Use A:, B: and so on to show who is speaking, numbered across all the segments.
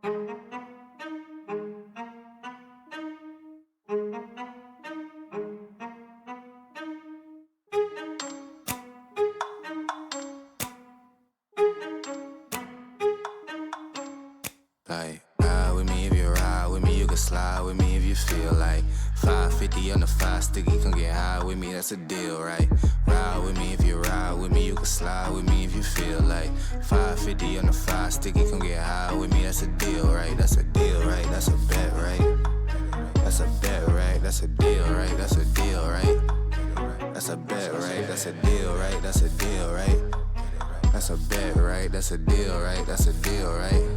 A: Like, ride with me if you ride with me, you can slide with me if you feel like 550 on the 5 sticky, come get high with me, that's a deal, right? Ride with me if you ride with me, you can slide with me if you feel like 550 on the 5 sticky, come get high with me, that's a deal, right? That's a deal, right? That's a bet, right? That's a bet, right? That's a deal, right? That's a deal, right? That's a bet, right? That's a deal, right? That's a deal, right? That's a bet, right? That's a deal, right? That's a deal, right?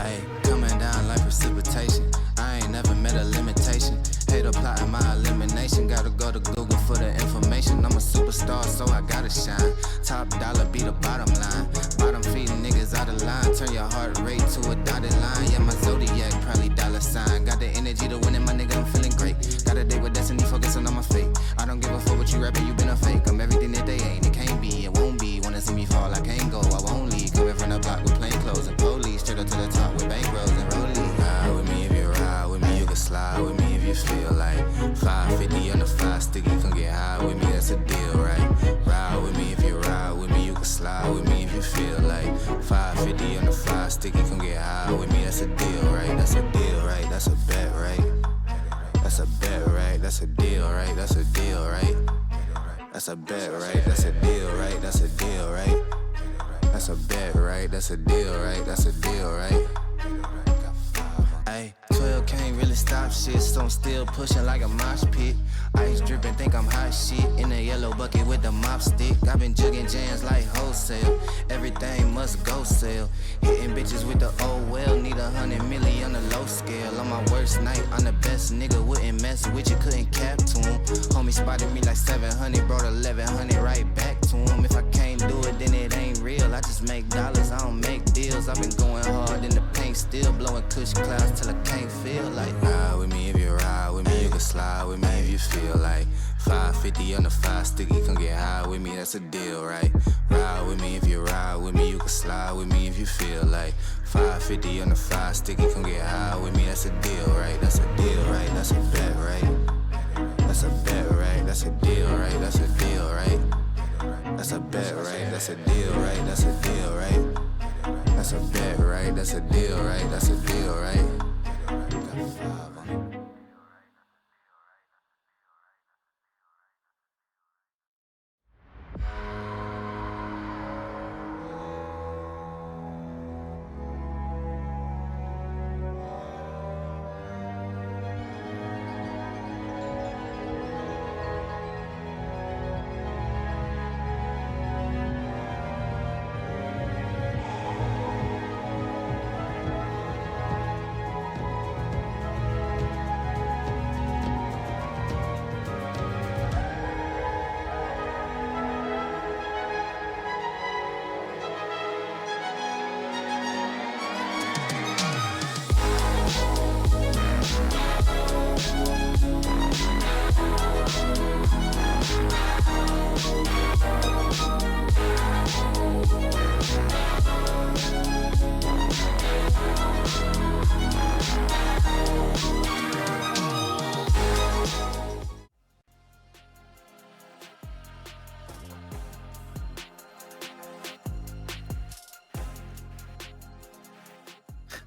A: Ay, coming down like precipitation. I ain't never met a limitation. Hate plotting my elimination. Gotta go to Google for the information. I'm a superstar, so I gotta shine. Top dollar be the bottom line. Bottom feeding niggas out of line. Turn your heart rate to a dotted line. Yeah, my zodiac probably dollar sign. Got the energy to win it, my nigga, I'm feeling great. Got a day with destiny, focusing on my fate. I don't give a fuck what you rapping, you been a fake. I'm everything that they ain't, it can't be, it won't be. Wanna see me fall, I can't go, I won't leave. Coming from the block with plain clothes and police. Straight up to the top with bankrolls and rollies. Ride with me if you ride with me, you can slide with me if you feel like 550 on the 5 sticky, come get high with me, that's a deal, right? Ride with me if you ride with me, you can slide with me if you feel like 550 on the 5 sticky, come get high with me, that's a deal, right? That's a deal, right? That's a bet, right? That's a bet, right? That's a deal, right? That's a deal, right? That's a bet, right? That's a deal, right? That's a deal, right? That's a bet, right? That's a deal, right? That's a deal, right? Ay, 12 can't really stop shit, so I'm still pushing like a mosh pit. Ice dripping, think I'm hot shit. In a yellow bucket with the mop stick. I've been jugging jams like wholesale. Everything must go sell. Hitting bitches with the old well. Need 100 milli on the low scale. On my worst night, I'm the best nigga. Wouldn't mess with you, couldn't cap to him. Homie spotted me like 700, brought 1100 right back to him. If I can't do it, then it ain't real. I just make dollars, I don't make deals. I've been going hard in the paint, still blowing kush clouds till I can't feel like. Ride with me if you ride with me, you can slide with me if you feel like 550 on the 5 sticky, come get high with me, that's a deal, right? Ride with me if you ride with me, you can slide with me if you feel like 550 on the 5 sticky, come get high with me, that's a deal, right? That's a deal, right? That's a bet, right? That's a bet, right? That's a deal, right? That's a deal, right? That's a bet, right? That's a deal, right? That's a deal, right? That's a bet, right? That's a deal, right? That's a deal, right?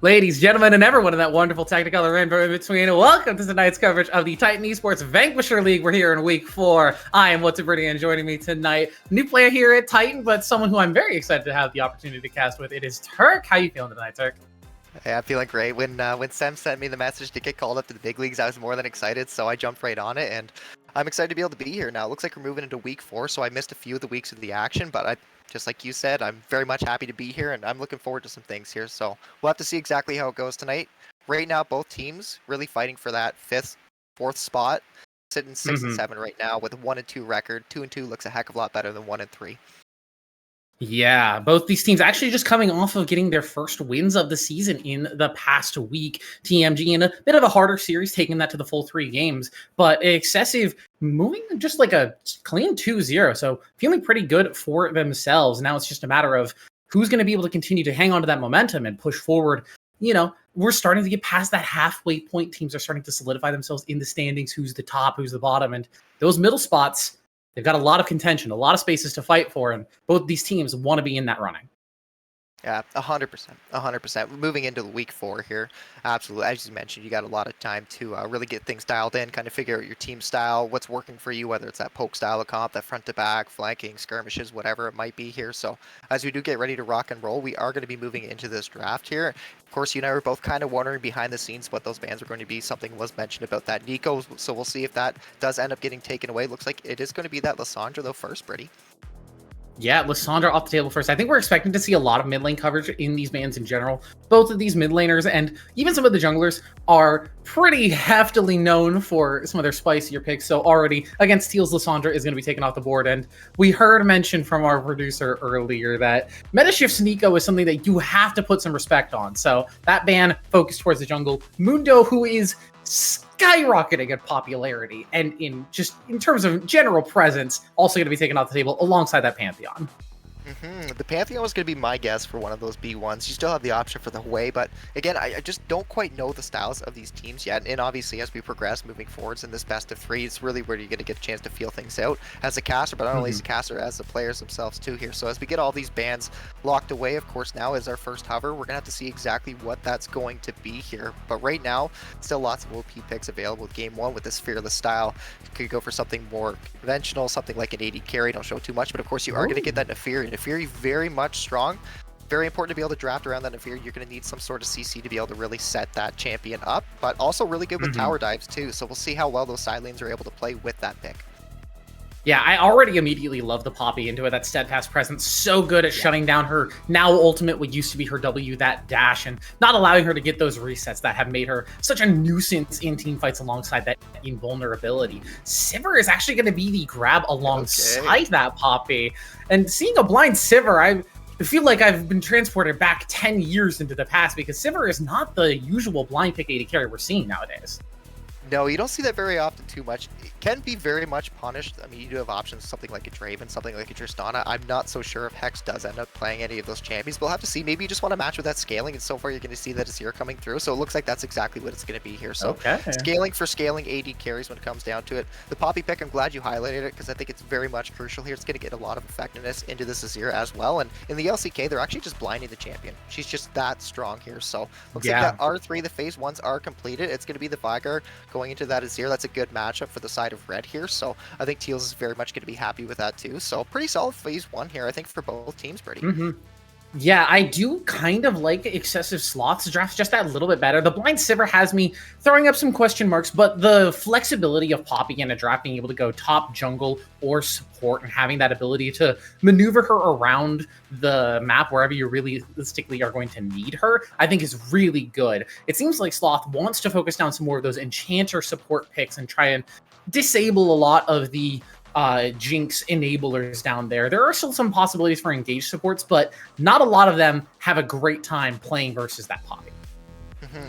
B: Ladies, gentlemen, and everyone in that wonderful Technicolor rainbow in between, welcome to tonight's coverage of the Titan Esports Vanquisher League. We're here in week 4. I am What's Birdie, and joining me tonight, new player here at Titan, but someone who I'm very excited to have the opportunity to cast with. It is Turk. How you feeling tonight, Turk?
C: Hey, I'm feeling great. When Sam sent me the message to get called up to the big leagues, I was more than excited, so I jumped right on it, and I'm excited to be able to be here now. It looks like we're moving into week 4, so I missed a few of the weeks of the action, but just like you said, I'm very much happy to be here, and I'm looking forward to some things here, so we'll have to see exactly how it goes tonight. Right now, both teams really fighting for that 4th spot, sitting 6 and 7 right now with a 1-2 record. 2-2 looks a heck of a lot better than 1-3.
B: Yeah, both these teams actually just coming off of getting their first wins of the season in the past week. TMG in a bit of a harder series, taking that to the full 3 games, but XSV moving just like a clean 2-0. So feeling pretty good for themselves. Now it's just a matter of who's going to be able to continue to hang on to that momentum and push forward. We're starting to get past that halfway point. Teams are starting to solidify themselves in the standings, who's the top, who's the bottom, and those middle spots, they've got a lot of contention, a lot of spaces to fight for, and both these teams want to be in that running.
C: Yeah, 100%. 100%. Moving into the week 4 here, absolutely. As you mentioned, you got a lot of time to really get things dialed in, kind of figure out your team style, what's working for you, whether it's that poke style of comp, that front to back, flanking, skirmishes, whatever it might be here. So as we do get ready to rock and roll, we are going to be moving into this draft here. Of course, you and I were both kind of wondering behind the scenes what those bans are going to be. Something was mentioned about that Nico, so we'll see if that does end up getting taken away. Looks like it is going to be that Lissandra, though, first, Brittany.
B: Yeah, Lissandra off the table first. I think we're expecting to see a lot of mid lane coverage in these bans in general. Both of these mid laners and even some of the junglers are pretty heftily known for some of their spicier picks. So already against Teal's, Lissandra is going to be taken off the board. And we heard mention from our producer earlier that Metashift's Nico is something that you have to put some respect on. So that ban focused towards the jungle. Mundo, who is skyrocketing in popularity and in terms of general presence, also going to be taken off the table alongside that Pantheon.
C: The Pantheon was going to be my guess for one of those B1s. You still have the option for the Hwei, but again, I just don't quite know the styles of these teams yet. And obviously, as we progress moving forwards in this best of 3, it's really where you're going to get a chance to feel things out as a caster, but not only as a caster, as the players themselves too here. So as we get all these bans locked away, of course, now is our first hover. We're going to have to see exactly what that's going to be here. But right now, still lots of OP picks available with game 1 with this Fearless style. You could go for something more conventional, something like an AD carry. Don't show too much, but of course, you are going to get that Nefiri. Nefiri very much strong. Very important to be able to draft around that Nefiri. You're going to need some sort of CC to be able to really set that champion up, but also really good with tower dives too. So we'll see how well those side lanes are able to play with that pick.
B: Yeah, I already immediately love the Poppy into it. That steadfast presence, so good at shutting down her now ultimate, what used to be her W, that dash, and not allowing her to get those resets that have made her such a nuisance in team fights alongside that invulnerability. Sivir is actually going to be the grab alongside that Poppy. And seeing a blind Sivir, I feel like I've been transported back 10 years into the past, because Sivir is not the usual blind pick AD carry we're seeing nowadays.
C: No, you don't see that very often too much. It can be very much punished. I mean, you do have options, something like a Draven, something like a Tristana. I'm not so sure if Hex does end up playing any of those champions. We'll have to see. Maybe you just want to match with that scaling, and so far you're going to see that Azir coming through. So it looks like that's exactly what it's going to be here. So scaling for scaling AD carries when it comes down to it. The Poppy pick, I'm glad you highlighted it, because I think it's very much crucial here. It's going to get a lot of effectiveness into this Azir as well. And in the LCK, they're actually just blinding the champion. She's just that strong here. So looks like that R3, the phase 1s are completed. It's going to be the Vigar going into that Azir. That's a good matchup for the side of red here, so I think Teals is very much going to be happy with that too. So pretty solid phase 1 here, I think, for both teams, Brady.
B: Yeah, I do kind of like excessive Sloth's draft just that little bit better. The blind Sivir has me throwing up some question marks, but the flexibility of Poppy in a draft, being able to go top jungle or support and having that ability to maneuver her around the map wherever you realistically are going to need her, I think is really good. It seems like Sloth wants to focus down some more of those enchanter support picks and try and disable a lot of the Jinx enablers down there. There are still some possibilities for engaged supports, but not a lot of them have a great time playing versus that Poppy.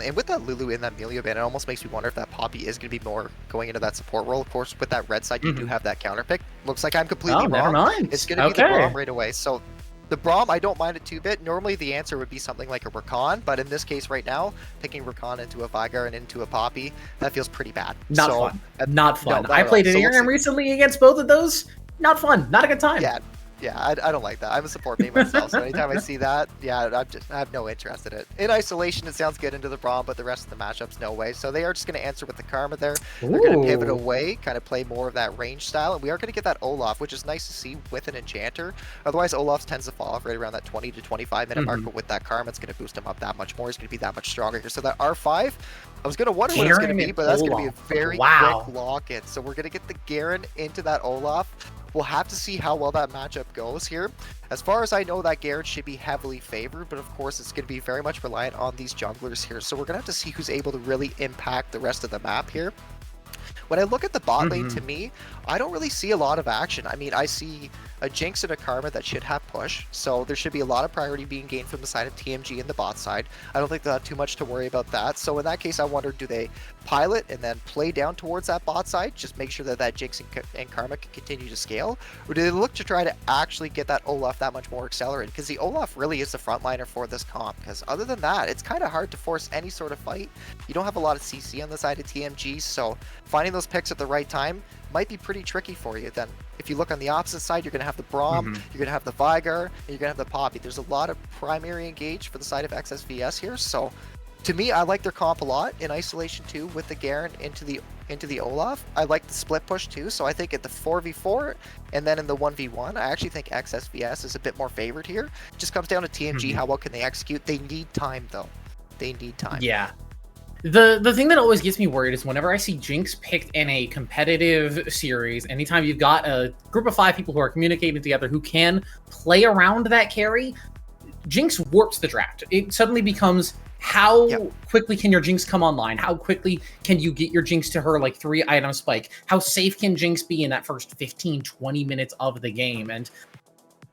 C: And with that Lulu in that Melia ban, it almost makes me wonder if that Poppy is going to be more going into that support role. Of course, with that red side, you do have that counter pick. Looks like I'm completely wrong.
B: Never mind.
C: It's going to be the Braum right away. So the Braum, I don't mind it too bit. Normally the answer would be something like a Rakan, but in this case right now, picking Rakan into a Vigar and into a Poppy, that feels pretty bad.
B: Not fun. I played an Aram recently against both of those. Not fun. Not a good time.
C: Yeah, I don't like that. I'm a support main myself, so anytime I see that, I have no interest in it. In isolation, it sounds good into the Braum, but the rest of the matchups, no way. So they are just going to answer with the Karma there. They're going to pivot away, kind of play more of that range style, and we are going to get that Olaf, which is nice to see with an Enchanter. Otherwise, Olaf tends to fall off right around that 20 to 25 minute mark, but with that Karma, it's going to boost him up that much more. He's going to be that much stronger here. So that R5, I was going to wonder what it's going to be, but that's going to be a very quick lock-in. So we're going to get the Garen into that Olaf. We'll have to see how well that matchup goes here. As far as I know, that Garen should be heavily favored, but of course it's going to be very much reliant on these junglers here. So we're going to have to see who's able to really impact the rest of the map here. when I look at the bot lane, to me, I don't really see a lot of action. I mean, I see a Jinx and a Karma that should have push, so there should be a lot of priority being gained from the side of TMG and the bot side. I don't think they'll have too much to worry about that. So in that case, I wonder, do they pilot and then play down towards that bot side, just make sure that Jinx and Karma can continue to scale, or do they look to try to actually get that Olaf that much more accelerated? Because the Olaf really is the frontliner for this comp, because other than that, it's kind of hard to force any sort of fight. You don't have a lot of CC on the side of TMG, so finding those picks at the right time might be pretty tricky for you. Then if you look on the opposite side, you're going to have the Braum, you're going to have the Veigar, and you're going to have the Poppy. There's a lot of primary engage for the side of XSVS here, so to me, I like their comp a lot in Isolation 2 with the Garen into the Olaf. I like the split push too, so I think at the 4v4 and then in the 1v1, I actually think XSVS is a bit more favored here. It just comes down to TMG, how well can they execute. They need time though. They need time.
B: Yeah. The thing that always gets me worried is whenever I see Jinx picked in a competitive series, anytime you've got a group of 5 people who are communicating together who can play around that carry, Jinx warps the draft. It suddenly becomes how quickly can your Jinx come online? How quickly can you get your Jinx to her like 3-item spike? How safe can Jinx be in that first 15, 20 minutes of the game? And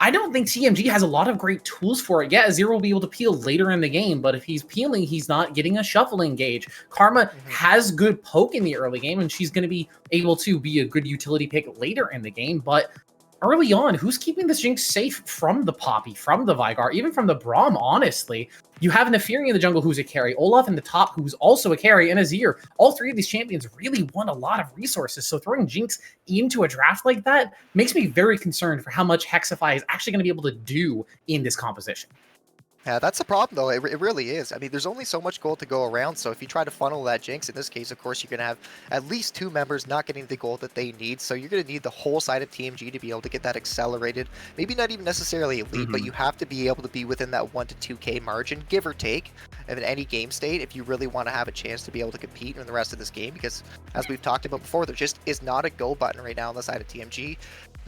B: I don't think TMG has a lot of great tools for it. Yeah, Azir will be able to peel later in the game, but if he's peeling, he's not getting a shuffle engage. Karma has good poke in the early game, and she's going to be able to be a good utility pick later in the game, but early on, who's keeping this Jinx safe from the Poppy, from the Veigar, even from the Braum, honestly? You have Neferi in the jungle who's a carry, Olaf in the top who's also a carry, and Azir. All 3 of these champions really want a lot of resources, so throwing Jinx into a draft like that makes me very concerned for how much Hexify is actually going to be able to do in this composition.
C: Yeah, that's the problem, though. It really is. I mean, there's only so much gold to go around, so if you try to funnel that Jinx, in this case, of course, you're going to have at least 2 members not getting the gold that they need, so you're going to need the whole side of TMG to be able to get that accelerated. Maybe not even necessarily elite, but you have to be able to be within that 1 to 2k margin, give or take, in any game state, if you really want to have a chance to be able to compete in the rest of this game, because, as we've talked about before, there just is not a go button right now on the side of TMG.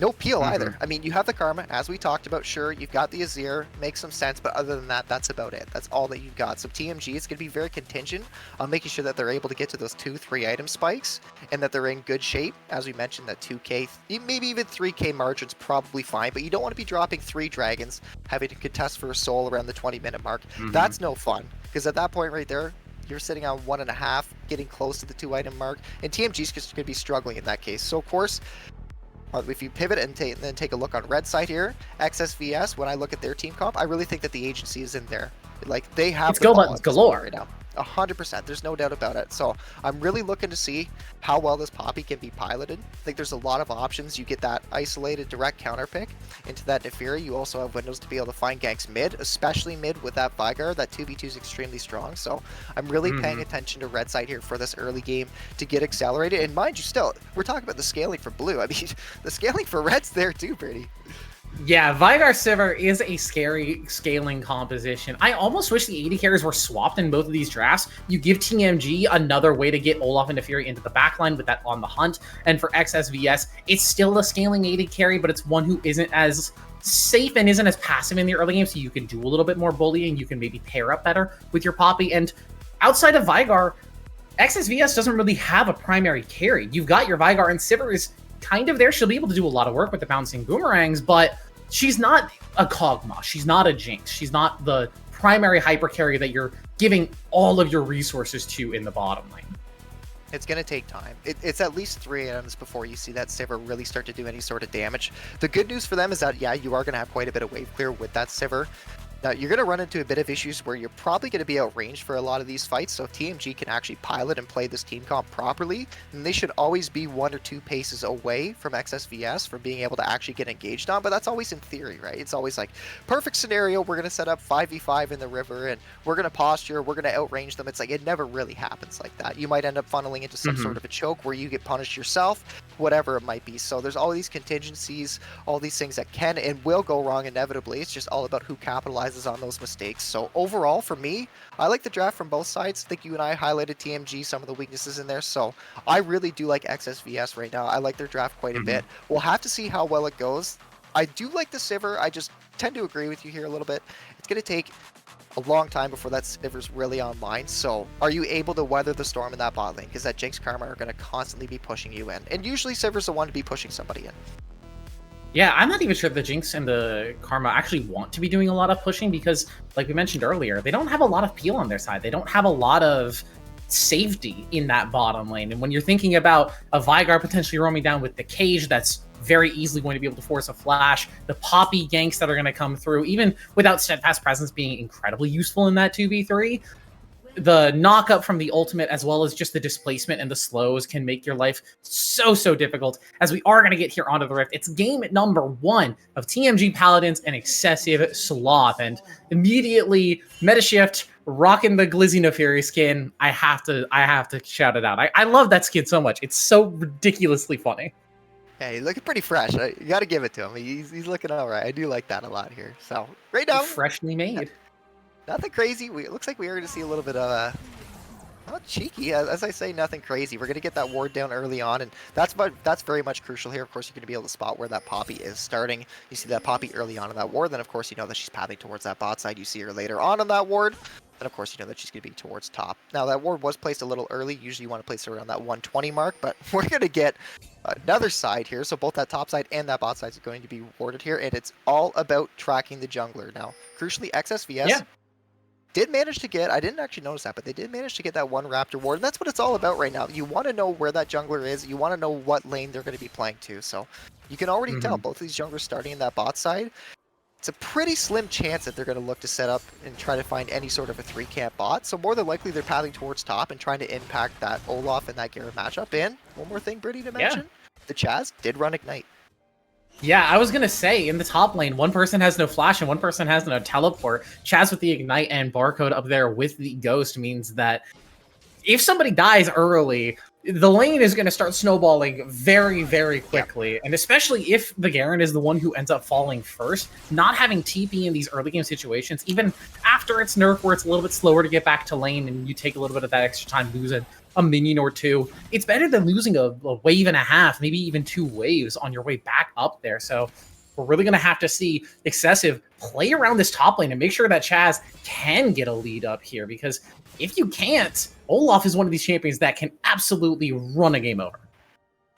C: No peel either. I mean, you have the Karma, as we talked about, sure, you've got the Azir, makes some sense, but other than that, that's about it. That's all that you've got. So TMG is going to be very contingent on making sure that they're able to get to those 2-3 item spikes, and that they're in good shape. As we mentioned, that 2k, maybe even 3k margin's probably fine, but you don't want to be dropping 3 dragons, having to contest for a soul around the 20-minute mark. That's no fun, because at that point right there, you're sitting on 1.5, getting close to the 2-item mark, and TMG's just going to be struggling in that case. So of course, if you pivot and then take a look on red side here, XSVS, when I look at their team comp, I really think that the agency is in there. Like, they have
B: it's go buttons galore
C: right now. 100%. There's no doubt about it. So I'm really looking to see how well this Poppy can be piloted. I think there's a lot of options. You get that isolated direct counter pick into that Neferi. You also have windows to be able to find ganks mid, especially mid with that Veigar. That 2v2 is extremely strong. So I'm really paying attention to red side here for this early game to get accelerated. And mind you, still, we're talking about the scaling for blue. I mean, the scaling for red's there too, Brady.
B: Yeah, Veigar Sivir is a scary scaling composition. I almost wish the AD carries were swapped in both of these drafts. You give TMG another way to get Olaf and Neferi into the backline with that on the hunt. And for XSVS, it's still a scaling AD carry, but it's one who isn't as safe and isn't as passive in the early game, so you can do a little bit more bullying. You can maybe pair up better with your Poppy. And outside of Veigar, XSVS doesn't really have a primary carry. You've got your Veigar, and Sivir is kind of there. She'll be able to do a lot of work with the bouncing boomerangs, but she's not a Kog'Maw. She's not a Jinx. She's not the primary hyper carry that you're giving all of your resources to in the bottom lane.
C: It's going to take time. It's at least 3 items before you see that Sivir really start to do any sort of damage. The good news for them is that, yeah, you are going to have quite a bit of wave clear with that Sivir. Now, you're going to run into a bit of issues where you're probably going to be outranged for a lot of these fights, so if TMG can actually pilot and play this team comp properly, then they should always be 1 or 2 paces away from XSVS from being able to actually get engaged on, but that's always in theory, right? It's always like, perfect scenario, we're going to set up 5v5 in the river, and we're going to posture, we're going to outrange them. It's like, it never really happens like that. You might end up funneling into some sort of a choke where you get punished yourself, whatever it might be. So there's all these contingencies, all these things that can and will go wrong inevitably. It's just all about who capitalizes on those mistakes. So overall, for me, I like the draft from both sides. I think you and I highlighted TMG, some of the weaknesses in there. So I really do like XSVS right now. I like their draft quite a bit. We'll have to see how well it goes. I do like the Sivir. I just tend to agree with you here a little bit. It's going to take a long time before that Sivir's really online. So are you able to weather the storm in that bot lane? Because that Jinx Karma are going to constantly be pushing you in. And usually Sivir's the one to be pushing somebody in.
B: Yeah, I'm not even sure the Jinx and the Karma actually want to be doing a lot of pushing because, like we mentioned earlier, they don't have a lot of peel on their side. They don't have a lot of safety in that bottom lane. And when you're thinking about a Veigar potentially roaming down with the Cage, that's very easily going to be able to force a flash, the Poppy ganks that are going to come through, even without Steadfast Presence being incredibly useful in that 2v3, the knock up from the ultimate as well as just the displacement and the slows can make your life so difficult, as we are going to get here onto the Rift. It's game number 1 of TMG Paladins and Excessive Sloth, and immediately meta shift, rocking the Glizzy No Fury skin. I have to shout it out. I love that skin so much. It's so ridiculously funny.
C: Yeah, he's looking pretty fresh. You got to give it to him. He's looking all right. I do like that a lot here. So right now,
B: Freshly made.
C: Nothing crazy. It looks like we are going to see a little bit of not cheeky. As I say, nothing crazy. We're going to get that ward down early on, and that's very much crucial here. Of course, you're going to be able to spot where that Poppy is starting. You see that Poppy early on in that ward, then of course you know that she's pathing towards that bot side. You see her later on in that ward, then of course you know that she's going to be towards top. Now that ward was placed a little early. Usually you want to place her around that 120 mark, but we're going to get another side here. So both that top side and that bot side is going to be warded here, and it's all about tracking the jungler. Now, crucially, XSVS did manage to get, I didn't actually notice that, but they did manage to get that one Raptor ward, and that's what it's all about right now. You want to know where that jungler is, you want to know what lane they're going to be playing to, so you can already tell both of these junglers starting in that bot side. It's a pretty slim chance that they're going to look to set up and try to find any sort of a 3-camp bot, so more than likely they're pathing towards top and trying to impact that Olaf and that Garen matchup. And one more thing, Brittany, to mention, the Chaz did run Ignite.
B: Yeah, I was going to say, in the top lane, one person has no flash and one person has no teleport. Chaz with the Ignite and Barcode up there with the Ghost means that if somebody dies early, the lane is going to start snowballing very quickly. Yeah. And especially if the Garen is the one who ends up falling first, not having TP in these early game situations, even after it's nerfed where it's a little bit slower to get back to lane and you take a little bit of that extra time losing a minion or two, it's better than losing a wave and a half, maybe even 2 waves on your way back up there. So we're really going to have to see Excessive play around this top lane and make sure that Chaz can get a lead up here, because if you can't, Olaf is one of these champions that can absolutely run a game over.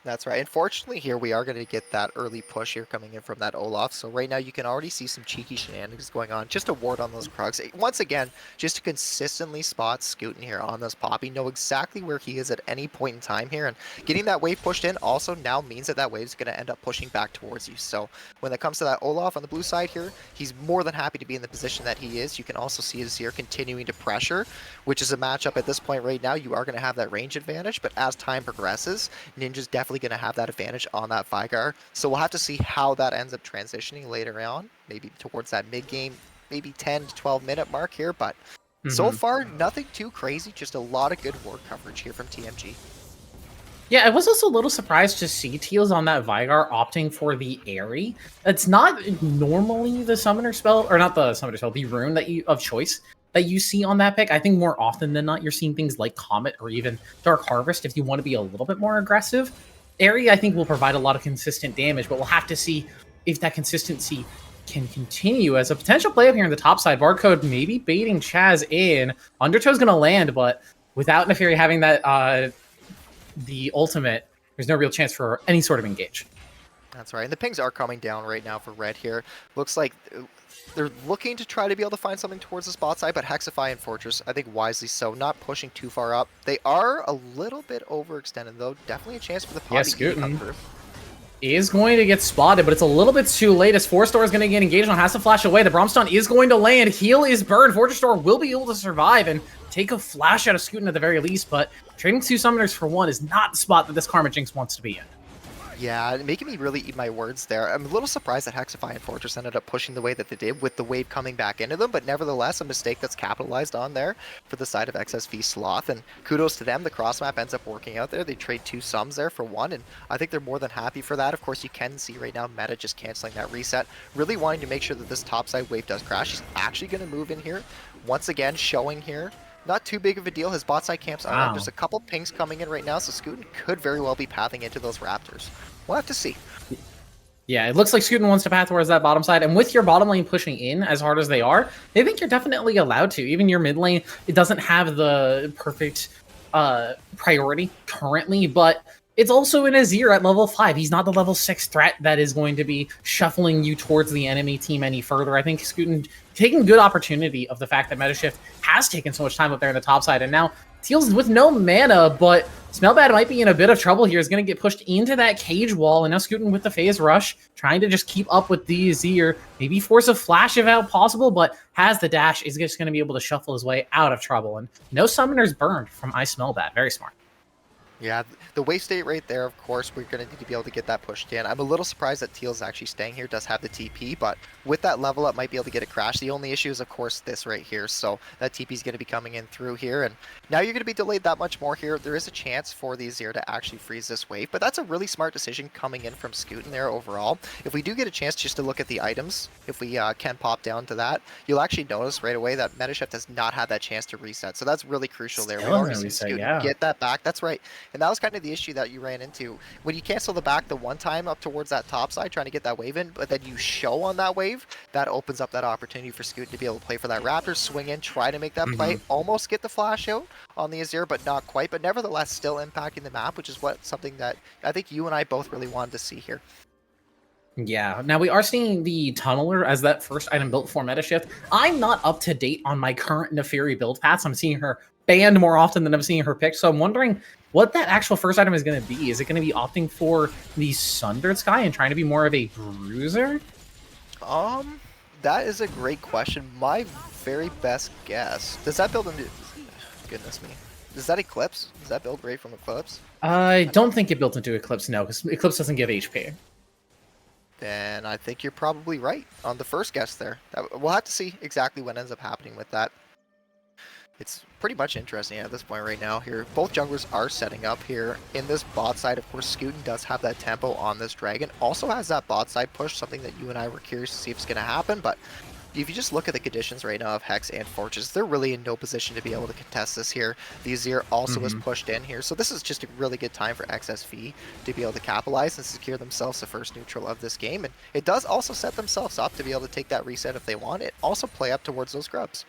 C: That's right. Unfortunately, here we are going to get that early push here coming in from that Olaf. So right now you can already see some cheeky shenanigans going on. Just a ward on those Krugs. Once again, just to consistently spot Scootin here on this Poppy. Know exactly where he is at any point in time here. And getting that wave pushed in also now means that that wave is going to end up pushing back towards you. So when it comes to that Olaf on the blue side here, he's more than happy to be in the position that he is. You can also see his here continuing to pressure, which is a matchup at this point right now. You are going to have that range advantage, but as time progresses, Ninja's definitely going to have that advantage on that Veigar. So we'll have to see how that ends up transitioning later on, maybe towards that mid-game, maybe 10 to 12 minute mark here, but so far nothing too crazy, just a lot of good ward coverage here from TMG.
B: Yeah, I was also a little surprised to see Teals on that Veigar opting for the Airy. It's not normally the summoner spell, or not the summoner spell, the rune that you of choice that you see on that pick. I think more often than not, you're seeing things like Comet or even Dark Harvest if you want to be a little bit more aggressive. Airy, I think, will provide a lot of consistent damage, but we'll have to see if that consistency can continue as a potential play up here in the top side. Barcode maybe baiting Chaz in. Undertow's going to land, but without Neferi having that the ultimate, there's no real chance for any sort of engage.
C: That's right, and the pings are coming down right now for red here. Looks like they're looking to try to be able to find something towards the spot side, but Hexify and Fortress, I think wisely so, not pushing too far up. They are a little bit overextended, though. Definitely a chance for the Poppy to come through.
B: Is going to get spotted, but it's a little bit too late as Force is going to get engaged on, has to flash away. The Bromstone is going to land. Heal is burned. Fortress Store will be able to survive and take a flash out of Scootin at the very least, but trading 2 summoners for 1 is not the spot that this Karma Jinx wants to be in.
C: Yeah, making me really eat my words there. I'm a little surprised that Hexify and Fortress ended up pushing the way that they did with the wave coming back into them, but nevertheless, a mistake that's capitalized on there for the side of XSV Sloth, and kudos to them. The cross map ends up working out there. They trade 2 sums there for 1, and I think they're more than happy for that. Of course, you can see right now Meta just canceling that reset, really wanting to make sure that this topside wave does crash. He's actually going to move in here, once again showing here. Not too big of a deal. His bot side camps are up. There's a couple pings coming in right now, so Scootin could very well be pathing into those Raptors. We'll have to see.
B: Yeah, it looks like Scootin wants to path towards that bottom side, and with your bottom lane pushing in as hard as they are, they think you're definitely allowed to. Even your mid lane, it doesn't have the perfect priority currently, but it's also in Azir at level 5. He's not the level 6 threat that is going to be shuffling you towards the enemy team any further. I think Scootin taking good opportunity of the fact that Metashift has taken so much time up there in the top side, and now Teal's with no mana, but Smellbad might be in a bit of trouble here. Is going to get pushed into that cage wall, and now Scootin with the phase rush, trying to just keep up with the Azir, maybe force a flash if at possible, but has the dash, is just going to be able to shuffle his way out of trouble. And no summoners burned from I Smellbad. Very smart.
C: Yeah, the wave state right there, of course, we're going to need to be able to get that pushed in. I'm a little surprised that Teal's actually staying here, does have the TP, but with that level up, might be able to get a crash. The only issue is, of course, this right here, so that TP is going to be coming in through here, and now you're going to be delayed that much more here. There is a chance for the Azir to actually freeze this wave, but that's a really smart decision coming in from Scootin there overall. If we do get a chance just to look at the items, if we can pop down to that, you'll actually notice right away that Metashift does not have that chance to reset, so that's really crucial there. We've already seen Scootin get that back. That's right. And that was kind of the issue that you ran into. When you cancel the back the one time up towards that top side, trying to get that wave in, but then you show on that wave, that opens up that opportunity for Scootin to be able to play for that Raptor, swing in, try to make that play, almost get the flash out on the Azir, but not quite, but nevertheless still impacting the map, which is something that I think you and I both really wanted to see here.
B: Yeah, now we are seeing the Tunneler as that first item built for Metashift. I'm not up to date on my current Neferi build paths. I'm seeing her banned more often than I'm seeing her picked, so I'm wondering what that actual first item is going to be. Is it going to be opting for the Sundered Sky and trying to be more of a bruiser?
C: That is a great question. My very best guess. Does that build into... Goodness me. Does that Eclipse? Does that build right from Eclipse?
B: I don't think it built into Eclipse, no, because Eclipse doesn't give HP.
C: Then I think you're probably right on the first guess there. We'll have to see exactly what ends up happening with that. It's pretty much interesting at this point right now here. Both junglers are setting up here in this bot side. Of course, Scootin does have that tempo on this dragon. Also has that bot side push, something that you and I were curious to see if it's going to happen. But if you just look at the conditions right now of Hex and Fortress, they're really in no position to be able to contest this here. The Azir also is pushed in here. So this is just a really good time for XSV to be able to capitalize and secure themselves the first neutral of this game. And it does also set themselves up to be able to take that reset if they want it. Also play up towards those grubs.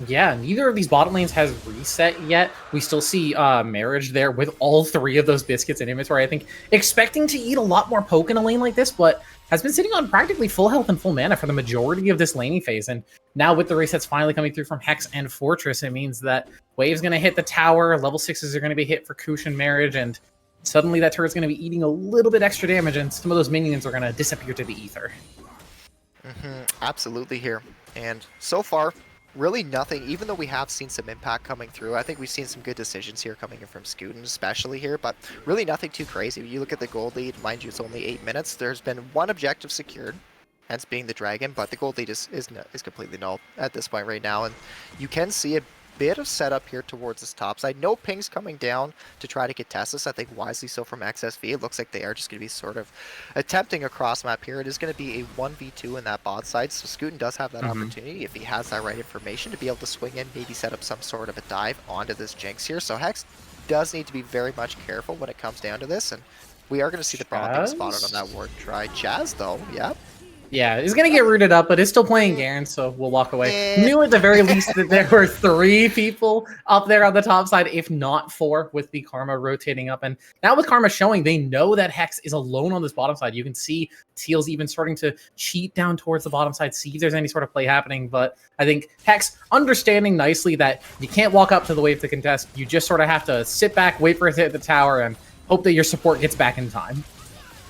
B: Yeah, neither of these bottom lanes has reset yet. We still see Marriage there with all three of those biscuits in inventory. I think expecting to eat a lot more poke in a lane like this, but has been sitting on practically full health and full mana for the majority of this laning phase. And now with the resets finally coming through from Hex and Fortress, it means that Wave's going to hit the tower, level 6s are going to be hit for Kush and Marriage, and suddenly that turret's going to be eating a little bit extra damage, and some of those minions are going to disappear to the ether.
C: Absolutely here. And so far, really nothing, even though we have seen some impact coming through. I think we've seen some good decisions here coming in from Scootin, especially here, but really nothing too crazy. You look at the gold lead, mind you, it's only 8 minutes. There's been one objective secured, hence being the dragon, but the gold lead is completely null at this point right now. And you can see a bit of setup here towards this top side. No pings coming down to try to contest this. I think wisely so from XSV. It looks like they are just going to be sort of attempting a cross map here. It is going to be a 1v2 in that bot side, so Scootin does have that opportunity if he has that right information to be able to swing in, maybe set up some sort of a dive onto this Jinx here. So Hex does need to be very much careful when it comes down to this, and we are going to see the problem being spotted on that ward try. Jazz though, yeah.
B: Yeah, he's going to get rooted up, but it's still playing Garen, so we'll walk away. Knew at the very least that there were 3 people up there on the top side, if not 4, with the Karma rotating up. And now with Karma showing, they know that Hex is alone on this bottom side. You can see Teal's even starting to cheat down towards the bottom side, see if there's any sort of play happening. But I think Hex understanding nicely that you can't walk up to the wave to contest. You just sort of have to sit back, wait for it to hit the tower, and hope that your support gets back in time.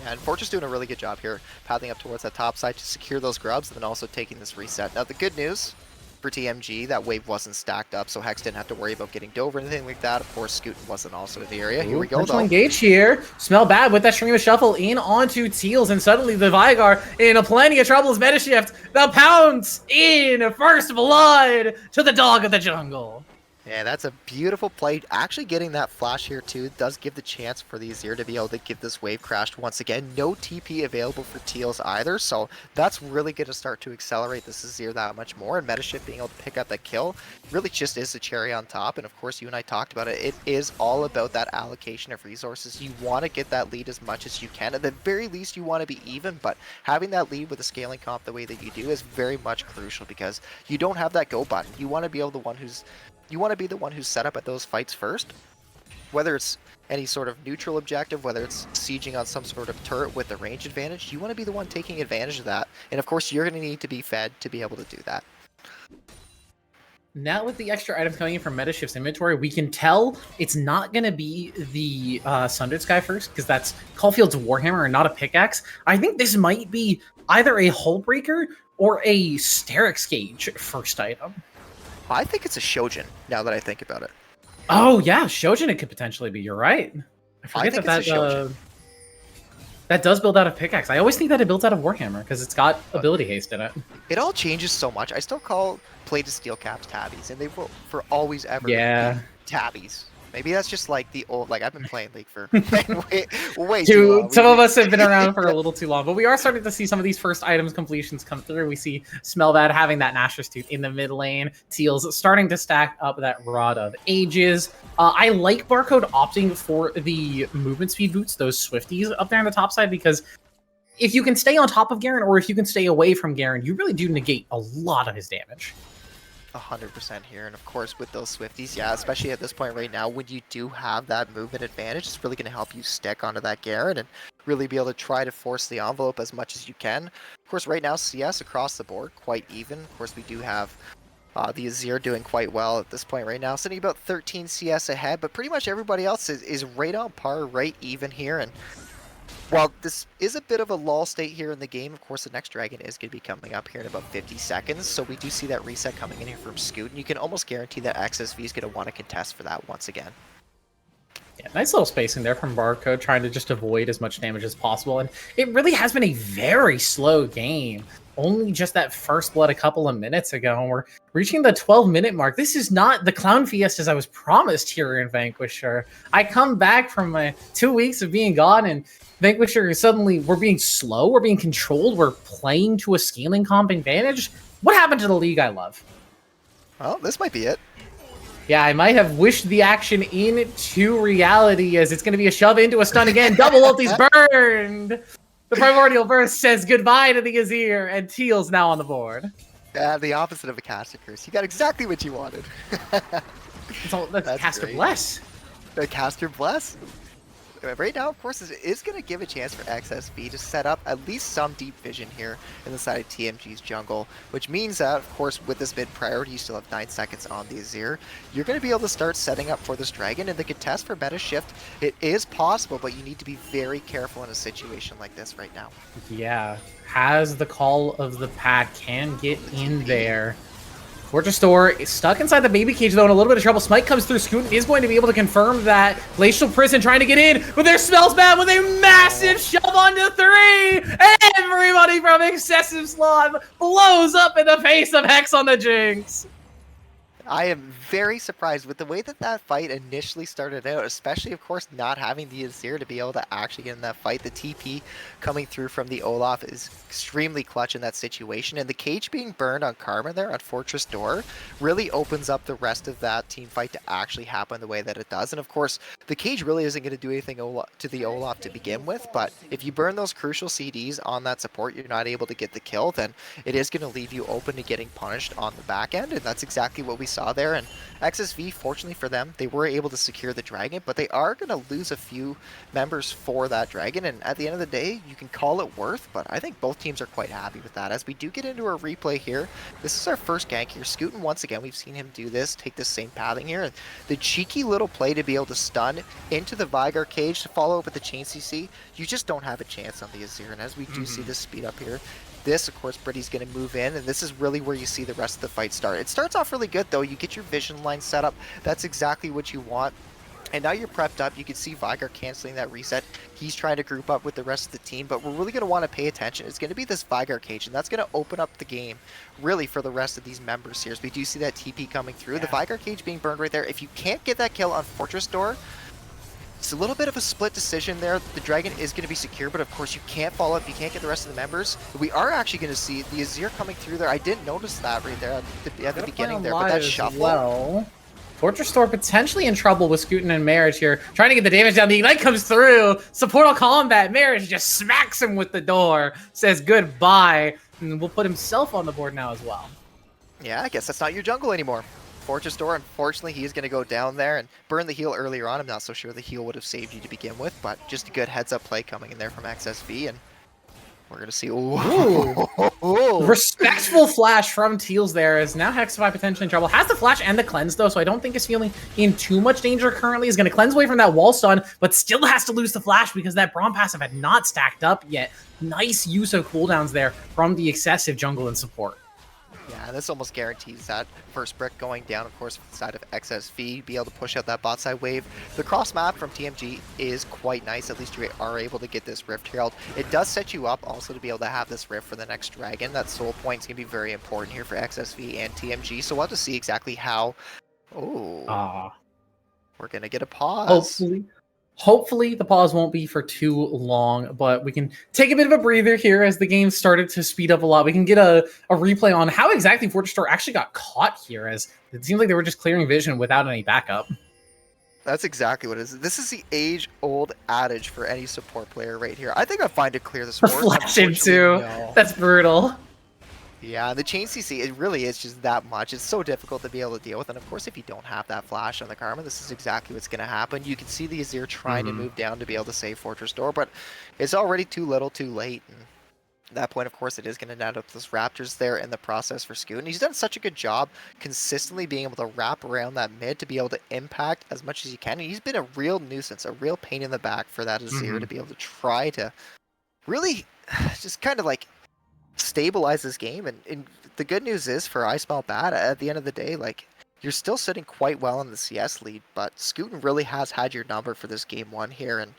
C: Yeah, and Fortress doing a really good job here, pathing up towards that top side to secure those grubs, and then also taking this reset. Now, the good news for TMG, that wave wasn't stacked up, so Hex didn't have to worry about getting dove or anything like that. Of course, Scootin wasn't also in the area. Here we go, though.
B: Engage here. Smell bad with that stream of shuffle in onto Teals, and suddenly the Vigar in plenty of trouble as Metashift. The pounce in first blood to the dog of the jungle.
C: Yeah, that's a beautiful play. Actually getting that flash here too does give the chance for the Azir to be able to give this wave crash once again. No TP available for Teals either, so that's really going to start to accelerate this Azir that much more. And Metashift being able to pick up that kill really just is the cherry on top. And of course, you and I talked about it. It is all about that allocation of resources. You want to get that lead as much as you can. At the very least, you want to be even, but having that lead with a scaling comp the way that you do is very much crucial because you don't have that go button. You want to be able to be the one who's set up at those fights first, whether it's any sort of neutral objective, whether it's sieging on some sort of turret with a range advantage. You want to be the one taking advantage of that, and of course you're going to need to be fed to be able to do that.
B: Now with the extra items coming in from Metashift's inventory, we can tell it's not going to be the Sundered Sky first, because that's Caulfield's Warhammer and not a pickaxe. I think this might be either a Hullbreaker or a Sterix Gauge first item.
C: I think it's a Shojin, now that I think about it.
B: Oh yeah, Shojin it could potentially be. You're right. I forget that does build out of pickaxe. I always think that it builds out of Warhammer because it's got ability haste in it.
C: It all changes so much. I still call plated steel caps tabbies, and they will for always ever be tabbies. Maybe that's just like the old, like I've been playing League for way too long.
B: Some of us have been around for a little too long, but we are starting to see some of these first items completions come through. We see Smelvad having that Nashor's Tooth in the mid lane. Teals starting to stack up that Rod of Ages. I like Barcode opting for the movement speed boots, those Swifties up there on the top side, because if you can stay on top of Garen or if you can stay away from Garen, you really do negate a lot of his damage.
C: 100% here, and of course with those Swifties, yeah, especially at this point right now when you do have that movement advantage, it's really going to help you stick onto that Garen and really be able to try to force the envelope as much as you can. Of course right now CS across the board quite even. Of course we do have the Azir doing quite well at this point right now, sitting about 13 CS ahead, but pretty much everybody else is right on par, right even here. And while this is a bit of a lull state here in the game, of course the next dragon is going to be coming up here in about 50 seconds, so we do see that reset coming in here from Scoot, and you can almost guarantee that XSV is going to want to contest for that once again.
B: Yeah, nice little spacing there from Barcode, trying to just avoid as much damage as possible, and it really has been a very slow game. Only just that first blood a couple of minutes ago, and we're reaching the 12-minute mark. This is not the Clown Fiestas I was promised here in Vanquisher. I come back from my 2 weeks of being gone, and Vanquisher suddenly, we're being slow, we're being controlled, we're playing to a scaling comp advantage. What happened to the league I love?
C: Well, this might be it.
B: Yeah, I might have wished the action into reality, as it's going to be a shove into a stun again. Double ulti's burned! The Primordial Burst says goodbye to the Azir, and Teal's now on the board.
C: Yeah, the opposite of a caster curse. You got exactly what you wanted.
B: That's Caster
C: great.
B: Bless.
C: The caster bless. Right now, of course, is going to give a chance for XSV to set up at least some deep vision here in the side of TMG's jungle, which means that, of course, with this mid priority, you still have 9 seconds on the Azir. You're going to be able to start setting up for this dragon, and the contest for meta shift, it is possible, but you need to be very careful in a situation like this right now.
B: Yeah, has the call of the pack, can get in there. Fortress Store is stuck inside the baby cage, though, in a little bit of trouble. Smite comes through. Scoot is going to be able to confirm that. Glacial Prison trying to get in, but their spells bad with a massive shove onto 3. Everybody from Excessive Sloth blows up in the face of Hex on the Jinx.
C: I am very surprised with the way that that fight initially started out, especially, of course, not having the Azir to be able to actually get in that fight. The TP coming through from the Olaf is extremely clutch in that situation, and the cage being burned on Karma there on Fortress Door really opens up the rest of that team fight to actually happen the way that it does. And of course, the cage really isn't going to do anything to the Olaf to begin with, but if you burn those crucial CDs on that support, you're not able to get the kill, then it is going to leave you open to getting punished on the back end, and that's exactly what we saw there. And XSV, fortunately for them, they were able to secure the dragon, but they are going to lose a few members for that dragon, and at the end of the day, you can call it worth, but I think both teams are quite happy with that. As we do get into our replay here, this is our first gank here. Scootin', once again, we've seen him do this, take this same pathing here, and the cheeky little play to be able to stun into the Vigar cage to follow up with the chain CC, you just don't have a chance on the Azir, and as we do see this speed up here, this, of course, Britty's going to move in, and this is really where you see the rest of the fight start. It starts off really good, though. You get your vision line set up. That's exactly what you want. And now you're prepped up. You can see Vigar canceling that reset. He's trying to group up with the rest of the team, but we're really going to want to pay attention. It's going to be this Vigar cage, and that's going to open up the game, really, for the rest of these members here. As we do see that TP coming through. Yeah. The Vigar cage being burned right there. If you can't get that kill on Fortress Door, it's a little bit of a split decision there. The Dragon is going to be secure, but of course you can't follow up. You can't get the rest of the members. We are actually going to see the Azir coming through there. I didn't notice that right there at the beginning there, but that shuffle.
B: Well. Fortress Store potentially in trouble with Scootin and Marriage here, trying to get the damage down. The Ignite comes through. Supportal combat. Marriage just smacks him with the door, says goodbye, and will put himself on the board now as well.
C: Yeah, I guess that's not your jungle anymore. Fortress Door, unfortunately, he's going to go down there and burn the heal earlier on. I'm not so sure the heal would have saved you to begin with, but just a good heads-up play coming in there from XSV, and we're going to see... Ooh.
B: Respectful flash from Teals there, as now Hexify potentially in trouble. Has the flash and the cleanse, though, so I don't think is feeling in too much danger currently. He's going to cleanse away from that wall stun, but still has to lose the flash because that Braum passive had not stacked up yet. Nice use of cooldowns there from the excessive jungle and support.
C: Yeah, this almost guarantees that first brick going down, of course, from the side of XSV, be able to push out that bot side wave. The cross map from TMG is quite nice. At least you are able to get this Rift Herald. It does set you up also to be able to have this Rift for the next Dragon. That soul point is going to be very important here for XSV and TMG. So we'll have to see exactly how... Oh. We're going to get a pause.
B: Hopefully the pause won't be for too long, but we can take a bit of a breather here as the game started to speed up a lot. We can get a replay on how exactly Fortress Store actually got caught here, as it seemed like they were just clearing vision without any backup.
C: That's exactly what it is. This is the age-old adage for any support player right here. I think I find it clear this morning.
B: Flash him too. No. That's brutal.
C: Yeah, the chain CC, it really is just that much. It's so difficult to be able to deal with. And of course, if you don't have that flash on the Karma, this is exactly what's going to happen. You can see the Azir trying to move down to be able to save Fortress Door, but it's already too little, too late. And at that point, of course, it is going to net up those Raptors there in the process for Scoot. And he's done such a good job consistently being able to wrap around that mid to be able to impact as much as he can. And he's been a real nuisance, a real pain in the back for that Azir to be able to try to really just kind of like stabilize this game. And the good news is for I Smell Bad, at the end of the day, like, you're still sitting quite well in the CS lead, but Scootin really has had your number for this game one here, and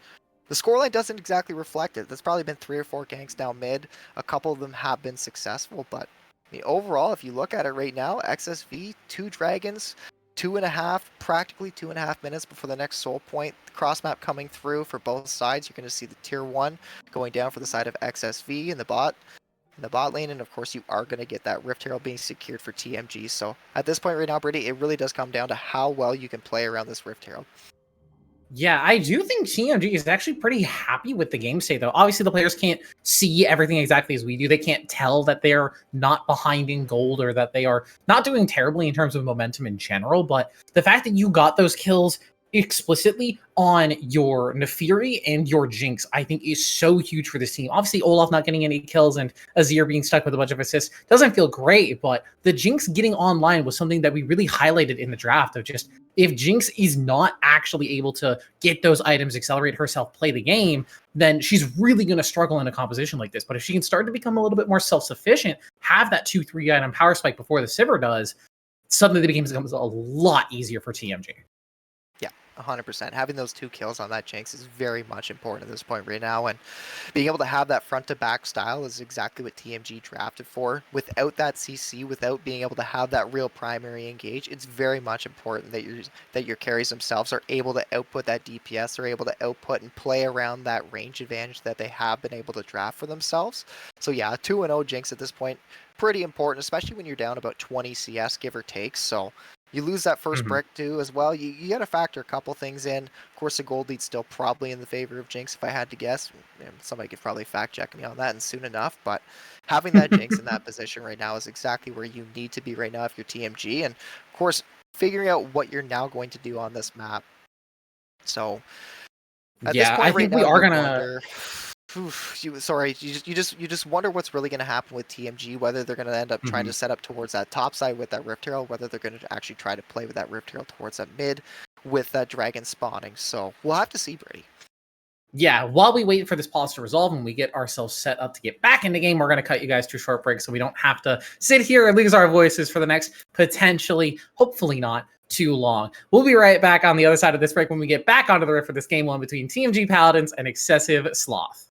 C: the scoreline doesn't exactly reflect it. There's probably been 3 or 4 ganks down mid. A couple of them have been successful, but I mean, overall, if you look at it right now, XSV, 2 dragons, 2.5, practically 2.5 minutes before the next soul point. The cross map coming through for both sides. You're going to see the tier 1 going down for the side of XSV in the bot lane, and of course you are going to get that Rift Herald being secured for TMG. So at this point right now, Brady, it really does come down to how well you can play around this Rift Herald.
B: Yeah, I do think TMG is actually pretty happy with the game state, though. Obviously, the players can't see everything exactly as we do. They can't tell that they're not behind in gold or that they are not doing terribly in terms of momentum in general. But the fact that you got those kills explicitly on your Nefiri and your Jinx, I think is so huge for this team. Obviously, Olaf not getting any kills and Azir being stuck with a bunch of assists doesn't feel great, but the Jinx getting online was something that we really highlighted in the draft of just, if Jinx is not actually able to get those items, accelerate herself, play the game, then she's really going to struggle in a composition like this. But if she can start to become a little bit more self-sufficient, have that 2-3 item power spike before the Sivir does, suddenly the game becomes a lot easier for TMG.
C: 100%. Having those 2 kills on that Jinx is very much important at this point right now, and being able to have that front to back style is exactly what TMG drafted for. Without that CC, without being able to have that real primary engage, it's very much important that your carries themselves are able to output that DPS, are able to output and play around that range advantage that they have been able to draft for themselves. So yeah, 2-0 Jinx at this point, pretty important, especially when you're down about 20 CS, give or take. So you lose that first brick too as well. You got to factor a couple things in. Of course, the gold lead's still probably in the favor of Jinx if I had to guess. Somebody could probably fact check me on that and soon enough. But having that Jinx in that position right now is exactly where you need to be right now if you're TMG. And of course, figuring out what you're now going to do on this map. So at this point,
B: I think we are gonna.
C: You just wonder what's really going to happen with TMG, whether they're going to end up trying to set up towards that top side with that Rift Herald, whether they're going to actually try to play with that Rift Herald towards that mid with that dragon spawning. So we'll have to see, Brady.
B: Yeah, while we wait for this pause to resolve and we get ourselves set up to get back in the game, we're going to cut you guys to a short break so we don't have to sit here and lose our voices for the next potentially, hopefully not, too long. We'll be right back on the other side of this break when we get back onto the rift for this game one between TMG Paladins and Excessive Sloth.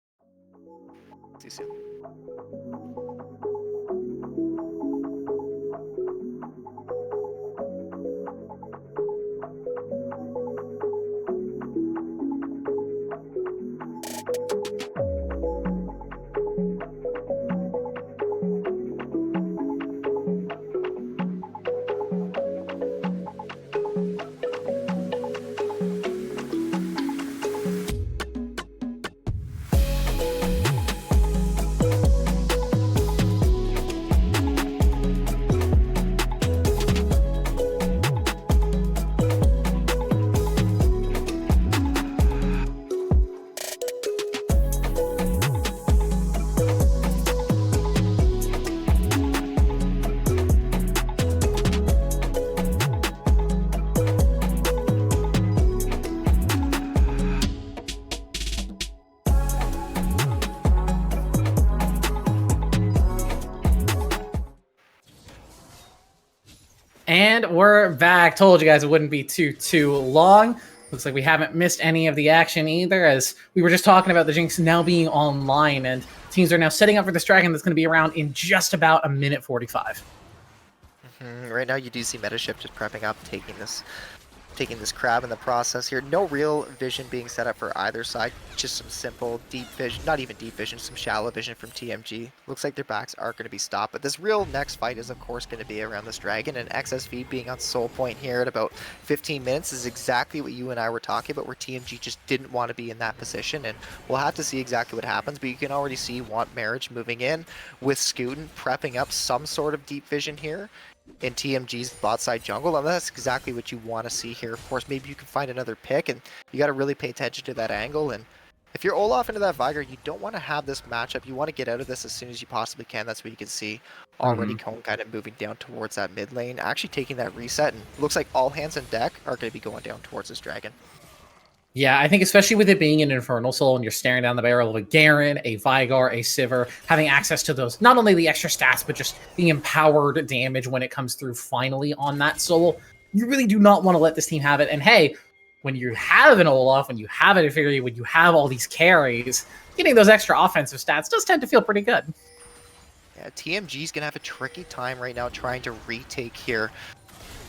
C: See you soon.
B: And we're back. Told you guys it wouldn't be too long. Looks like we haven't missed any of the action either, as we were just talking about the Jinx now being online, and teams are now setting up for this dragon that's going to be around in just about a minute 45.
C: Right now you do see Metaship just prepping up, taking this crab in the process here. No real vision being set up for either side. Just some simple deep vision, not even deep vision, some shallow vision from TMG. Looks like their backs are going to be stopped, but this real next fight is of course going to be around this dragon, and XSV being on soul point here at about 15 minutes is exactly what you and I were talking about, where TMG just didn't want to be in that position, and we'll have to see exactly what happens, but you can already see Want Marriage moving in with Scootin prepping up some sort of deep vision here in TMG's bot side jungle, and that's exactly what you want to see here. Of course, maybe you can find another pick, and you got to really pay attention to that angle. And if you're Olaf into that Viger, you don't want to have this matchup. You want to get out of this as soon as you possibly can. That's what you can see already. Cone kind of moving down towards that mid lane, actually taking that reset, and looks like all hands on deck are going to be going down towards this dragon.
B: Yeah, I think especially with it being an Infernal Soul and you're staring down the barrel of a Garen, a Vigar, a Sivir, having access to those, not only the extra stats, but just the empowered damage when it comes through finally on that soul, you really do not want to let this team have it. And hey, when you have an Olaf, when you have an Inferi, when you have all these carries, getting those extra offensive stats does tend to feel pretty good.
C: Yeah, TMG's going to have a tricky time right now trying to retake here.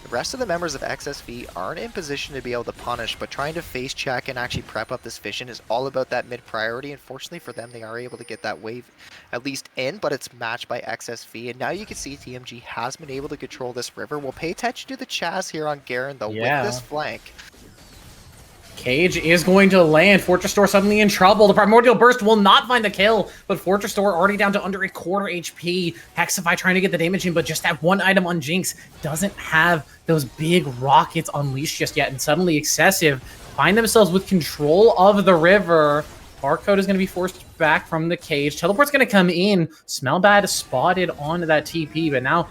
C: The rest of the members of XSV aren't in position to be able to punish, but trying to face check and actually prep up this vision is all about that mid priority. Unfortunately for them, they are able to get that wave at least in, but it's matched by XSV. And now you can see TMG has been able to control this river. We'll pay attention to the Chaz here on Garen, though, with this flank.
B: Cage is going to land. Fortress Door suddenly in trouble. The Primordial Burst will not find the kill, but Fortress Door already down to under a quarter HP. Hexify trying to get the damage in, but just that one item on Jinx doesn't have those big rockets unleashed just yet, and suddenly Excessive find themselves with control of the river. Barcode is going to be forced back from the cage. Teleport's going to come in. Smell Bad spotted on that TP, but now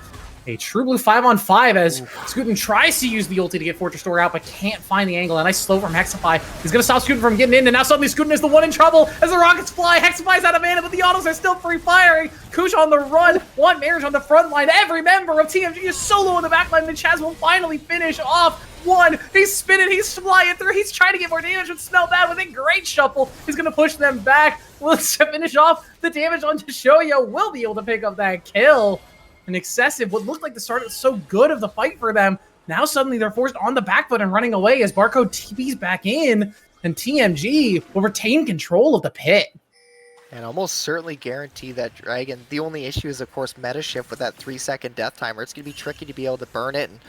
B: a true blue 5-on-5 as Scootin tries to use the ulti to get Fortress Door out, but can't find the angle. A nice slow from Hexify is going to stop Scootin from getting in, and now suddenly Scootin is the one in trouble as the rockets fly. Hexify's out of mana, but the autos are still free firing. Kush on the run, Want Marriage on the front line. Every member of TMG is solo in the back line, and Chaz will finally finish off one. He's spinning, he's flying through, he's trying to get more damage with Smell Bad with a great shuffle. He's going to push them back. Let's finish off the damage on Deshoya. Will be able to pick up that kill. And Excessive, what looked like the start was so good of the fight for them, now suddenly they're forced on the back foot and running away as Barcode TP's back in, and TMG will retain control of the pit.
C: And almost certainly guarantee that dragon. The only issue is, of course, meta shift with that 3-second death timer. It's going to be tricky to be able to burn it, and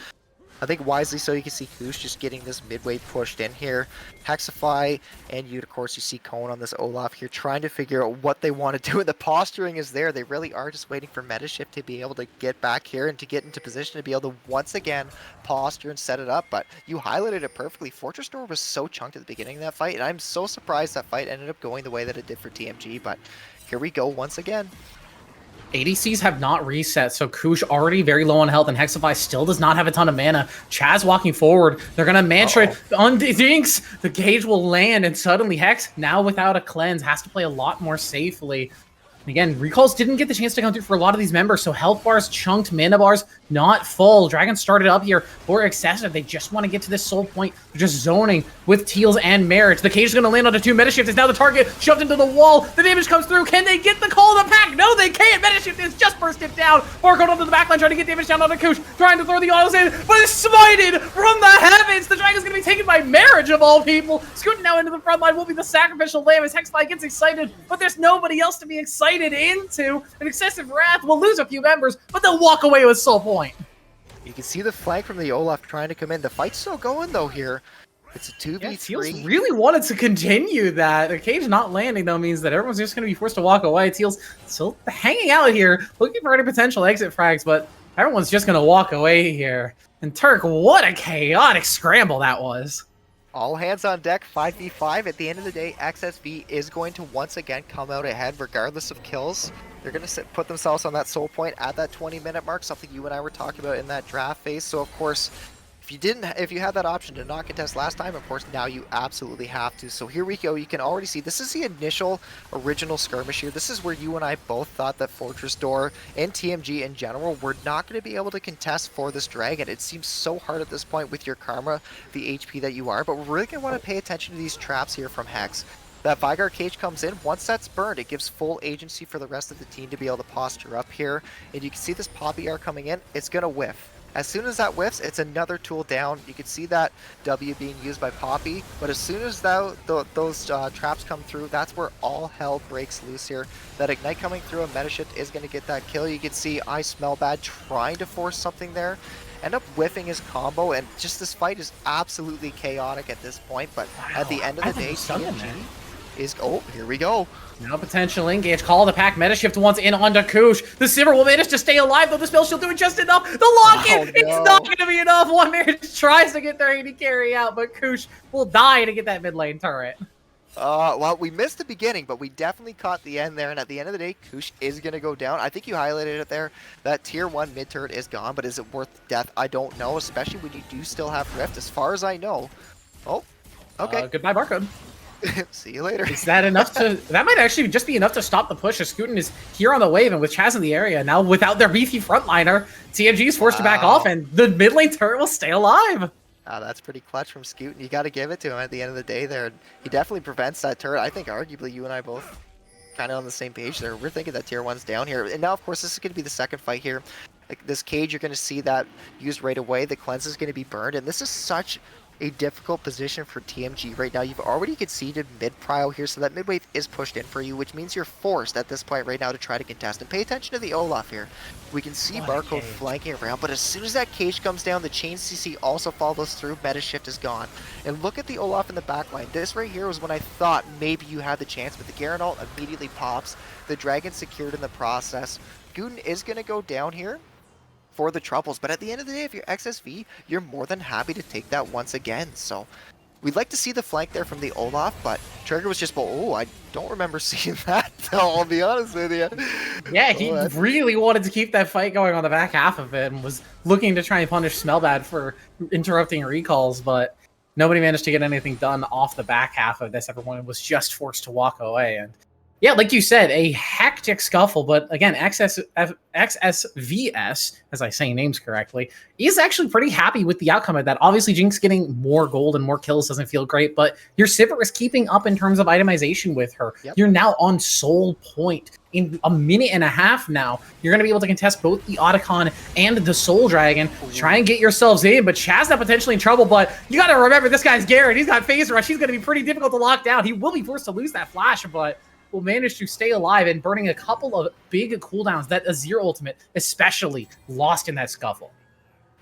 C: I think wisely so. You can see Kush just getting this midway pushed in here. Hexify, and you, of course, you see Cone on this Olaf here trying to figure out what they want to do, and the posturing is there. They really are just waiting for meta shift to be able to get back here and to get into position to be able to once again posture and set it up. But you highlighted it perfectly. Fortress Door was so chunked at the beginning of that fight, and I'm so surprised that fight ended up going the way that it did for TMG, but here we go once again.
B: ADCs have not reset, so Kush already very low on health, and Hexify still does not have a ton of mana. Chaz walking forward. They're going to mantra on Jinx. The gauge will land, and suddenly Hex, now without a cleanse, has to play a lot more safely. Again, recalls didn't get the chance to come through for a lot of these members, so health bars, chunked, mana bars, not full. Dragon started up here for excessive. They just want to get to this soul point. They're just zoning with Teals and Marriage. The cage is going to land onto 2 Metashift. Is now the target shoved into the wall. The damage comes through. Can they get the call of the pack? No, they can't. Metashift is just bursted down. Barcode onto the backline, trying to get damage down onto Koosh, trying to throw the autos in, but it's smited from the heavens. The Dragon's going to be taken by Marriage of all people. Scooting now into the front line will be the sacrificial lamb as Hexfly gets excited, but there's nobody else to be excited into. An excessive wrath will lose a few members, but they'll walk away with soul point.
C: You can see the flank from the Olaf trying to come in. The fight's still going though here. It's a 2v3.
B: Yeah, Teals really wanted to continue that. The cage not landing though means that everyone's just going to be forced to walk away. Teals still hanging out here, looking for any potential exit frags, but everyone's just going to walk away here. And Turk, what a chaotic scramble that was.
C: All hands on deck, 5v5. At the end of the day, XSV is going to once again come out ahead regardless of kills. They're going to put themselves on that soul point at that 20-minute mark, something you and I were talking about in that draft phase. So, of course, if you had that option to not contest last time, of course, now you absolutely have to. So here we go. You can already see this is the initial original skirmish here. This is where you and I both thought that Fortress Door and TMG in general were not going to be able to contest for this dragon. It seems so hard at this point with your karma, the HP that you are, but we're really going to want to pay attention to these traps here from Hex. That Vygar cage comes in, once that's burned, it gives full agency for the rest of the team to be able to posture up here. And you can see this Poppy R coming in, it's going to whiff. As soon as that whiffs, it's another tool down. You can see that W being used by Poppy, but as soon as those traps come through, that's where all hell breaks loose here. That Ignite coming through, a Metashift is going to get that kill. You can see I Smell Bad trying to force something there. End up whiffing his combo, and just this fight is absolutely chaotic at this point, but at the end of the day, TMG is... Oh, here we go.
B: Now potential engage. Call the pack. Metashift once in onto Koosh. The Sivir will manage to stay alive, though the spell she'll do it just enough. The lock-in! It's not going to be enough. One Marriage tries to get their AD carry out, but Koosh will die to get that mid lane turret.
C: Well, we missed the beginning, but we definitely caught the end there, and at the end of the day, Koosh is going to go down. I think you highlighted it there. That tier 1 mid turret is gone, but is it worth death? I don't know, especially when you do still have Rift, as far as I know. Oh, okay.
B: Goodbye, Barcode.
C: See you later.
B: Is that enough to... That might actually just be enough to stop the push. Scootin is here on the wave, and with Chaz in the area, now without their beefy frontliner, TMG is forced to back off, and the mid lane turret will stay alive.
C: That's pretty clutch from Scootin. You got to give it to him at the end of the day there. He definitely prevents that turret. I think arguably you and I both kind of on the same page there. We're thinking that tier 1's down here. And now, of course, this is going to be the second fight here. Like this cage, you're going to see that used right away. The cleanse is going to be burned, and this is such a difficult position for TMG right now. You've already conceded mid-prio here, so that mid-wave is pushed in for you, which means you're forced at this point right now to try to contest. And pay attention to the Olaf here. We can see Barcode flanking around, but as soon as that cage comes down, the chain CC also follows through. Metashift is gone. And look at the Olaf in the backline. This right here was when I thought maybe you had the chance, but the Garen ult immediately pops. The Dragon secured in the process. Guten is going to go down here for the troubles, but at the end of the day, if you're XSV, you're more than happy to take that once again. So we'd like to see the flank there from the Olaf, but Trigger was just, oh, I don't remember seeing that. I'll be honest with you.
B: Yeah, he really wanted to keep that fight going on the back half of it and was looking to try and punish Smellbad for interrupting recalls, but nobody managed to get anything done off the back half of this. Everyone was just forced to walk away. And yeah, like you said, a hectic scuffle, but again, XSVS, as I say names correctly, is actually pretty happy with the outcome of that. Obviously, Jinx getting more gold and more kills doesn't feel great, but your Sivir is keeping up in terms of itemization with her. Yep. You're now on soul point. In a minute and a half now, you're going to be able to contest both the Otacon and the Soul Dragon. Try and get yourselves in, but Chaz not potentially in trouble, but you got to remember, this guy's Garrett. He's got Phase Rush. He's going to be pretty difficult to lock down. He will be forced to lose that flash, but will manage to stay alive and burning a couple of big cooldowns. That Azir ultimate especially lost in that scuffle.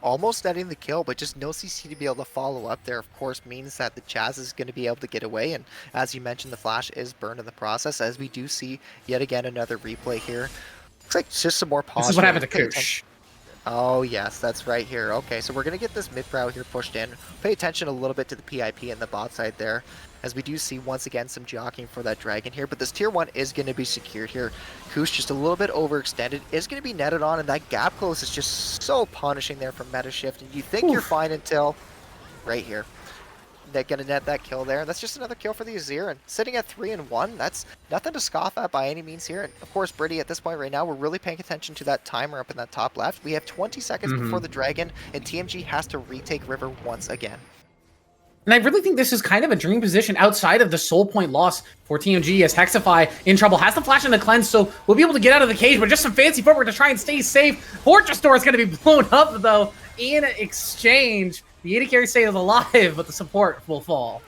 C: Almost netting the kill, but just no CC to be able to follow up there, of course, means that the Chaz is going to be able to get away. And as you mentioned, the flash is burned in the process, as we do see yet again another replay here. Looks like it's just some more pause.
B: This is what happened to Koosh.
C: Oh, yes, that's right here. Okay, so we're going to get this mid-brow here pushed in. Pay attention a little bit to the PIP and the bot side there, as we do see once again some jockeying for that dragon here. But this tier 1 is going to be secured here. Koosh just a little bit overextended, is going to be netted on, and that gap close is just so punishing there from Metashift. And you think you're fine until right here. they're gonna net that kill there. That's just another kill for the Azir, and sitting at 3-1, that's nothing to scoff at by any means here. And of course, Britty, at this point right now, we're really paying attention to that timer up in that top left. We have 20 seconds before the dragon, and TMG has to retake river once again.
B: And I really think this is kind of a dream position outside of the soul point loss for TMG, as Hexify in trouble, has the flash and the cleanse, so we'll be able to get out of the cage, but just some fancy footwork to try and stay safe. Fortress Door is going to be blown up, though, in exchange. The AD carry stays alive, but the support will fall.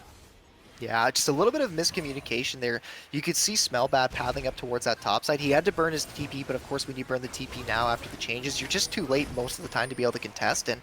C: Yeah, just a little bit of miscommunication there. You could see Smellbad pathing up towards that top side. He had to burn his TP, but of course when you burn the TP now after the changes, you're just too late most of the time to be able to contest. And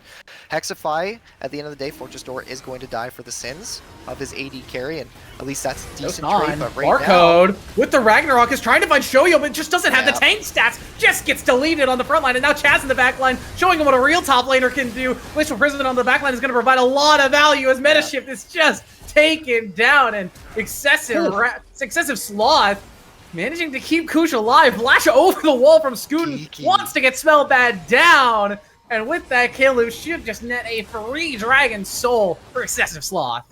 C: Hexify, at the end of the day, Fortress Door is going to die for the sins of his AD carry, and at least that's a decent trade. But right
B: Barcode
C: now,
B: with the Ragnarok is trying to find Shoyo, but just doesn't have the tank stats. Just gets deleted on the front line, and now Chaz in the back line, showing him what a real top laner can do. Glacial Prison on the back line is going to provide a lot of value as Metashift is just taken down, and excessive Sloth managing to keep Kush alive. Flash over the wall from Scootin, wants to get Smellbad down, and with that kill, should just net a free Dragon Soul for excessive Sloth.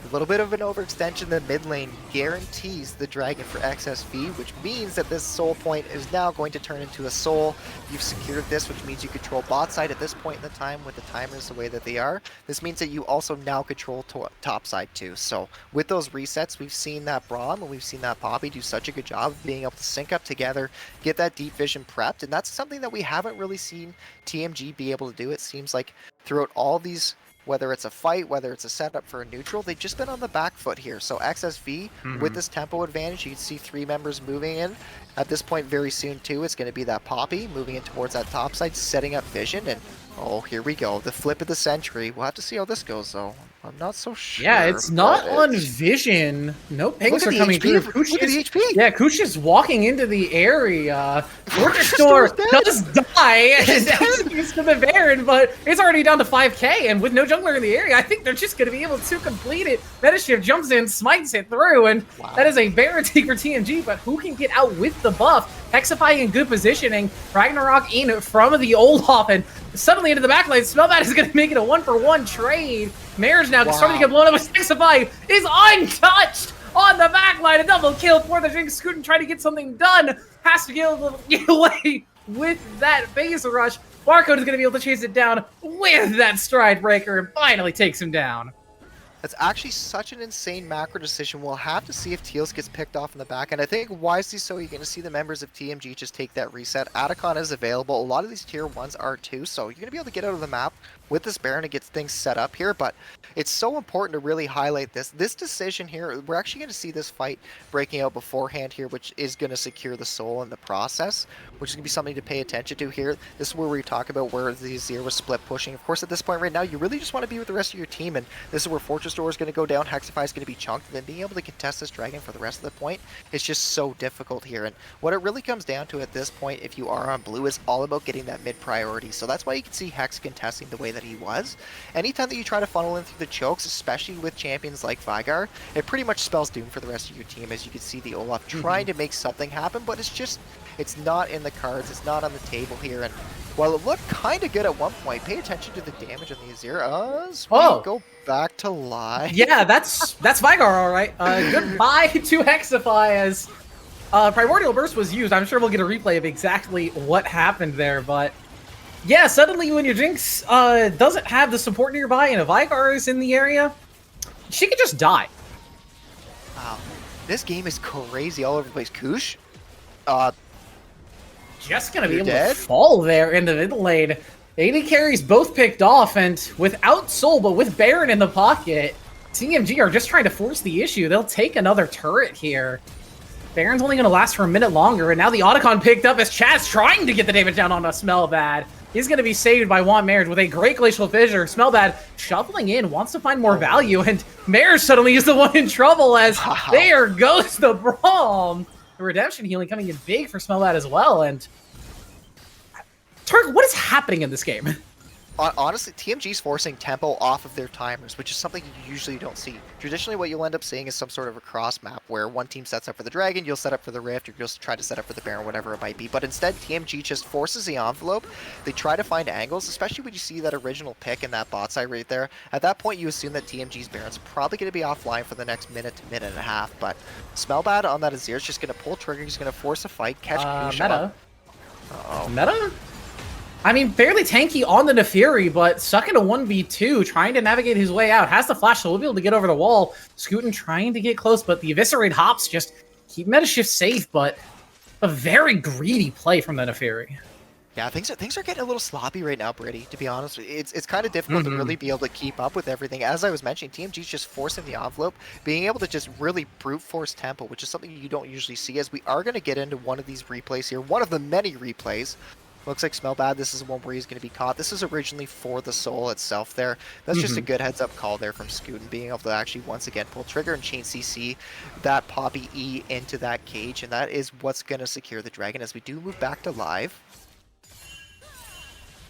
C: a little bit of an overextension in the mid lane guarantees the dragon for XSV, which means that this soul point is now going to turn into a soul. You've secured this, which means you control bot side at this point in the time with the timers the way that they are. This means that you also now control top side too. So with those resets, we've seen that Braum and we've seen that Poppy do such a good job of being able to sync up together, get that deep vision prepped, and that's something that we haven't really seen TMG be able to do. It seems like throughout all these, whether it's a fight, whether it's a setup for a neutral, they've just been on the back foot here. So XSV, with this tempo advantage, you can see 3 members moving in. At this point very soon too, it's going to be that Poppy moving in towards that top side, setting up vision, and oh, here we go. The flip of the century. We'll have to see how this goes though. I'm not so sure.
B: Yeah, it's not on vision. No pings are coming through.
C: Look at the HP.
B: Yeah, Kush is walking into the area. Fortress Door does die and executes to the Baron, but it's already down to 5k, and with no jungler in the area, I think they're just going to be able to complete it. Metashift jumps in, smites it through, and that is a Baron take for TMG, but who can get out with the buff? Hexify in good positioning, Ragnarok in from the Olaf, and suddenly into the backline, Smellbad is going to make it a 1-for-1 trade. Mare's now starting to get blown up, but Hexify is untouched on the backline. A double kill for the Jinx. Scootin trying to get something done. Has to get away with that base rush. Barcode is going to be able to chase it down with that stride breaker and finally takes him down.
C: That's actually such an insane macro decision. We'll have to see if Teals gets picked off in the back. And I think wisely so, you're going to see the members of TMG just take that reset. Atacon is available. A lot of these tier 1s are too. So you're going to be able to get out of the map with this Baron to get things set up here. But it's so important to really highlight this. This decision here, we're actually going to see this fight breaking out beforehand here, which is going to secure the soul in the process, which is going to be something to pay attention to here. This is where we talk about where the Azir was split pushing. Of course, at this point right now, you really just want to be with the rest of your team. And this is where Fortress Door is going to go down. Hexify is going to be chunked. And then being able to contest this dragon for the rest of the point is just so difficult here. And what it really comes down to at this point, if you are on blue, is all about getting that mid priority. So that's why you can see Hex contesting the way that he was. Anytime that you try to funnel in through the chokes, especially with champions like Veigar, it pretty much spells doom for the rest of your team. As you can see the Olaf trying to make something happen, but it's not in the cards, it's not on the table here. And while it looked kind of good at one point, pay attention to the damage on the Azir. Go back to live.
B: Yeah, that's Veigar, all right. Goodbye to Hexify as Primordial Burst was used. I'm sure we'll get a replay of exactly what happened there, but yeah, suddenly when your Jinx doesn't have the support nearby and a Veigar is in the area, she could just die.
C: Wow. This game is crazy all over the place. Kush?
B: Just gonna be able to fall there in the mid lane. AD carries both picked off, and without Soul, but with Baron in the pocket, TMG are just trying to force the issue. They'll take another turret here. Baron's only gonna last for a minute longer, and now the Otacon picked up as Chaz trying to get the damage down on a Smellbad. He's going to be saved by Want Marriage with a great Glacial Fissure. Smellbad shuffling in, wants to find more value, and Marriage suddenly is the one in trouble as there goes the Braum. The redemption healing coming in big for Smellbad as well, and Turk, what is happening in this game?
C: honestly, TMG's forcing tempo off of their timers, which is something you usually don't see. Traditionally, what you'll end up seeing is some sort of a cross map where one team sets up for the Dragon, you'll set up for the Rift, or you'll try to set up for the Baron, whatever it might be. But instead, TMG just forces the envelope. They try to find angles, especially when you see that original pick in that bot side right there. At that point, you assume that TMG's Baron's probably going to be offline for the next minute to minute and a half. But Smellbad on that Azir is just going to pull trigger. He's going to force a fight, catch Kusha.
B: Meta.
C: Uh-oh.
B: Meta? I mean, fairly tanky on the Neferi, but stuck in a 1v2, trying to navigate his way out. Has the flash, so we'll be able to get over the wall. Scootin trying to get close, but the Eviscerate hops just keep Metashift safe, but a very greedy play from the Neferi.
C: Yeah, things are getting a little sloppy right now, Brady, to be honest. It's kind of difficult to really be able to keep up with everything. As I was mentioning, TMG's just forcing the envelope, being able to just really brute force tempo, which is something you don't usually see, as we are going to get into one of these replays here, one of the many replays. Looks like Smellbad, this is the one where he's going to be caught. This is originally for the soul itself there. That's just a good heads-up call there from Scootin, being able to actually once again pull trigger and chain CC that Poppy E into that cage, and that is what's going to secure the Dragon as we do move back to live.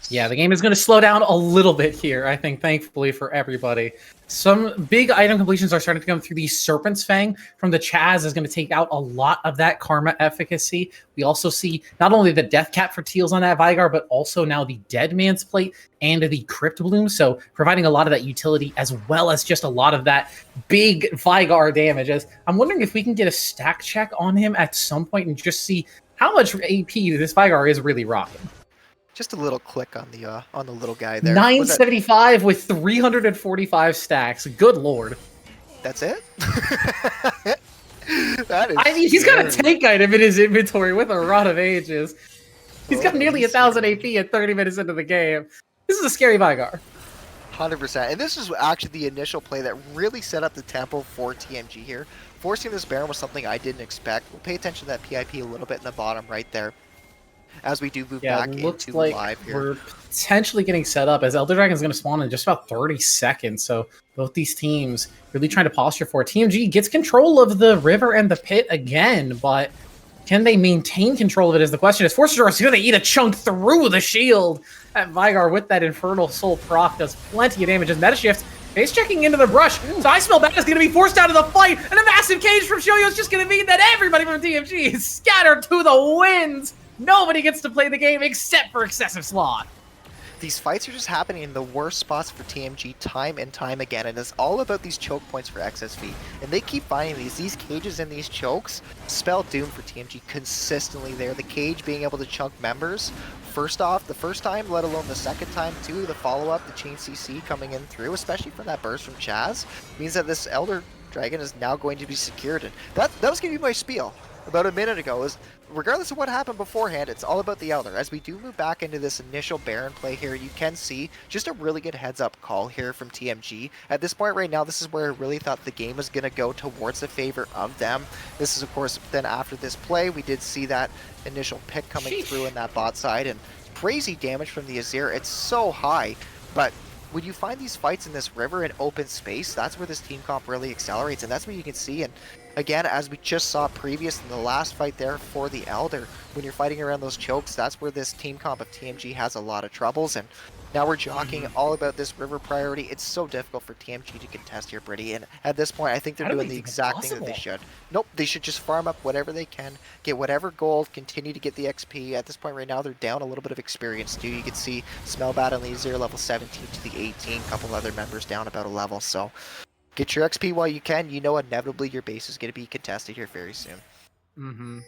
B: Yeah, the game is going to slow down a little bit here, I think, thankfully for everybody. Some big item completions are starting to come through. The Serpent's Fang from the Chaz is going to take out a lot of that Karma efficacy. We also see not only the Death Cap for Teals on that Vigar, but also now the Dead Man's Plate and the Crypt Bloom, so providing a lot of that utility as well as just a lot of that big Vigar damage. As I'm wondering if we can get a stack check on him at some point and just see how much AP this Vigar is really rocking.
C: Just a little click on the little guy there.
B: 975 with 345 stacks. Good lord.
C: That's it? That is
B: I mean, he's got a tank item in his inventory with a Rod of Ages. He's got nearly 1,000 AP at 30 minutes into the game. This is a scary Vigar.
C: 100%. And this is actually the initial play that really set up the tempo for TMG here. Forcing this Baron was something I didn't expect. We'll pay attention to that PIP a little bit in the bottom right there, as we do move back into
B: like
C: live here.
B: We're potentially getting set up as Elder Dragon is going to spawn in just about 30 seconds. So both these teams really trying to posture for it. TMG gets control of the river and the pit again, but can they maintain control of it is the question. As Force Draw, do they eat a chunk through the shield? That Vigar with that Infernal Soul proc does plenty of damage as Metashift face checking into the brush. So I smell bad is going to be forced out of the fight, and a massive cage from Shoyo is just going to mean that everybody from TMG is scattered to the winds. Nobody gets to play the game except for Excessive Sloth.
C: These fights are just happening in the worst spots for TMG time and time again, and it's all about these choke points for XSV. And they keep finding these cages and these chokes spell doom for TMG consistently there. The cage being able to chunk members, first off, the first time, let alone the second time too. The follow-up, the chain CC coming in through, especially from that burst from Chaz, means that this Elder Dragon is now going to be secured. And that was going to be my spiel about a minute ago, is regardless of what happened beforehand, it's all about the Elder. As we do move back into this initial Baron play here, you can see just a really good heads-up call here from TMG. At this point right now, this is where I really thought the game was going to go towards the favor of them. This is, of course, then after this play, we did see that initial pick coming through in that bot side, and crazy damage from the Azir. It's so high, but when you find these fights in this river in open space, that's where this team comp really accelerates, and that's what you can see. And again, as we just saw previous in the last fight there for the Elder, when you're fighting around those chokes, that's where this team comp of TMG has a lot of troubles. And now we're jockeying all about this river priority. It's so difficult for TMG to contest here, Brady. And at this point, I think they're doing the exact thing that they should. Nope, they should just farm up whatever they can, get whatever gold, continue to get the XP. At this point right now, they're down a little bit of experience too. You can see Smellbad on the Azir level 17 to the 18, couple other members down about a level. So get your XP while you can. You know inevitably your base is going to be contested here very soon.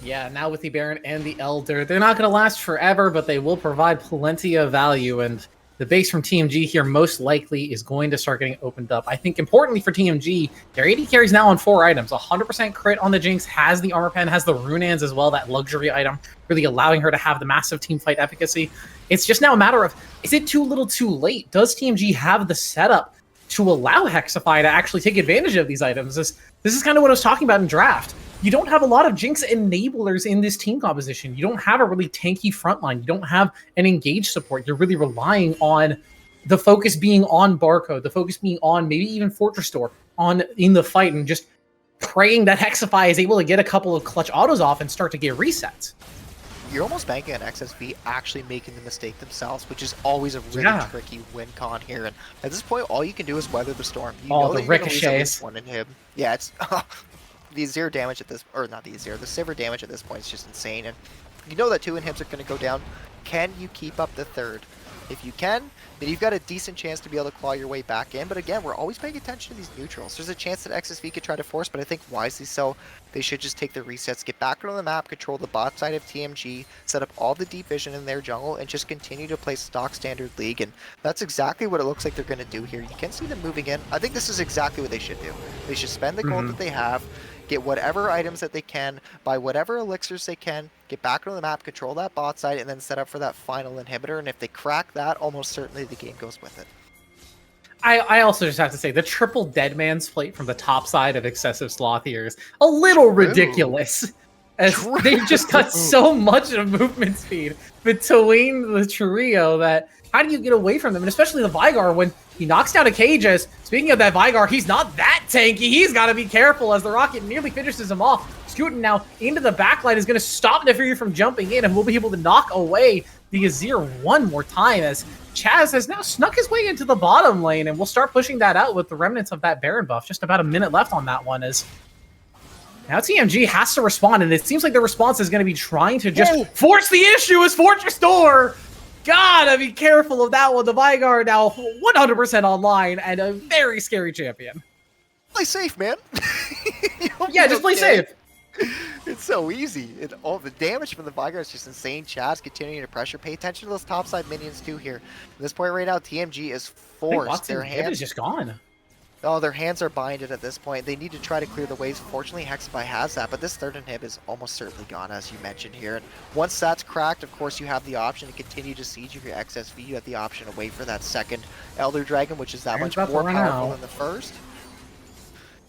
B: Yeah, now with the Baron and the Elder, they're not going to last forever, but they will provide plenty of value, and the base from TMG here most likely is going to start getting opened up. I think importantly for TMG, their AD carries now on 4 items. 100% crit on the Jinx, has the armor pen, has the Runans as well, that luxury item, really allowing her to have the massive team fight efficacy. It's just now a matter of, is it too little too late? Does TMG have the setup to allow Hexify to actually take advantage of these items? This is kind of what I was talking about in draft. You don't have a lot of Jinx enablers in this team composition. You don't have a really tanky frontline. You don't have an engaged support. You're really relying on the focus being on Barcode, the focus being on maybe even Fortress Door in the fight, and just praying that Hexify is able to get a couple of clutch autos off and start to get resets.
C: you're almost banking on XSV actually making the mistake themselves, which is always a really tricky win con here. And at this point, all you can do is weather the storm. You know
B: the
C: that you're going to lose at
B: ricochets.
C: least one inhib. Yeah, it's the zero damage at this, or not the zero, the silver damage at this point is just insane. And you know that 2 inhibs are going to go down. Can you keep up the third? If you can, then you've got a decent chance to be able to claw your way back in. But again, we're always paying attention to these neutrals. There's a chance that XSV could try to force, but I think wisely so. They should just take the resets, get back on the map, control the bot side of TMG, set up all the deep vision in their jungle, and just continue to play stock standard League. And that's exactly what it looks like they're going to do here. You can see them moving in. I think this is exactly what they should do. They should spend the gold that they have, get whatever items that they can, buy whatever elixirs they can, get back on the map, control that bot side, and then set up for that final inhibitor. And if they crack that, almost certainly the game goes with it.
B: I also just have to say, the triple dead man's plate from the top side of Excessive Sloth here is a little ridiculous. As they've just got so much of movement speed between the trio that how do you get away from them? And especially the Vigar, when he knocks down a Cages. Speaking of that Vigar, he's not that tanky. He's got to be careful as the rocket nearly finishes him off. Scooting now into the backline is going to stop Nefiri from jumping in, and we'll be able to knock away the Azir one more time as Chaz has now snuck his way into the bottom lane, and we'll start pushing that out with the remnants of that Baron buff. Just about a minute left on that one as now TMG has to respond, and it seems like the response is going to be trying to just force the issue as Fortress Door. Gotta be careful of that one. The Vigar now 100% online and a very scary champion.
C: Play safe, man.
B: Yeah, just play safe.
C: It's so easy. All the damage from the Vigar is just insane. Chaz continuing to pressure. Pay attention to those topside minions too here. At this point right now, TMG is forced. Their hands
B: is just gone.
C: Oh, their hands are binded at this point. They need to try to clear the waves. Fortunately, Hexify has that, but this third inhib is almost certainly gone, as you mentioned here. And once that's cracked, of course, you have the option to continue to siege your XSV. You have the option to wait for that second Elder Dragon, which is that much more powerful than the first.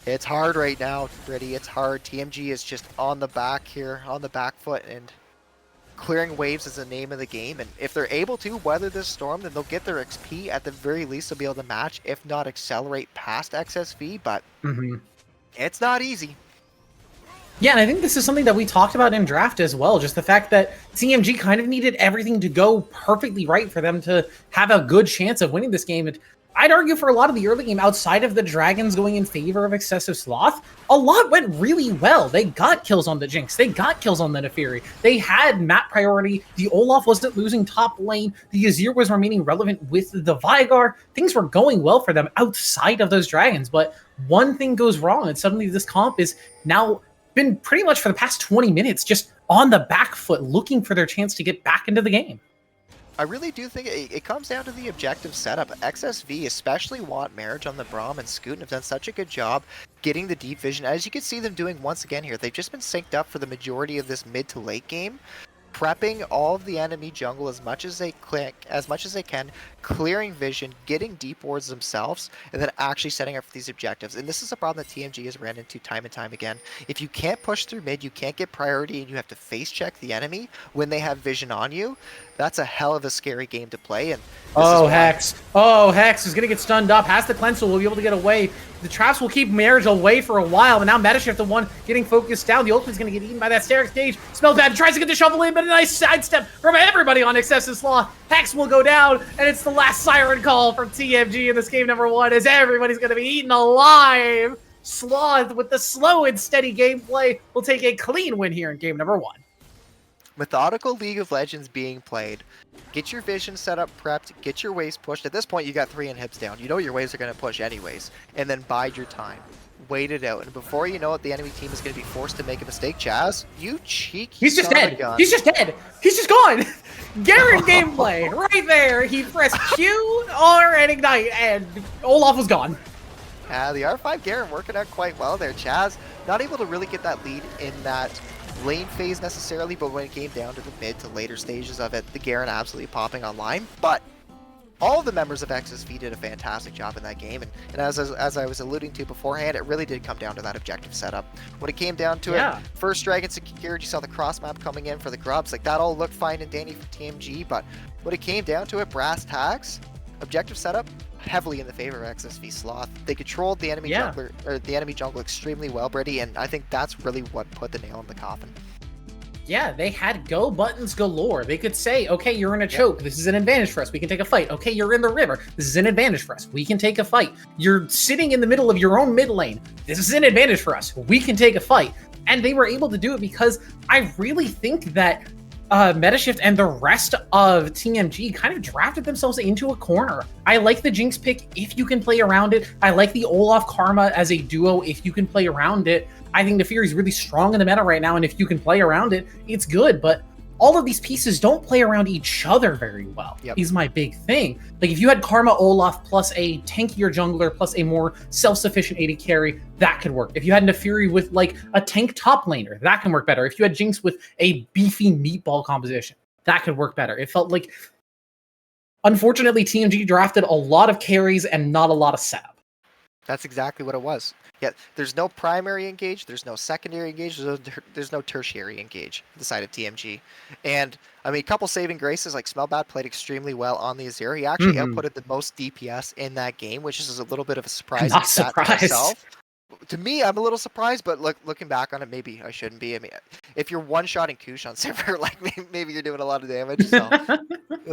C: It's hard right now, Brittany. It's hard. TMG is just on the back here, on the back foot, and clearing waves is the name of the game. And if they're able to weather this storm, then they'll get their XP. At the very least, they'll be able to match, if not accelerate past XSV, but it's not easy.
B: Yeah, and I think this is something that we talked about in draft as well. Just the fact that TMG kind of needed everything to go perfectly right for them to have a good chance of winning this game. And I'd argue for a lot of the early game, outside of the Dragons going in favor of Excessive Sloth, a lot went really well. They got kills on the Jinx. They got kills on the Nefiri. They had map priority. The Olaf wasn't losing top lane. The Azir was remaining relevant with the Vigar. Things were going well for them outside of those Dragons. But one thing goes wrong, and suddenly this comp is now been pretty much for the past 20 minutes just on the back foot, looking for their chance to get back into the game.
C: I really do think it comes down to the objective setup. XSV, especially Want Marriage on the Braum and Scootin, have done such a good job getting the deep vision. As you can see them doing once again here, they've just been synced up for the majority of this mid to late game, prepping all of the enemy jungle as much as they can, clearing vision, getting deep wards themselves, and then actually setting up for these objectives. And this is a problem that TMG has ran into time and time again. If you can't push through mid, you can't get priority, and you have to face check the enemy when they have vision on you, that's a hell of a scary game to play. And
B: Hex. Oh, Hex is going to get stunned up. Has the cleanse, so we'll be able to get away. The traps will keep Marriage away for a while, but now Metashift, the one getting focused down. The ultimate's going to get eaten by that Stair Stage. Smells bad. Tries to get the shovel in, but a nice sidestep from everybody on Excessive Sloth. Hex will go down, and it's the last siren call for TMG in this game number 1 as everybody's going to be eaten alive. Sloth, with the slow and steady gameplay, will take a clean win here in game number 1.
C: Methodical League of Legends being played. Get your vision set up, prepped, get your waves pushed. At this point, you got 3 inhibs down. You know your waves are going to push anyways. And then bide your time. Wait it out. And before you know it, the enemy team is going to be forced to make a mistake. Chaz, you cheeky
B: He's just dead. He's just dead. He's just gone. Garen gameplay right there. He pressed Q, R, and Ignite, and Olaf was gone.
C: The R5 Garen working out quite well there. Chaz not able to really get that lead in that lane phase necessarily, but when it came down to the mid to later stages of it, the Garen absolutely popping online. But all of the members of XSV did a fantastic job in that game, and as I was alluding to beforehand, it really did come down to that objective setup. When it came down to it, first Dragon secured, you saw the cross map coming in for the Grubs, like that all looked fine and dandy for TMG, but when it came down to it, brass tacks, objective setup, heavily in the favor of XSV Sloth. They controlled the enemy jungle extremely well, Brady, and I think that's really what put the nail in the coffin.
B: Yeah, they had go buttons galore. They could say, okay, you're in a choke. This is an advantage for us. We can take a fight. Okay, you're in the river. This is an advantage for us. We can take a fight. You're sitting in the middle of your own mid lane. This is an advantage for us. We can take a fight. And they were able to do it because I really think that Metashift and the rest of TMG kind of drafted themselves into a corner. I like the Jinx pick if you can play around it. I like the Olaf Karma as a duo if you can play around it. I think the Fury is really strong in the meta right now, and if you can play around it, it's good. But all of these pieces don't play around each other very well, is my big thing. Like, if you had Karma Olaf plus a tankier jungler plus a more self-sufficient AD carry, that could work. If you had Fury with, like, a tank top laner, that can work better. If you had Jinx with a beefy meatball composition, that could work better. It felt like, unfortunately, TMG drafted a lot of carries and not a lot of setup.
C: That's exactly what it was. Yeah, there's no primary engage, there's no secondary engage, there's no tertiary engage on the side of TMG. And, I mean, a couple saving graces, like Smellbad played extremely well on the Azir. He actually outputted the most DPS in that game, which is a little bit of a surprise.
B: Not surprised.
C: To me, I'm a little surprised, but looking back on it, maybe I shouldn't be. I mean, if you're one-shotting Kush on server, like, maybe you're doing a lot of damage. So,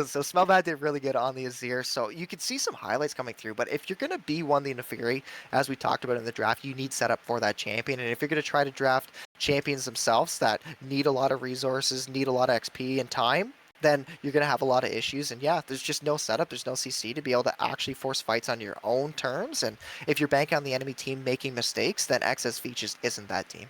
C: so Smellbad did really good on the Azir. So you could see some highlights coming through. But if you're going to be one the Fury, as we talked about in the draft, you need setup for that champion. And if you're going to try to draft champions themselves that need a lot of resources, need a lot of XP and time, then you're going to have a lot of issues. And yeah, there's just no setup. There's no CC to be able to actually force fights on your own terms. And if you're banking on the enemy team making mistakes, then XSV just isn't that team.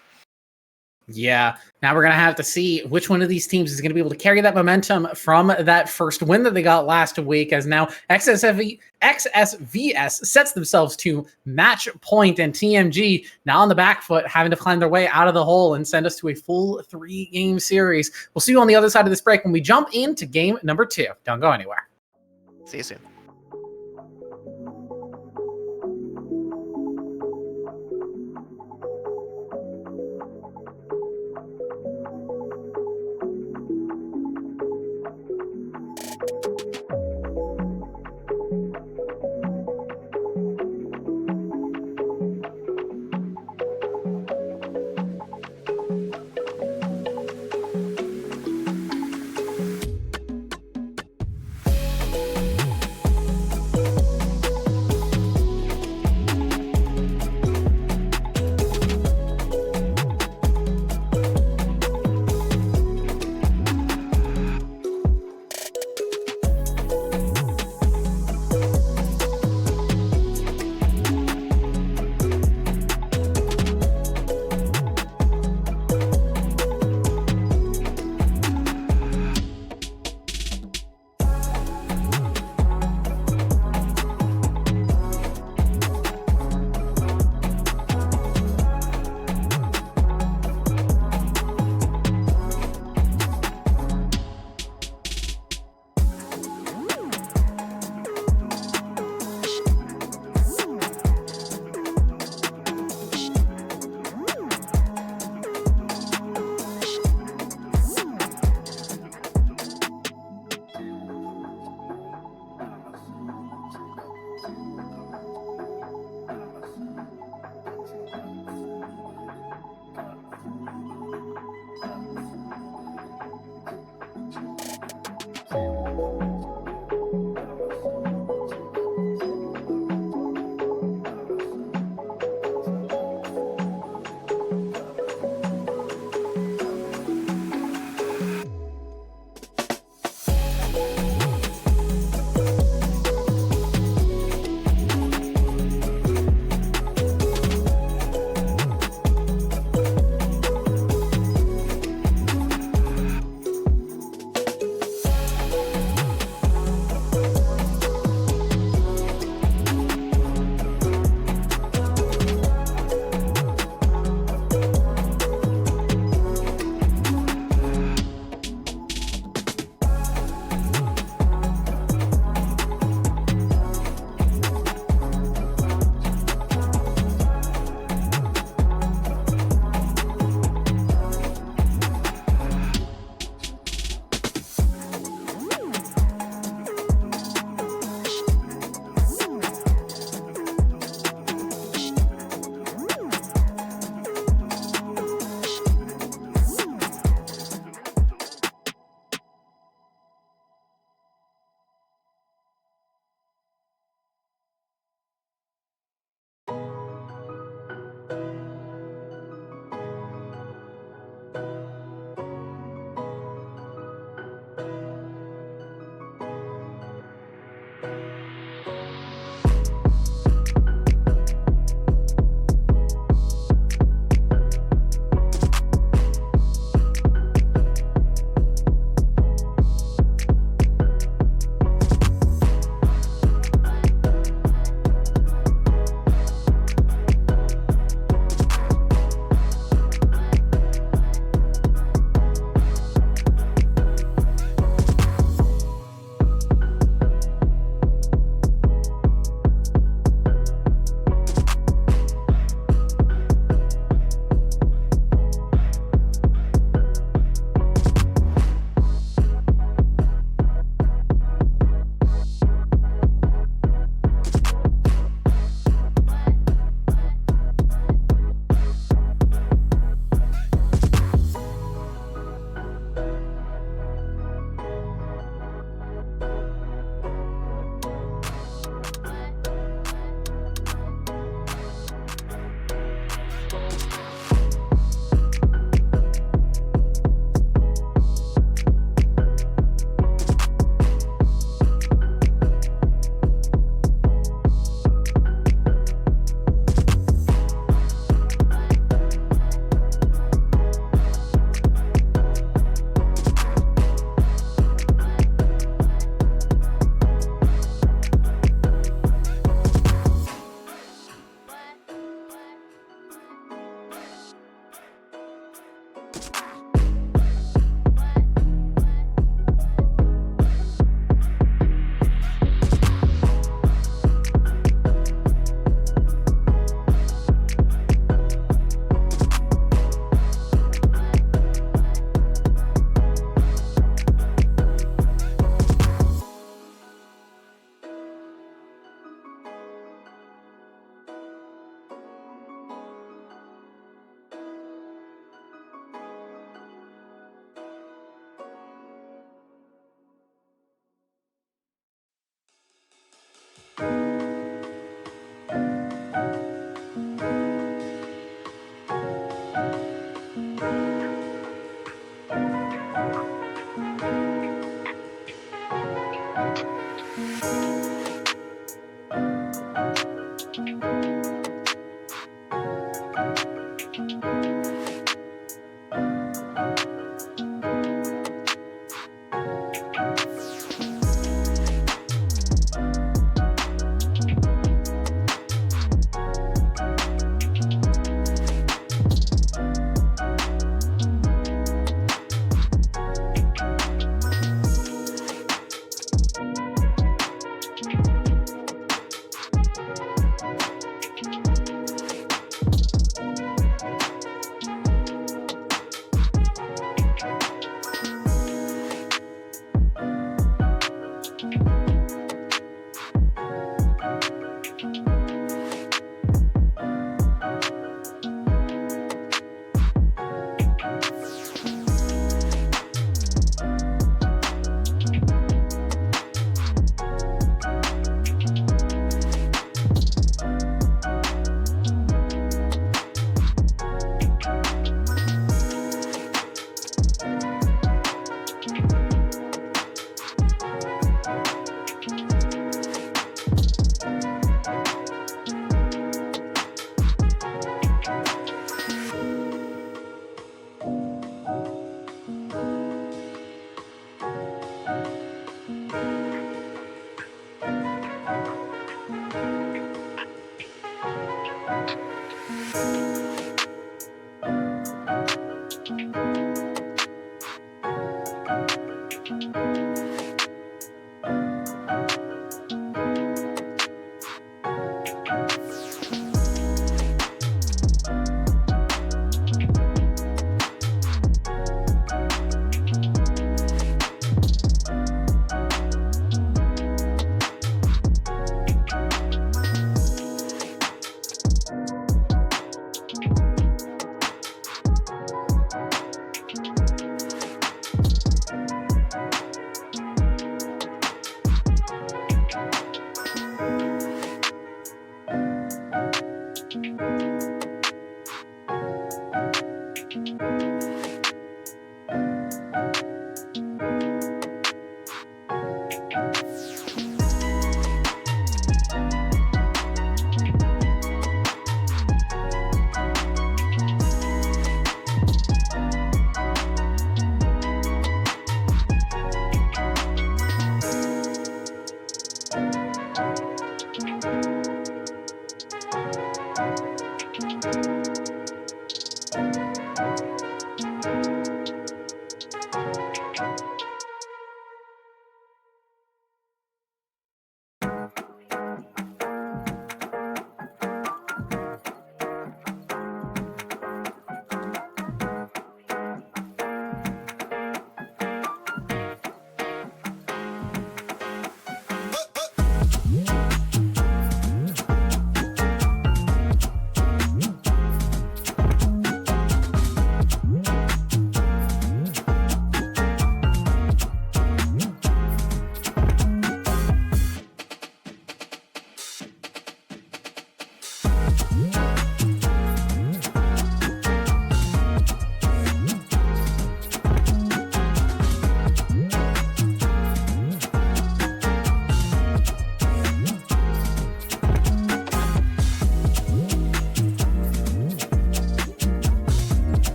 B: Yeah, now we're going to have to see which one of these teams is going to be able to carry that momentum from that first win that they got last week, as now XSVS sets themselves to match point, and TMG now on the back foot, having to climb their way out of the hole and send us to a full 3-game series. We'll see you on the other side of this break when we jump into game number 2. Don't go anywhere.
C: See you soon.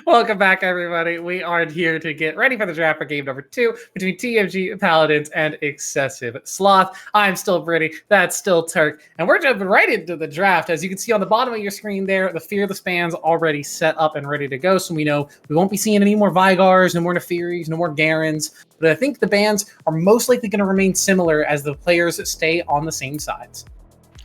B: Welcome back, everybody. We are here to get ready for the draft for game number 2 between TMG, Paladins, and Excessive Sloth. I'm still Brittany. That's still Turk. And we're jumping right into the draft. As you can see on the bottom of your screen there, the Fearless band's already set up and ready to go. So we know we won't be seeing any more Vigars, no more Nefiris, no more Garens. But I think the bands are most likely going to remain similar as the players stay on the same sides.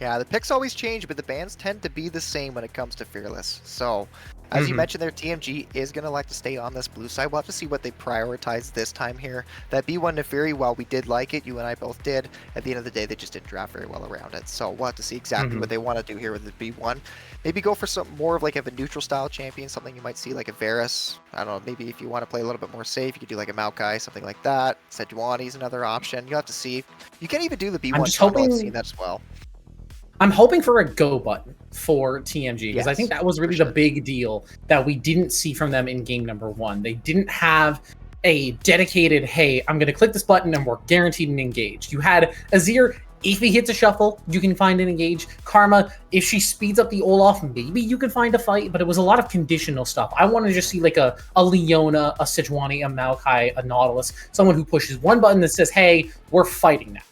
C: Yeah, the picks always change, but the bands tend to be the same when it comes to Fearless. So, as you mentioned there, TMG is going to like to stay on this blue side. We'll have to see what they prioritize this time here. That B1 Nefiri, while we did like it, you and I both did, at the end of the day, they just didn't draft very well around it. So we'll have to see exactly what they want to do here with the B1. Maybe go for some more of like a neutral style champion, something you might see like a Varus. I don't know, maybe if you want to play a little bit more safe, you could do like a Maokai, something like that. Sejuani is another option. You'll have to see. You can even do the B1 combo. I've seen that as well.
B: I'm hoping for a go button for TMG because I think that was really the big deal that we didn't see from them in game number 1. They didn't have a dedicated, hey, I'm going to click this button and we're guaranteed an engage. You had Azir, if he hits a shuffle, you can find an engage. Karma, if she speeds up the Olaf, maybe you can find a fight, but it was a lot of conditional stuff. I want to just see like a Leona, a Sejuani, a Maokai, a Nautilus, someone who pushes one button that says, hey, we're fighting now.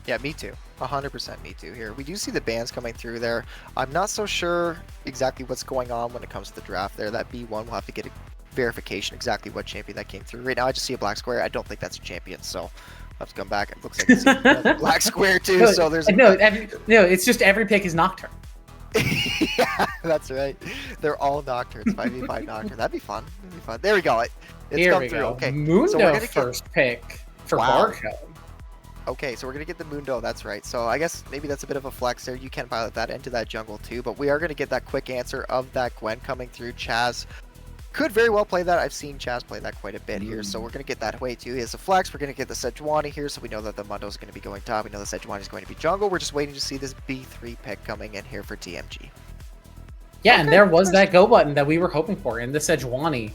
C: Yeah, me too. 100% me too here. We do see the bans coming through there. I'm not so sure exactly what's going on when it comes to the draft there. That B1 will have to get a verification exactly what champion that came through. Right now I just see a black square. I don't think that's a champion, so I'll have to come back. It looks like it's a black square too,
B: no,
C: so there's...
B: No, it's just every pick is Nocturne.
C: Yeah, that's right. They're all Nocturnes, 5v5 Nocturne. That'd be fun. There we go. It's
B: here
C: come
B: we
C: through.
B: go.
C: Okay.
B: Mundo
C: so we're gonna
B: first pick for Barcode.
C: Okay, so we're going to get the Mundo, that's right. So I guess maybe that's a bit of a flex there. You can pilot that into that jungle too, but we are going to get that quick answer of that Gwen coming through. Chaz could very well play that. I've seen Chaz play that quite a bit here, so we're going to get that way too. He has a flex. We're going to get the Sejuani here, so we know that the Mundo is going to be going top. We know the Sejuani is going to be jungle. We're just waiting to see this B3 pick coming in here for TMG.
B: Yeah, and there was that go button that we were hoping for in the Sejuani.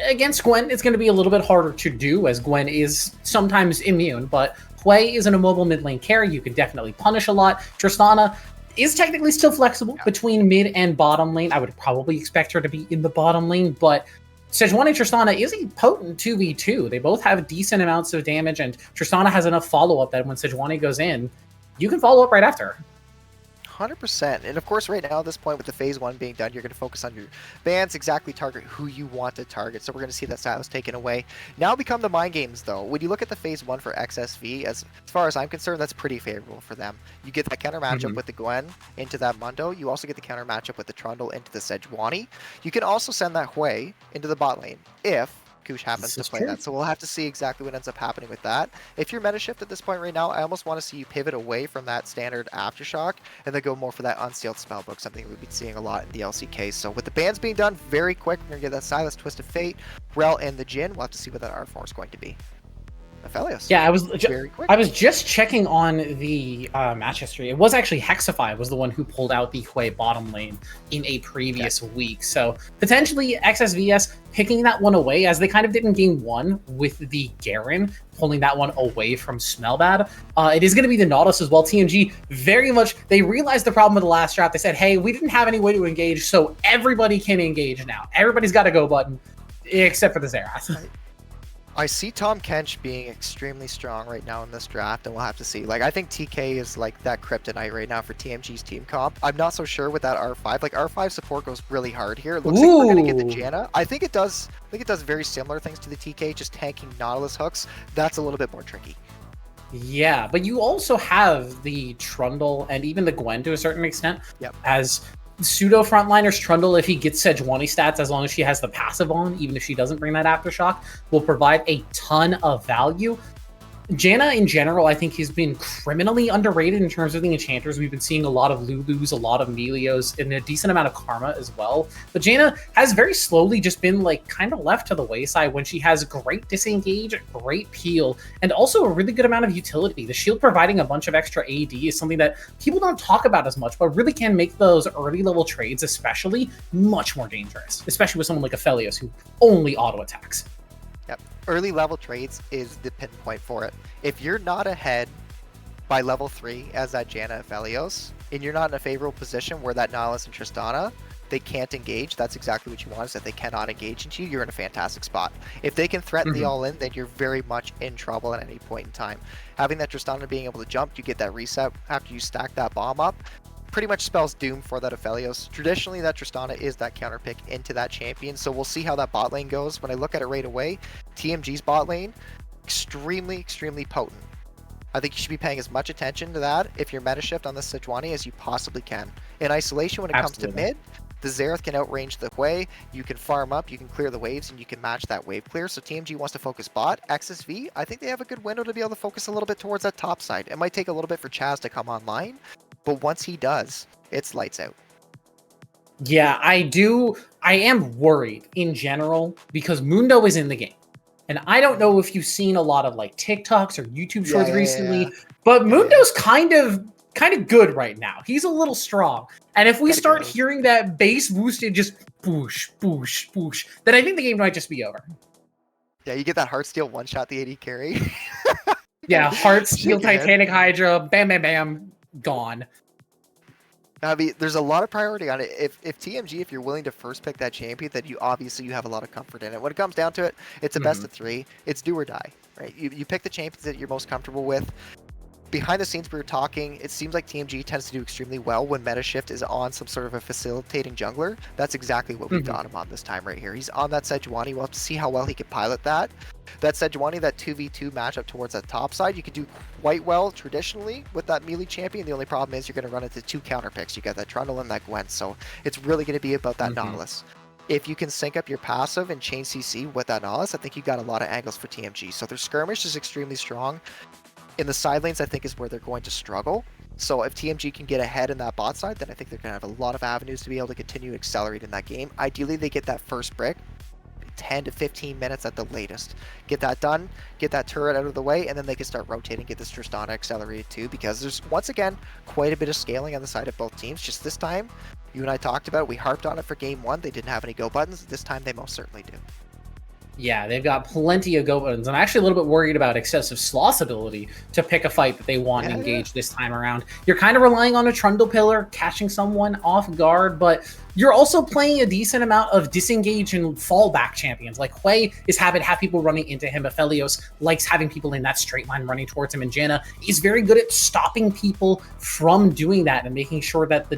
B: Against Gwen, it's going to be a little bit harder to do as Gwen is sometimes immune, but Hui is an immobile mid lane carry. You can definitely punish a lot. Tristana is technically still flexible between mid and bottom lane. I would probably expect her to be in the bottom lane, but Sejuani and Tristana is a potent 2v2. They both have decent amounts of damage, and Tristana has enough follow-up that when Sejuani goes in, you can follow up right after her.
C: 100%. And of course, right now at this point with the phase 1 being done, you're going to focus on your bans, exactly target who you want to target. So we're going to see that Silas taken away. Now become the mind games though. When you look at the phase 1 for XSV, as far as I'm concerned, that's pretty favorable for them. You get that counter matchup with the Gwen into that Mundo. You also get the counter matchup with the Trundle into the Sejuani. You can also send that Hui into the bot lane if Kush happens to play that. So we'll have to see exactly what ends up happening with that. If you're meta shift at this point right now, I almost want to see you pivot away from that standard Aftershock and then go more for that unsealed spellbook, something we've been seeing a lot in the LCK. So with the bans being done very quick, we're going to get that Silas, Twist of Fate, Rel, and the Jhin. We'll have to see what that R4 is going to be. Aphelios.
B: Yeah, I was just checking on the match history. It was actually Hexify was the one who pulled out the Hui bottom lane in a previous week. So potentially XSVS picking that one away, as they kind of did in game 1 with the Garen, pulling that one away from Smellbad. It is going to be the Nautilus as well. TMG very much, they realized the problem with the last draft. They said, hey, we didn't have any way to engage, so everybody can engage now. Everybody's got a go button, except for the Xerath.
C: I see Tom Kench being extremely strong right now in this draft, and we'll have to see. Like, I think TK is like that kryptonite right now for TMG's team comp. I'm not so sure with that R5. Like, R5 support goes really hard here. It looks like we're gonna get the Janna. I think it does very similar things to the TK, just tanking Nautilus hooks. That's a little bit more tricky.
B: Yeah, but you also have the Trundle and even the Gwen to a certain extent as pseudo frontliners. Trundle, if he gets Sejuani stats, as long as she has the passive on, even if she doesn't bring that Aftershock, will provide a ton of value. Janna, in general, I think he's been criminally underrated in terms of the enchanters. We've been seeing a lot of Lulus, a lot of Melios, and a decent amount of Karma as well. But Janna has very slowly just been like kind of left to the wayside when she has great disengage, great peel, and also a really good amount of utility. The shield providing a bunch of extra AD is something that people don't talk about as much, but really can make those early level trades especially much more dangerous, especially with someone like Aphelios who only auto attacks.
C: Yep. Early level trades is the pinpoint for it. If you're not ahead by level 3 as that Janna Aphelios, and you're not in a favorable position where that Nautilus and Tristana, they can't engage, that's exactly what you want, is that they cannot engage into you. You're in a fantastic spot. If they can threaten the all-in, then you're very much in trouble at any point in time. Having that Tristana being able to jump, you get that reset after you stack that bomb up, pretty much spells doom for that Aphelios. Traditionally, that Tristana is that counter pick into that champion, so we'll see how that bot lane goes. When I look at it right away, TMG's bot lane, extremely potent. I think you should be paying as much attention to that if you're meta shift on the Sejuani as you possibly can. In isolation, when it comes to mid, the Xerath can outrange the Hwei, you can farm up, you can clear the waves, and you can match that wave clear. So TMG wants to focus bot. XSV, I think they have a good window to be able to focus a little bit towards that top side. It might take a little bit for Chaz to come online, but once he does, it's lights out.
B: Yeah, I am worried in general because Mundo is in the game. And I don't know if you've seen a lot of like TikToks or YouTube shorts recently, but Mundo's kind of good right now. He's a little strong. And if we start hearing that base boosted just boosh, boosh, boosh, then I think the game might just be over.
C: Yeah, you get that Heartsteel one-shot the AD carry.
B: Yeah, Heartsteel, Titanic Hydra, bam, bam, bam, gone.
C: I mean, there's a lot of priority on it. If TMG, if you're willing to first pick that champion, then you have a lot of comfort in it. When it comes down to it, it's a best of 3. It's do or die, right? You pick the champions that you're most comfortable with. Behind the scenes, we were talking, it seems like TMG tends to do extremely well when meta shift is on some sort of a facilitating jungler. That's exactly what we've got him on this time right here. He's on that Sejuani. We'll have to see how well he can pilot that. That Sejuani, that 2v2 matchup towards that top side, you can do quite well traditionally with that melee champion. The only problem is you're going to run into 2 counter picks. You got that Trundle and that Gwen, so it's really going to be about that Nautilus. If you can sync up your passive and chain CC with that Nautilus, I think you got a lot of angles for TMG. So their skirmish is extremely strong. In the side lanes, I think is where they're going to struggle. So if TMG can get ahead in that bot side, then I think they're going to have a lot of avenues to be able to continue to accelerate in that game. Ideally, they get that first brick 10 to 15 minutes at the latest. Get that done, get that turret out of the way, and then they can start rotating, get this Tristana accelerated too, because there's, once again, quite a bit of scaling on the side of both teams. Just this time, you and I talked about it, we harped on it for game 1. They didn't have any go buttons. This time, they most certainly do.
B: Yeah, they've got plenty of go buttons. I'm actually a little bit worried about excessive Sloth's ability to pick a fight that they want and engage this time around. You're kind of relying on a Trundle Pillar, catching someone off guard, but you're also playing a decent amount of disengage and fallback champions. Like Hwei is happy to have people running into him. Aphelios likes having people in that straight line running towards him, and Janna is very good at stopping people from doing that and making sure that the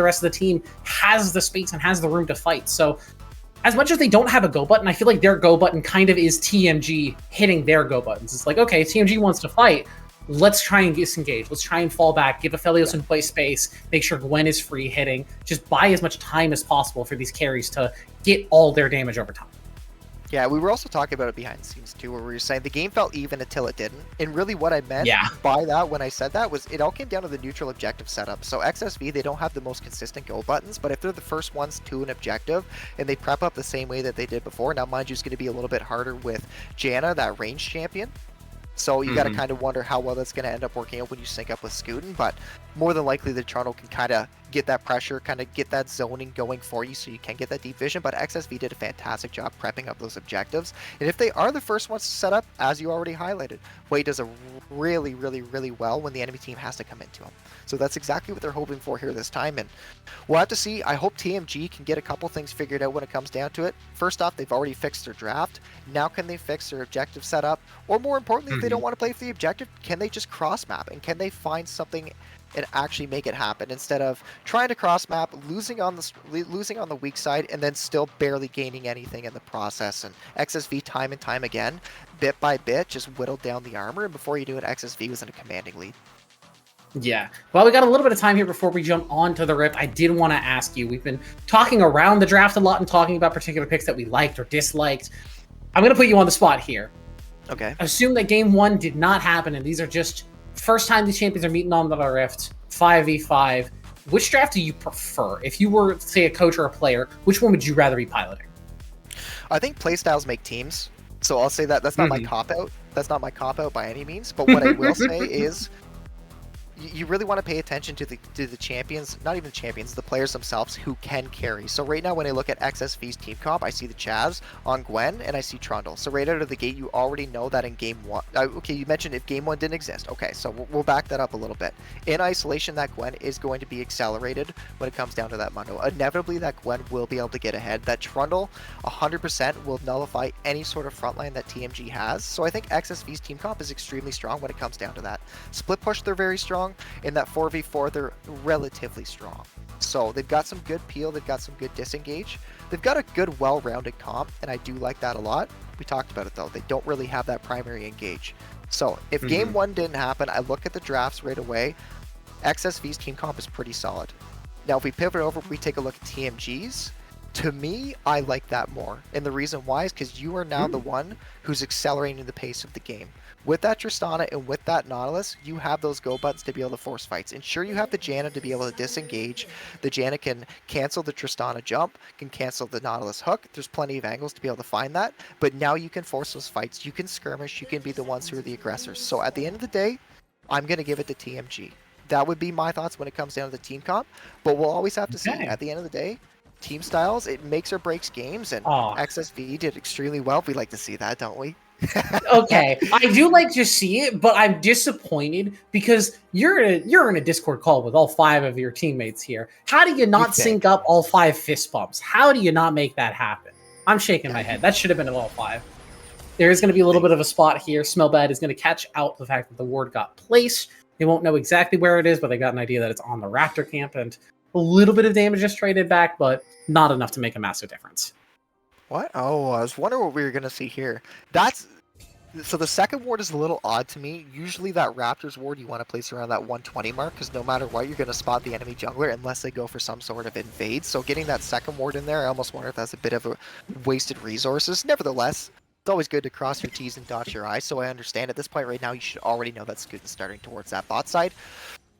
B: rest of the team has the space and has the room to fight. So as much as they don't have a go button, I feel like their go button kind of is TMG hitting their go buttons. It's like, okay, TMG wants to fight. Let's try and disengage. Let's try and fall back, give Aphelios and play space, make sure Gwen is free hitting. Just buy as much time as possible for these carries to get all their damage over time.
C: Yeah, we were also talking about it behind the scenes too, where we were saying the game felt even until it didn't. And really what I meant by that when I said that was it all came down to the neutral objective setup. So XSV, they don't have the most consistent go buttons, but if they're the first ones to an objective and they prep up the same way that they did before, now mind you, it's going to be a little bit harder with Janna, that ranged champion. So you got to kind of wonder how well that's going to end up working out when you sync up with Scootin, but more than likely the Trundle can kind of get that pressure, kind of get that zoning going for you so you can get that deep vision, but XSV did a fantastic job prepping up those objectives. And if they are the first ones to set up, as you already highlighted, Hwei does a really well when the enemy team has to come into him. So that's exactly what they're hoping for here this time, and we'll have to see. I hope TMG can get a couple things figured out when it comes down to it. First off, they've already fixed their draft. Now can they fix their objective setup? Or more importantly, if they don't want to play for the objective, can they just cross map? And can they find something and actually make it happen instead of trying to cross map, losing on the weak side, and then still barely gaining anything in the process? And XSV time and time again, bit by bit, just whittled down the armor, and before you knew it, XSV was in a commanding lead.
B: Yeah. Well, we got a little bit of time here before we jump on to the rip. I did want to ask you, we've been talking around the draft a lot and talking about particular picks that we liked or disliked. I'm going to put you on the spot here.
C: Okay.
B: Assume that game 1 did not happen, and these are just first time these champions are meeting on the Rift, 5v5. Which draft do you prefer? If you were, say, a coach or a player, which one would you rather be piloting?
C: I think playstyles make teams. So I'll say that. That's not my cop-out. That's not my cop-out by any means. But what I will say is, you really want to pay attention to the champions, not even champions, the players themselves who can carry. So right now when I look at XSV's team comp, I see the Chavs on Gwen and I see Trundle. So right out of the gate, you already know that in game one. Okay, you mentioned if game one didn't exist. Okay, so we'll back that up a little bit. In isolation, that Gwen is going to be accelerated when it comes down to that Mundo. Inevitably, that Gwen will be able to get ahead. That Trundle, 100% will nullify any sort of frontline that TMG has. So I think XSV's team comp is extremely strong when it comes down to that. Split push, they're very strong. In that 4v4, they're relatively strong. So they've got some good peel, they've got some good disengage. They've got a good, well-rounded comp, and I do like that a lot. We talked about it though, they don't really have that primary engage. So if game one didn't happen, I look at the drafts right away, XSV's team comp is pretty solid. Now if we pivot over, we take a look at TMG's, to me, I like that more. And the reason why is because you are now the one who's accelerating the pace of the game. With that Tristana and with that Nautilus, you have those go buttons to be able to force fights. And sure, you have the Janna to be able to disengage. The Janna can cancel the Tristana jump, can cancel the Nautilus hook. There's plenty of angles to be able to find that. But now you can force those fights. You can skirmish. You can be the ones who are the aggressors. So at the end of the day, I'm going to give it to TMG. That would be my thoughts when it comes down to the team comp. But we'll always have to see. At the end of the day, team styles, it makes or breaks games. And XSV did extremely well. We like to see that, don't we?
B: Okay, I do like to see it, but I'm disappointed because you're in a Discord call with all 5 of your teammates here. How do you not sync up all 5 fist bumps? How do you not make that happen? I'm shaking my head. That should have been at all 5. There is going to be a little bit of a spot here. Smellbad is going to catch out the fact that the ward got placed. They won't know exactly where it is, but they got an idea that it's on the Raptor camp, and a little bit of damage is traded back, but not enough to make a massive difference.
C: What? Oh, I was wondering what we were going to see here. So the second ward is a little odd to me. Usually that Raptors ward you want to place around that 120 mark, because no matter what, you're going to spot the enemy jungler unless they go for some sort of invade. So getting that second ward in there, I almost wonder if that's a bit of a wasted resources. Nevertheless, it's always good to cross your T's and dot your I's, so I understand at this point right now you should already know that Scooten's starting towards that bot side.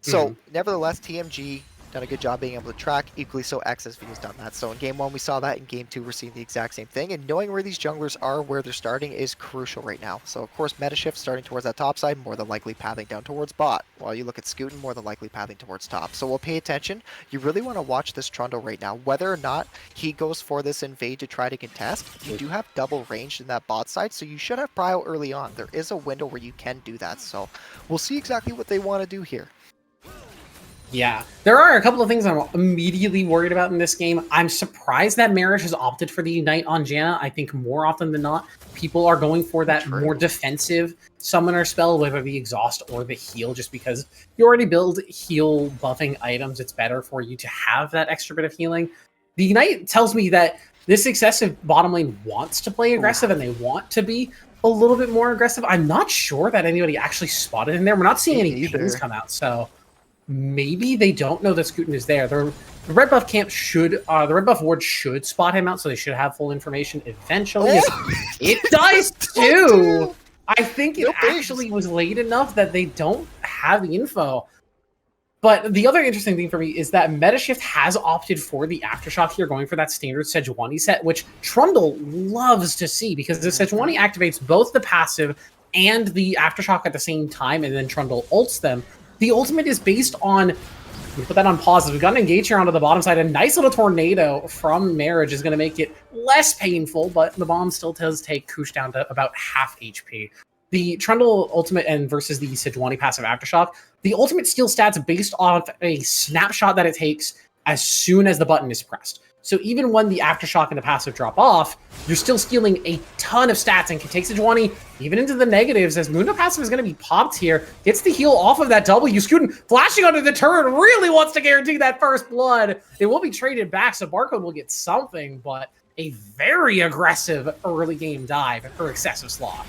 C: So nevertheless, TMG done a good job being able to track. Equally so, XSV has done that. So in game 1 we saw that. In game 2 we're seeing the exact same thing. And knowing where these junglers are, where they're starting, is crucial right now. So of course, meta shift starting towards that top side, more than likely pathing down towards bot. While you look at Scooten, more than likely pathing towards top. So we'll pay attention. You really want to watch this Trundle right now. Whether or not he goes for this invade to try to contest, you do have double range in that bot side, so you should have prio early on. There is a window where you can do that. So we'll see exactly what they want to do here.
B: Yeah, there are a couple of things I'm immediately worried about in this game. I'm surprised that Marriage has opted for the Ignite on Janna. I think more often than not, people are going for that more defensive summoner spell, whether the Exhaust or the Heal, just because you already build heal buffing items. It's better for you to have that extra bit of healing. The Ignite tells me that this excessive bottom lane wants to play aggressive and they want to be a little bit more aggressive. I'm not sure that anybody actually spotted in there. We're not seeing any pings come out, so maybe they don't know that Scooten is there. The red buff camp should, the red buff ward should spot him out, so they should have full information eventually. It does too. I think it actually was late enough that they don't have the info. But the other interesting thing for me is that Metashift has opted for the Aftershock here, going for that standard Sejuani set, which Trundle loves to see, because the Sejuani activates both the passive and the Aftershock at the same time, and then Trundle ults them. The ultimate is based on, we put that on pause, we've got an engage here onto the bottom side. A nice little tornado from Marriage is going to make it less painful, but the bomb still does take Kush down to about half HP. The Trundle ultimate and versus the Sejuani passive Aftershock, the ultimate steal stats based off a snapshot that it takes as soon as the button is pressed. So even when the Aftershock and the passive drop off, you're still stealing a ton of stats and can take Sejuani even into the negatives, as Mundo passive is going to be popped here. Gets the heal off of that W. Scooten flashing under the turret, really wants to guarantee that first blood. It will be traded back, so Barcode will get something, but a very aggressive early game dive for excessive Sloth.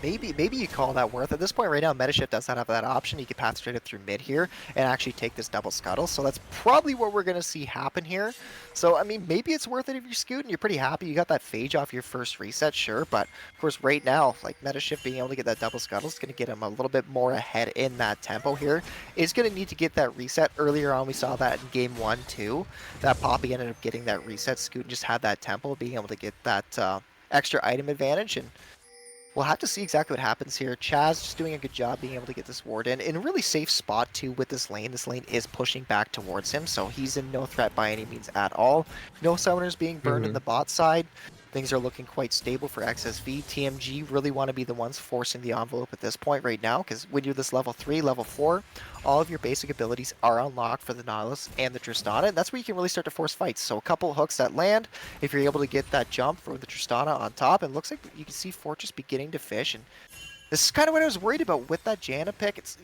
C: Maybe you call that worth. At this point right now, Metashift does not have that option. He can path straight up through mid here and actually take this double scuttle. So that's probably what we're going to see happen here. So, I mean, maybe it's worth it if you're Scooten. You're pretty happy. You got that phage off your first reset, sure. But, of course, right now, like, Metashift being able to get that double scuttle is going to get him a little bit more ahead in that tempo here. Is going to need to get that reset. Earlier on, we saw that in game 1, too. That Poppy ended up getting that reset. Scooten just had that tempo, being able to get that extra item advantage. And We'll have to see exactly what happens here. Chaz just doing a good job being able to get this ward in a really safe spot too with this lane. This lane is pushing back towards him, so he's in no threat by any means at all. No summoners being burned in the bot side. Things are looking quite stable for XSV. TMG really want to be the ones forcing the envelope at this point right now, because when you're this level 3, level 4, all of your basic abilities are unlocked for the Nautilus and the Tristana, and that's where you can really start to force fights. So a couple hooks that land, if you're able to get that jump for the Tristana on top, and looks like you can see Fortress beginning to fish, and this is kind of what I was worried about with that Janna pick. If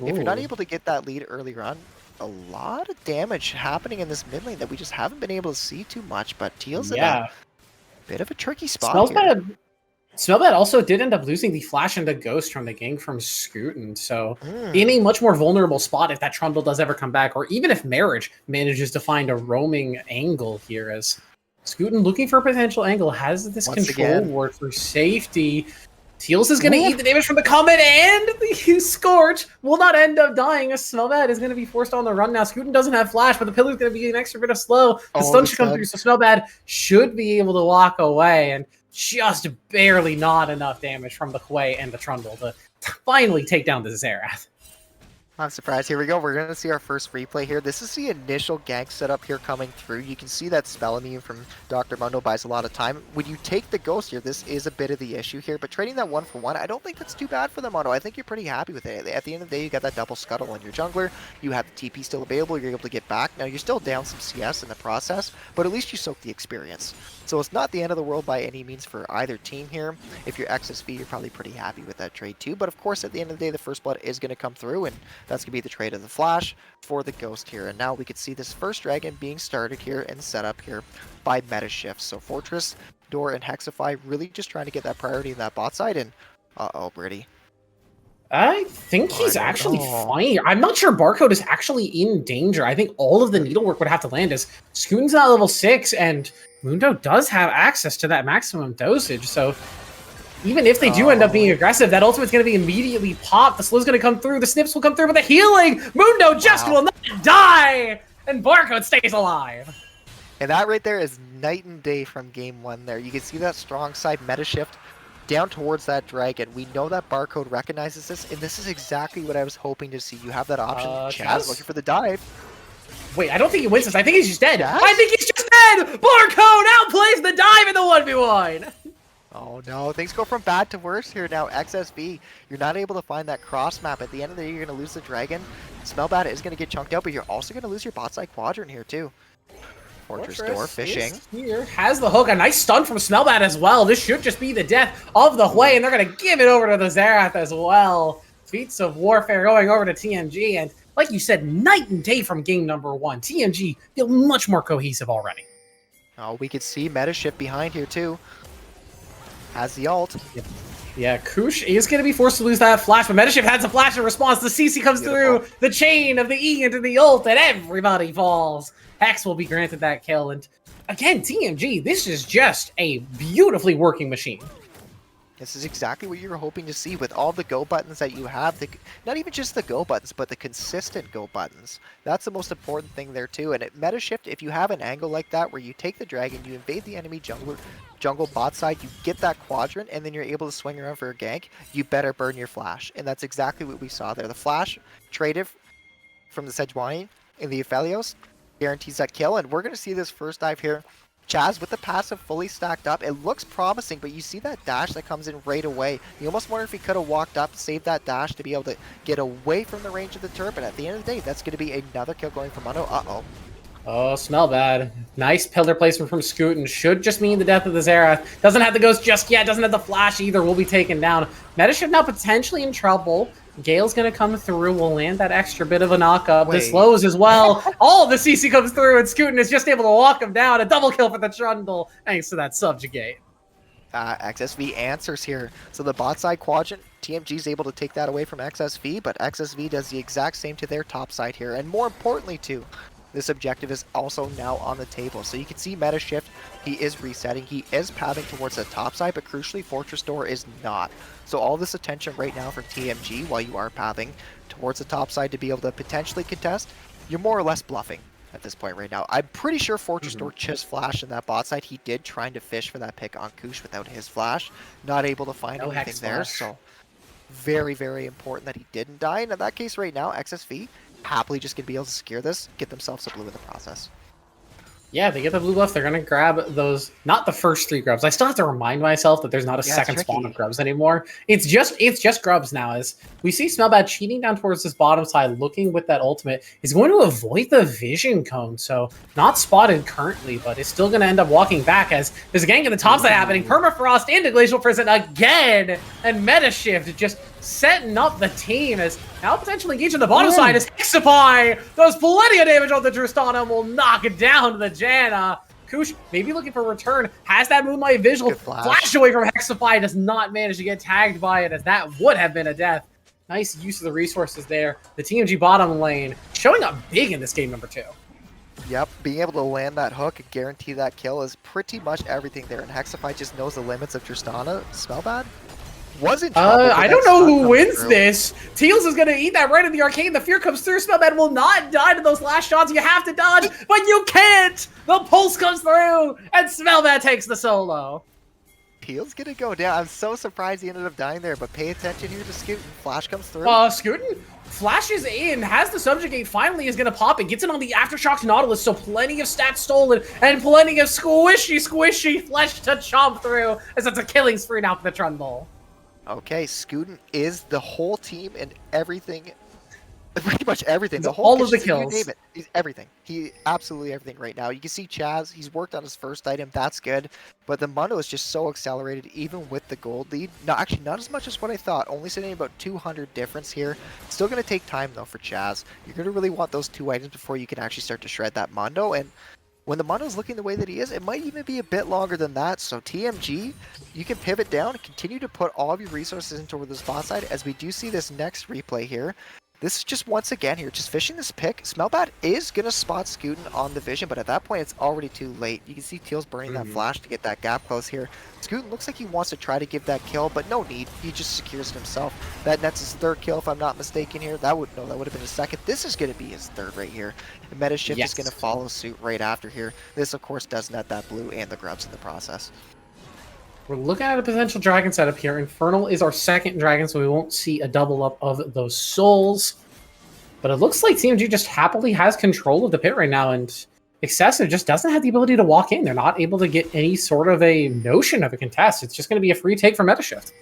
C: you're not able to get that lead earlier on, a lot of damage happening in this mid lane that we just haven't been able to see too much, but Teal's in a bit of a tricky spot
B: Smells
C: here.
B: bad. Smellbad also did end up losing the flash and the ghost from the gank from Scootin, so in a much more vulnerable spot if that Trundle does ever come back, or even if Marriage manages to find a roaming angle here, as Scootin looking for a potential angle, has this control ward for safety. Teals is going to eat the damage from the Comet, and the Scorch will not end up dying, as Smellbad is going to be forced on the run now. Scootin doesn't have flash, but the Pillar is going to be an extra bit of slow. The stun should come through, so Smellbad should be able to walk away, and just barely not enough damage from the Kuei and the Trundle to finally take down the Xerath.
C: I'm surprised. Here we go. We're going to see our first replay here. This is the initial gank setup here coming through. You can see that spell immune from Dr. Mundo buys a lot of time. When you take the Ghost here, this is a bit of the issue here, but trading that 1-for-1, I don't think that's too bad for the Mundo. I think you're pretty happy with it. At the end of the day, you got that double scuttle on your jungler. You have the TP still available. You're able to get back. Now, you're still down some CS in the process, but at least you soak the experience. So it's not the end of the world by any means for either team here. If you're XSV, you're probably pretty happy with that trade too. But of course, at the end of the day, the first blood is going to come through, and that's going to be the trade of the Flash for the Ghost here. And now we could see this first dragon being started here and set up here by meta shifts. So Fortress, Door, and Hexify really just trying to get that priority in that bot side. And uh-oh, Brady.
B: I think he's actually fine. I'm not sure Barcode is actually in danger. I think all of the needlework would have to land, as Scootin's at level 6, and Mundo does have access to that maximum dosage, so even if they do end up being aggressive, that ultimate's going to be immediately popped. The slow's going to come through, the snips will come through, but the healing! Mundo just will not die! And Barcode stays alive!
C: And that right there is night and day from game 1 there. You can see that strong side meta shift down towards that dragon. We know that Barcode recognizes this, and this is exactly what I was hoping to see. You have that option. Chaz looking for the dive.
B: Wait, I don't think he wins this. I think he's just dead. I think he's just dead! Barcode outplays the dive in the 1v1!
C: Oh no, things go from bad to worse here now. XSV, you're not able to find that cross map. At the end of the day, you're going to lose the dragon. Smellbad is going to get chunked out, but you're also going to lose your bot side quadrant here too. Fortress Door fishing.
B: Here has the hook. A nice stun from Smellbad as well. This should just be the death of the Hui, and they're going to give it over to the Xerath as well. Feats of Warfare going over to TMG, and like you said, night and day from game number 1. TMG feel much more cohesive already.
C: Oh, we could see meta shift behind here too. Has the ult.
B: Yeah, Kush is going to be forced to lose that flash, but Metashift has a flash in response. The CC comes through, the chain of the E into the ult, and everybody falls. Hex will be granted that kill, and again, TMG, this is just a beautifully working machine.
C: This is exactly what you were hoping to see with all the go buttons that you have. Not even just the go buttons, but the consistent go buttons. That's the most important thing there too. And at meta shift, if you have an angle like that where you take the dragon, you invade the enemy jungle bot side, you get that quadrant, and then you're able to swing around for a gank, you better burn your flash. And that's exactly what we saw there. The flash traded from the Sejuani in the Aphelios guarantees that kill, and we're going to see this first dive here. Chaz with the passive fully stacked up. It looks promising, but you see that dash that comes in right away. You almost wonder if he could have walked up, saved that dash to be able to get away from the range of the turret, but at the end of the day, that's going to be another kill going from Mundo. Uh-oh.
B: Oh, smell bad. Nice pillar placement from Scootin. Should just mean the death of the Xerath. Doesn't have the ghost just yet. Doesn't have the flash either. Will be taken down. Metashift now potentially in trouble. Gale's going to come through. Will land that extra bit of a knockup. The slows as well. All the CC comes through, and Scootin is just able to walk him down. A double kill for the Trundle, thanks to that subjugate.
C: XSV answers here. So the bot side quadrant, TMG is able to take that away from XSV, but XSV does the exact same to their top side here. And more importantly, too, this objective is also now on the table. So you can see meta shift, he is resetting, he is pathing towards the top side, but crucially Fortress Door is not. So all this attention right now from TMG while you are pathing towards the top side to be able to potentially contest, you're more or less bluffing. at this point right now. I'm pretty sure Fortress Door just flashed in that bot side. He did trying to fish for that pick on Kush without his flash. Not able to find
B: No
C: anything
B: hex
C: there,
B: flash.
C: so very, very important that he didn't die. And in that case right now, XSV happily just going to be able to secure this, get themselves a blue in the process.
B: Yeah, they get the blue buff. They're going to grab those, not the first 3 grubs. I still have to remind myself that there's not a second spawn of grubs anymore. It's just grubs now. As we see Smellbad cheating down towards this bottom side, looking with that ultimate, is going to avoid the vision cone. So not spotted currently, but is still going to end up walking back as there's a gank at the top side happening. Permafrost into Glacial Prison again, and Meta Shift just setting up the team as now potentially engaged on the bottom side as Hexify does plenty of damage on the Tristana and will knock it down the Janna. Kush maybe looking for a return, has that Moonlight Visual, flash away from Hexify, does not manage to get tagged by it as that would have been a death. Nice use of the resources there. The TMG bottom lane showing up big in this game number 2.
C: Yep, being able to land that hook and guarantee that kill is pretty much everything there, and Hexify just knows the limits of Tristana. Smellbad?
B: I don't know who wins this. Teals is going to eat that right in the arcane. The fear comes through. Smellbad will not die to those last shots. You have to dodge, but you can't. The pulse comes through, and Smellbad takes the solo.
C: Teals going to go down. I'm so surprised he ended up dying there, but pay attention here to Scootin. Flash comes through.
B: Scootin flashes in, has the subjugate, finally is going to pop it, gets it on the Aftershock Nautilus, so plenty of stats stolen, and plenty of squishy flesh to chomp through, as it's a killing spree now for the Trundle.
C: Okay, Scootin is the whole team and everything, pretty much everything. The whole
B: all of the kills.
C: You name it. He's everything. He absolutely everything right now. You can see Chaz, he's worked on his first item, that's good. But the Mundo is just so accelerated, even with the gold lead. No, actually, not as much as what I thought. Only sitting about 200 difference here. Still going to take time, though, for Chaz. You're going to really want those 2 items before you can actually start to shred that Mundo. And when the Mundo's looking the way that he is, it might even be a bit longer than that. So TMG, you can pivot down and continue to put all of your resources into the spot side, as we do see this next replay here. This is just once again here, just fishing this pick. Smellbad is going to spot Scootin on the vision, but at that point, it's already too late. You can see Teals burning that flash to get that gap close here. Scootin looks like he wants to try to give that kill, but no need. He just secures it himself. That nets his 3rd kill, if I'm not mistaken here. That would have been his 2nd. This is going to be his 3rd right here. And Meta Shift is going to follow suit right after here. This, of course, does net that blue and the grubs in the process.
B: We're looking at a potential dragon setup here. Infernal is our 2nd dragon, so we won't see a double up of those souls. But it looks like TMG just happily has control of the pit right now, and Excessive just doesn't have the ability to walk in. They're not able to get any sort of a notion of a contest. It's just going to be a free take for Meta Shift.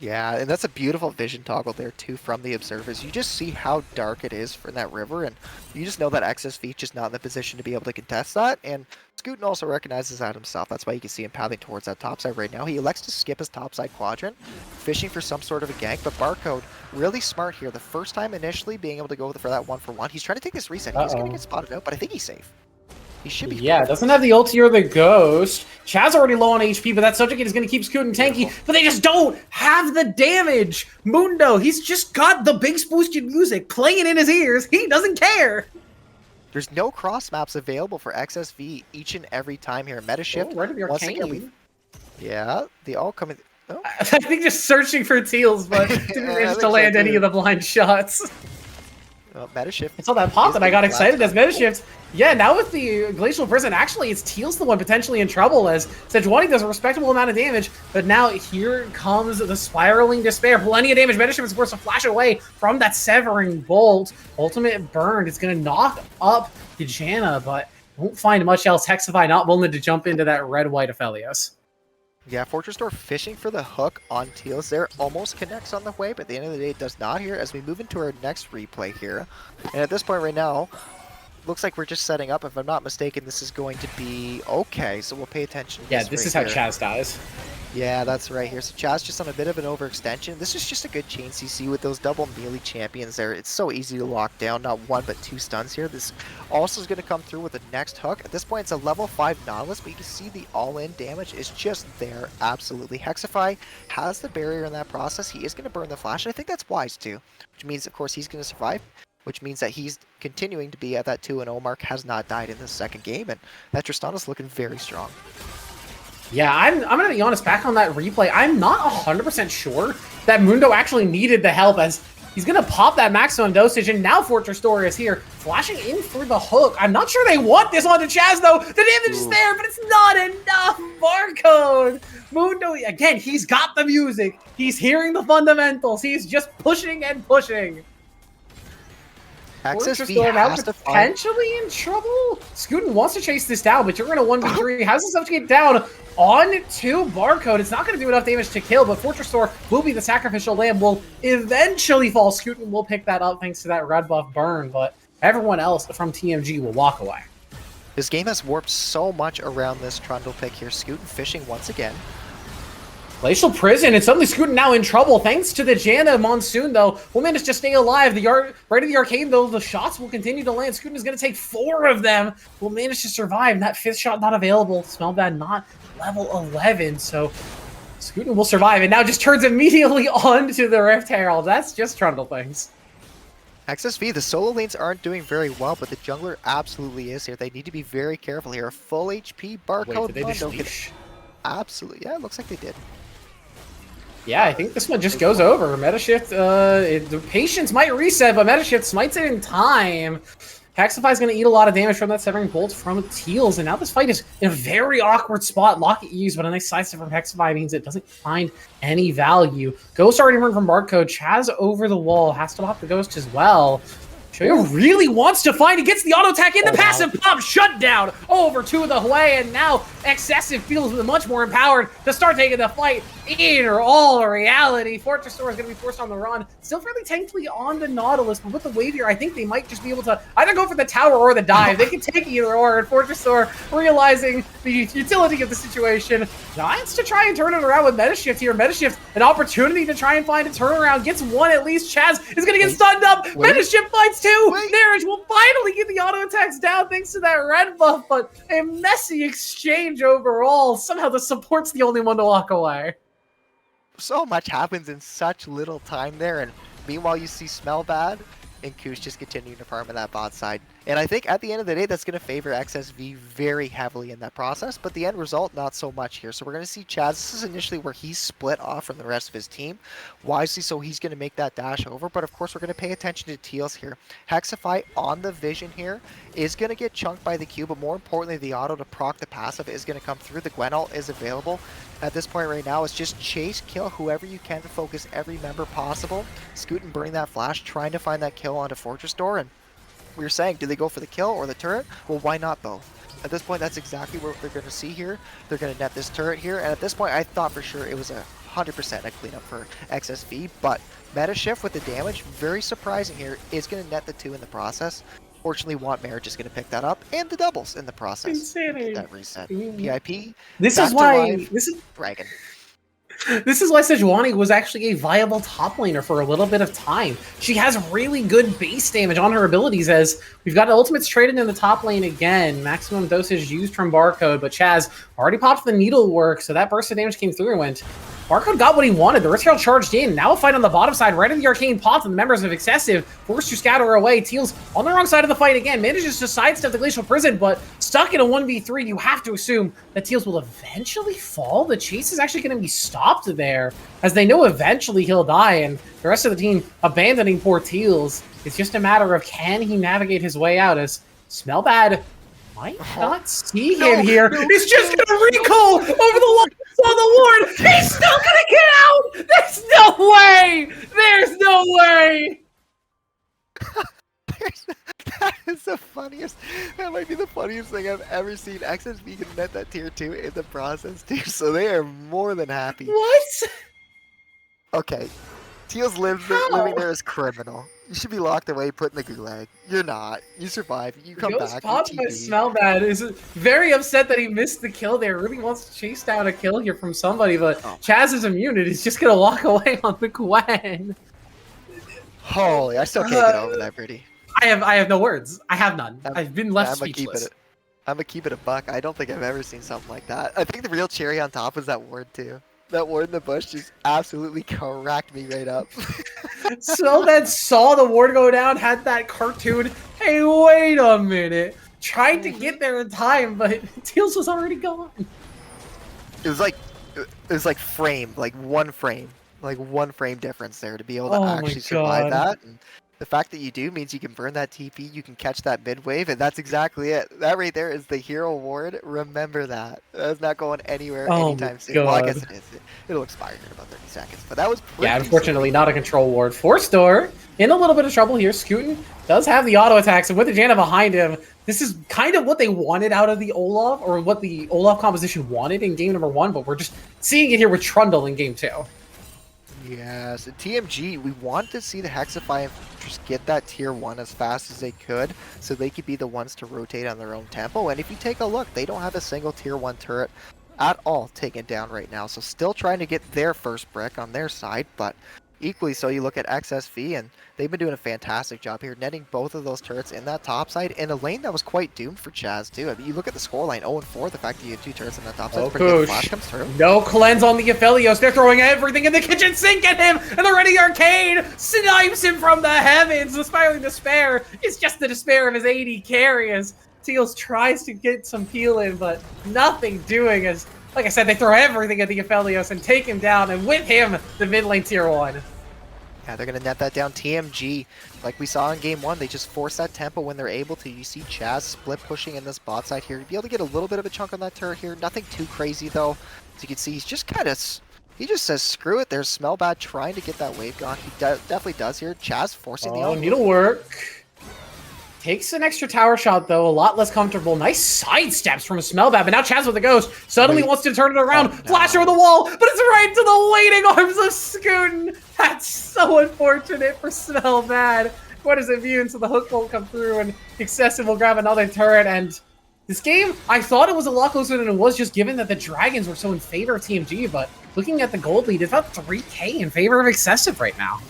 C: Yeah, and that's a beautiful vision toggle there, too, from the observers. You just see how dark it is in that river, and you just know that XSV is just not in the position to be able to contest that, and Scootin also recognizes that himself. That's why you can see him pathing towards that topside right now. He elects to skip his topside quadrant, fishing for some sort of a gank, but Barcode, really smart here. The first time initially being able to go for that 1-for-1, he's trying to take this reset. He's going to get spotted out, but I think he's safe. He should be.
B: Yeah, doesn't have the ulti or the ghost. Chaz already low on HP, but that subjugate is going to keep Scootin tanky, but they just don't have the damage. Mundo, he's just got the big boosted music playing in his ears. He doesn't care.
C: There's no cross maps available for XSV each and every time here. Meta Shift.
B: Right of the
C: arcane. Yeah, they all come in. Oh.
B: I think just searching for Teals, but didn't manage to land any of the blind shots.
C: Meta Shift.
B: I saw that pop and I got excited as Meta Shift. Yeah, now with the Glacial Prison, actually it's Teals the one potentially in trouble as Sejuani does a respectable amount of damage, but now here comes the Spiraling Despair. Plenty of damage. Meta Shift is forced to flash away from that Severing Bolt. Ultimate Burn is going to knock up the Janna, but won't find much else. Hexify not willing to jump into that red-white Aphelios.
C: Yeah, Fortress Door fishing for the hook on Teals there. Almost connects on the way, but at the end of the day, it does not here as we move into our next replay here. And at this point right now, looks like we're just setting up. If I'm not mistaken, this is going to be okay, so we'll pay attention to
B: this is how Chaz dies.
C: Yeah, that's right here. So Chaz just on a bit of an overextension. This is just a good chain CC with those double melee champions there. It's so easy to lock down. Not 1, but 2 stuns here. This also is going to come through with the next hook. At this point, it's a level 5 Nautilus, but you can see the all-in damage is just there. Absolutely. Hexify has the barrier in that process. He is going to burn the flash, and I think that's wise too, which means, of course, he's going to survive, which means that he's continuing to be at that 2-0 mark, has not died in the second game, and that Tristana's looking very strong.
B: Yeah, I'm going to be honest, back on that replay, I'm not 100% sure that Mundo actually needed the help as He's going to pop that maximum dosage, and now Fortress Door is here, flashing in for the hook. I'm not sure they want this onto Chaz, though. The damage is there, but it's not enough. Barcode. Mundo, again, he's got the music. He's hearing the fundamentals. He's just pushing and pushing.
C: XSV has to
B: potentially in trouble. Scootin wants to chase this down, but you're going to 1v3. Has enough to get down onto Barcode. It's not going to do enough damage to kill, but Fortress Door will be the sacrificial lamb. Will eventually fall. Scootin will pick that up thanks to that red buff burn, but everyone else from TMG will walk away.
C: This game has warped so much around this Trundle pick here. Scootin fishing once again.
B: Glacial Prison, and suddenly Scootin now in trouble. Thanks to the Janna Monsoon, though, will manage to stay alive. Right of the arcade, though, the shots will continue to land. Scootin is going to take 4 of them. Will manage to survive. That 5th shot not available. Smell bad, not level 11. So Scootin will survive, and now just turns immediately on to the Rift Herald. That's just Trundle things.
C: XSV, the solo lanes aren't doing very well, but the jungler absolutely is here. They need to be very careful here. Full HP, Barcode, absolutely. Yeah, it looks like they did.
B: Yeah, I think this one just goes over. Metashift, the patience might reset, but Metashift smites it in time. Hexify is going to eat a lot of damage from that Severing Bolt from Teals, and now this fight is in a very awkward spot. Locket used, but a nice sidestep from Hexify means it doesn't find any value. Ghost already run from Barcode. Chaz over the wall, has to pop the Ghost as well. Shoyo really wants to find, he gets the auto attack in the passive pop, shut down over to the Hui, and now Excessive feels much more empowered to start taking the fight in all reality. Fortress Door is going to be forced on the run, still fairly tankly on the Nautilus, but with the wave here, I think they might just be able to either go for the tower or the dive. They can take either or, and Fortress Door, realizing the utility of the situation, Giants to try and turn it around with Metashift here. Metashift, an opportunity to try and find a turnaround, gets one at least. Chaz is going to get stunned up. Metashift fights two. Marriage will finally get the auto attacks down thanks to that red buff, but a messy exchange overall. Somehow the support's the only one to walk away.
C: So much happens in such little time there, and meanwhile you see Smell Bad and Koosh just continuing to farm on that bot side. And I think at the end of the day, that's going to favor XSV very heavily in that process, but the end result, not so much here. So we're going to see Chaz, this is initially where he's split off from the rest of his team, wisely, so he's going to make that dash over, but of course we're going to pay attention to Teals here. Hexify on the vision here is going to get chunked by the Q, but more importantly, the auto to proc the passive is going to come through. The Gwen ult is available. At this point right now, it's just chase, kill whoever you can to focus every member possible. Scoot and burning that flash, trying to find that kill onto Fortress Door, and we were saying, do they go for the kill or the turret? Well, why not though? At this point, that's exactly what they're going to see here. They're going to net this turret here, and at this point, I thought for sure it was 100% a cleanup for XSV, but Metashift with the damage, very surprising here, is going to net the 2 in the process. Fortunately, Want Marriage is going to pick that up, and the doubles in the process.
B: Insanity.
C: That reset. PIP.
B: This is why
C: Dragon.
B: This is why Sejuani was actually a viable top laner for a little bit of time. She has really good base damage on her abilities, as we've got ultimates traded in the top lane again. Maximum dosage used from Barcode, but Chaz already popped the needlework, so that burst of damage came through, and Barcode got what he wanted. The Rift Herald charged in. Now a fight on the bottom side, right in the arcane pot, and the members of Excessive forced to scatter away. Teals on the wrong side of the fight again, manages to sidestep the Glacial Prison, but stuck in a 1v3, you have to assume that Teals will eventually fall. The chase is actually going to be stopped there, as they know eventually he'll die, and the rest of the team abandoning poor Teals. It's just a matter of can he navigate his way out, as Smell Bad might not see him here. He's just gonna recall over the wall on the ward. He's still gonna get out. There's no way. There's no way.
C: That is the funniest. That might be the funniest thing I've ever seen. XSV can net that tier 2 in the process too, so they are more than happy.
B: What?
C: Okay, Teals living there is criminal. You should be locked away, put in the gulag. You're not. You survive. You come back.
B: But Smell Bad is very upset that he missed the kill there. Really wants to chase down a kill here from somebody, but Chaz is immune and he's just gonna walk away on the Gwen.
C: Holy, I still can't get over that, Pretty.
B: I have no words. I have none. I've been left speechless.
C: I'm gonna keep it a buck. I don't think I've ever seen something like that. I think the real cherry on top is that ward too. That ward in the bush just absolutely cracked me right up.
B: So that saw the ward go down, had that cartoon. Hey, wait a minute. Tried to get there in time, but Teals was already gone.
C: It was like framed, like one frame. like 1 frame difference there to be able to
B: Oh my
C: actually survive
B: God.
C: that. And the fact that you do means you can burn that TP, you can catch that mid wave, and that's exactly it. That right there is the hero ward. Remember that. That's not going anywhere
B: Oh my
C: anytime soon. Well, I guess
B: God.
C: it is. It'll expire in about 30 seconds. But that was
B: Yeah,
C: pretty
B: unfortunately,
C: sweet.
B: not a control ward. Force door in a little bit of trouble here. Scootin does have the auto attacks, and with the Janna behind him, this is kind of what they wanted out of the Olaf, or what the Olaf composition wanted in game number 1, but we're just seeing it here with Trundle in game 2.
C: Yes, and TMG, we want to see the Hexify just get that tier 1 as fast as they could, so they could be the ones to rotate on their own tempo. And if you take a look, they don't have a single tier 1 turret at all taken down right now, so still trying to get their first brick on their side, but equally so you look at XSV, and they've been doing a fantastic job here, netting both of those turrets in that top side, in a lane that was quite doomed for Chaz too. I mean, you look at the scoreline, 0-4, the fact that you had 2 turrets in that top side,
B: Oh,
C: pretty good.
B: Kush.
C: Flash comes through.
B: No cleanse on the Aphelios. They're throwing everything in the kitchen sink at him, and the Ready Arcade snipes him from the heavens. The Spiraling Despair is just the despair of his AD carry as Teals tries to get some peel in, but nothing doing as, like I said, they throw everything at the Aphelios and take him down, and with him, the mid lane tier 1.
C: Yeah, they're going to net that down. TMG, like we saw in game 1, they just force that tempo when they're able to. You see Chaz split pushing in this bot side here. You'll be able to get a little bit of a chunk on that turret here. Nothing too crazy, though. As you can see, he's just kind of... He just says, screw it. There's Smellbad trying to get that wave gone. He definitely does here. Chaz forcing the on.
B: Needlework. Takes an extra tower shot, though. A lot less comfortable. Nice sidesteps from a Smellbad, but now Chaz with the Ghost suddenly wants to turn it around.
C: Oh, no.
B: Flash over the wall, but it's right into the waiting arms of Scootin. That's so unfortunate for Smellbad. What is immune, so the hook won't come through, and XSV will grab another turret. And this game, I thought it was a lot closer than it was, just given that the Dragons were so in favor of TMG, but looking at the gold lead, it's about 3K in favor of XSV right now.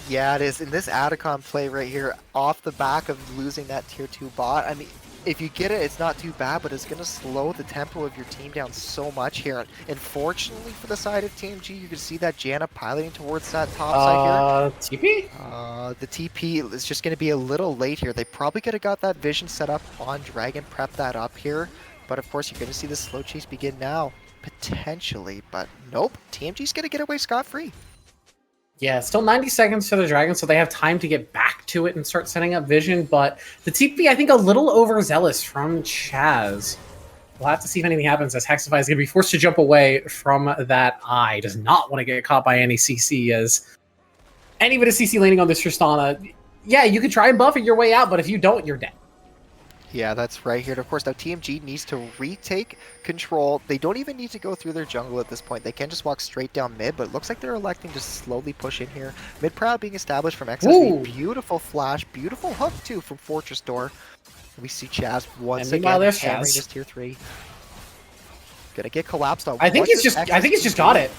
C: Yeah, it is. In this Adacon play right here, off the back of losing that tier 2 bot, I mean, if you get it, it's not too bad, but it's going to slow the tempo of your team down so much here. And fortunately for the side of TMG, you can see that Janna piloting towards that top side
B: here.
C: TP? The TP is just going to be a little late here. They probably could have got that vision set up on Dragon, prep that up here. But of course, you're going to see the slow chase begin now, potentially. But nope, TMG's going to get away scot-free.
B: Yeah, still 90 seconds to the Dragon, so they have time to get back to it and start setting up vision, but the TP, I think, a little overzealous from Chaz. We'll have to see if anything happens, as Hexify is going to be forced to jump away from that eye. Does not want to get caught by any CC, as any bit of CC landing on this Tristana, yeah, you could try and buff it your way out, but if you don't, you're dead.
C: Yeah, that's right here. Of course, now TMG needs to retake control. They don't even need to go through their jungle at this point. They can just walk straight down mid, but it looks like they're electing to slowly push in here. Mid proud being established from XSV.
B: Ooh.
C: Beautiful flash. Beautiful hook, too, from Fortress Door. We see Chaz once
B: And meanwhile,
C: again
B: there's
C: hammering
B: Chaz.
C: his tier 3. Gonna get collapsed on.
B: I think he's
C: XSV
B: just got it.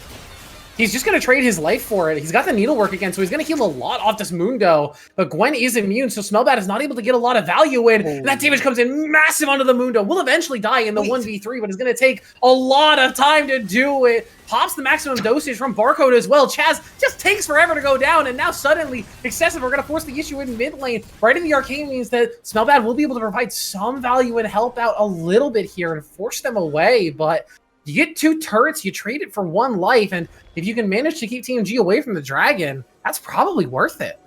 B: He's just going to trade his life for it. He's got the needlework again, so he's going to heal a lot off this Mundo. But Gwen is immune, so Smellbad is not able to get a lot of value in. And that damage comes in massive onto the Mundo. Will eventually die in the 1v3, but it's going to take a lot of time to do it. Pops the maximum dosage from Barcode as well. Chaz just takes forever to go down, and now suddenly, XSV are going to force the issue in mid lane. Right in the arcane means that Smellbad will be able to provide some value and help out a little bit here and force them away, but you get 2 turrets, you trade it for 1 life, and if you can manage to keep TMG away from the Dragon, that's probably worth it.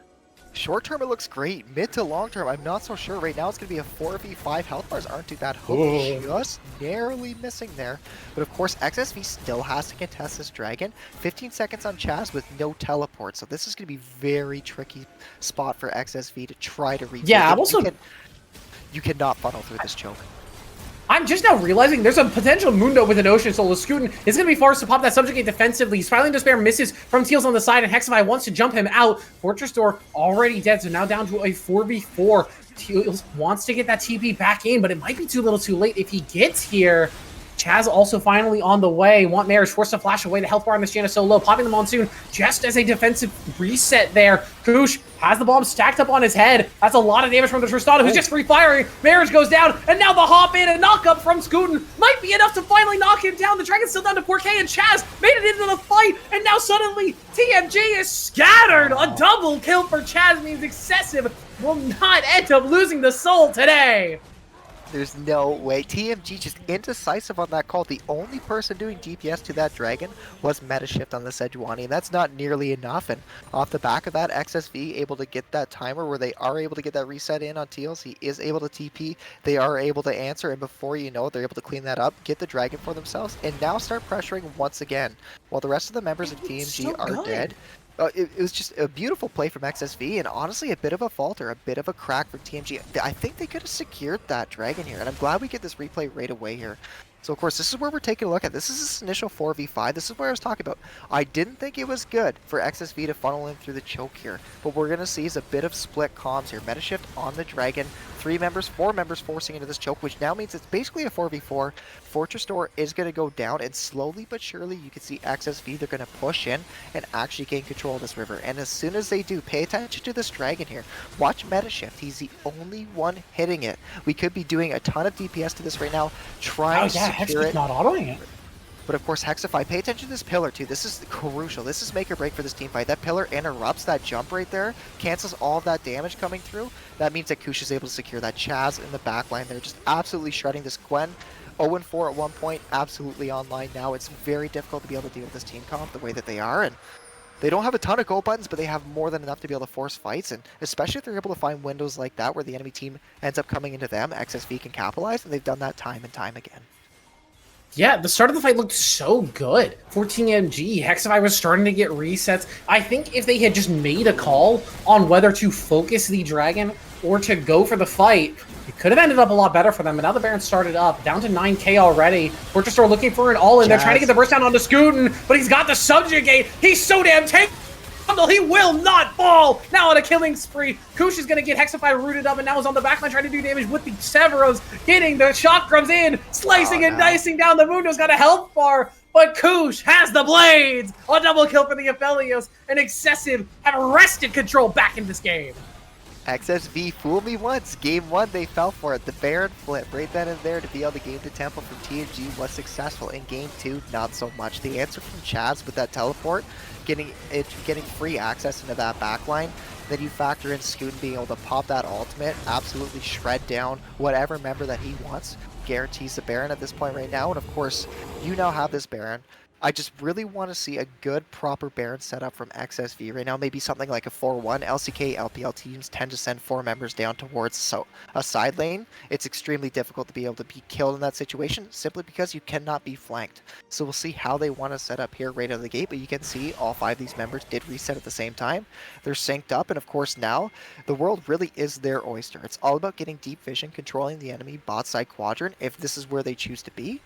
C: Short term, it looks great. Mid to long term, I'm not so sure. Right now, it's going to be a 4v5. Health bars aren't too bad. Hook just narrowly missing there. But of course, XSV still has to contest this Dragon. 15 seconds on Chaz with no teleport. So this is going to be very tricky spot for XSV to try to reach.
B: Yeah, I'm also...
C: You cannot funnel through this choke.
B: I'm just now realizing there's a potential Mundo with an Ocean Soul. Scootin is going to be forced to pop that Subjugate defensively. Spiraling Despair misses from Teals on the side, and Hexify wants to jump him out. Fortress Door already dead, so now down to a 4v4. Teals wants to get that TP back in, but it might be too little too late if he gets here. Chaz also finally on the way. Want Marriage forced to flash away. The health bar on this Janna so low. Popping the Monsoon just as a defensive reset there. Kush has the bomb stacked up on his head. That's a lot of damage from the Tristana, who's just free firing. Marriage goes down, and now the hop in and knock up from Scootin might be enough to finally knock him down. The Dragon's still down to 4K, and Chaz made it into the fight, and now suddenly TMG is scattered. A double kill for Chaz means XSV will not end up losing the soul today.
C: There's no way. TMG just indecisive on that call. The only person doing DPS to that dragon was meta shift on the Sejuani, and that's not nearly enough. And off the back of that, XSV able to get that timer where they are able to get that reset in on Teals. He is able to TP. They are able to answer, and before you know it, they're able to clean that up, get the dragon for themselves, and now start pressuring once again. While the rest of the members of TMG are dead. It was just a beautiful play from XSV, and honestly a bit of a falter, a bit of a crack from TMG. I think they could have secured that dragon here, and I'm glad we get this replay right away here. So of course, this is where we're taking a look at. This is this initial 4v5. This is what I was talking about. I didn't think it was good for XSV to funnel in through the choke here, but we're going to see is a bit of split comms here. Meta shift on the dragon. 4 members forcing into this choke, which now means it's basically a 4v4. Fortress Door is going to go down, and slowly but surely you can see XSV, they're going to push in and actually gain control of this river. And as soon as they do, pay attention to this dragon here. Watch meta shift. He's the only one hitting it. We could be doing a ton of DPS to this right now, trying to secure it.
D: Not autoing it.
C: But of course, Hexify, pay attention to this pillar too. This is crucial. This is make or break for this team fight. That pillar interrupts that jump right there, cancels all of that damage coming through. That means that Kush is able to secure that. Chaz in the backline there, just absolutely shredding this Gwen. 0-4 at one point, absolutely online now. It's very difficult to be able to deal with this team comp the way that they are. And they don't have a ton of gold buttons, but they have more than enough to be able to force fights. And especially if they're able to find windows like that where the enemy team ends up coming into them, XSV can capitalize, and they've done that time and time again.
B: Yeah, the start of the fight looked so good for TMG. Hexify was starting to get resets. I think if they had just made a call on whether to focus the dragon or to go for the fight, it could have ended up a lot better for them. But now the Baron started up, down to 9k already. Fortress Store looking for an all-in. They're trying to get the burst down onto Scootin, but he's got the subjugate. He's so damn tanky. He will not fall! Now on a killing spree, Kush is going to get Hexify rooted up, and now is on the backline trying to do damage with the Severos, getting the chakrams in, slicing and dicing down. The Mundo's got a health bar, but Kush has the blades! A double kill for the Aphelios, and Excessive have wrested control back in this game.
C: XSV fooled me once. Game 1, they fell for it. The Baron flip right then and there to be able to gain the temple from TMG was successful. In Game 2, not so much. The answer from Chaz with that teleport, getting free access into that backline. Then you factor in Scootin being able to pop that ultimate, absolutely shred down whatever member that he wants. Guarantees the Baron at this point right now. And of course, you now have this Baron. I just really want to see a good, proper Baron setup from XSV right now. Maybe something like a 4-1. LCK, LPL teams tend to send 4 members down towards a side lane. It's extremely difficult to be able to be killed in that situation simply because you cannot be flanked. So we'll see how they want to set up here right out of the gate. But you can see all 5 of these members did reset at the same time. They're synced up. And of course now, the world really is their oyster. It's all about getting deep vision, controlling the enemy bot side quadrant if this is where they choose to be.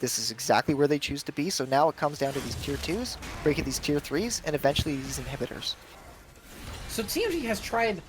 C: This is exactly where they choose to be, so now it comes down to these tier 2s, breaking these tier 3s, and eventually these inhibitors.
B: So TMG has tried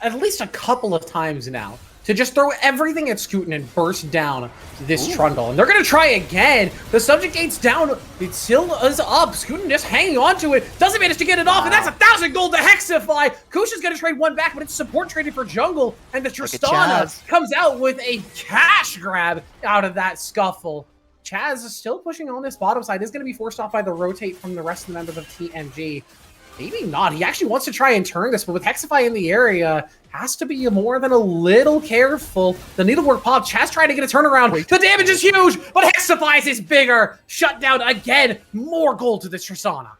B: at least a couple of times now to just throw everything at Scootin and burst down this Trundle. And they're going to try again. The subjugate's down. It still is up. Scootin just hanging on to it. Doesn't manage to get it off, and that's 1,000 gold to Hexify. Kush is going to trade one back, but it's support traded for jungle. And the Tristana comes out with a cash grab out of that scuffle. Chaz is still pushing on this bottom side. Is going to be forced off by the rotate from the rest of the members of TMG. Maybe not. He actually wants to try and turn this, but with Hexify in the area, has to be more than a little careful. The needlework pop. Chaz trying to get a turnaround. The damage is huge, but Hexify's is bigger. Shut down again. More gold to this Tristana.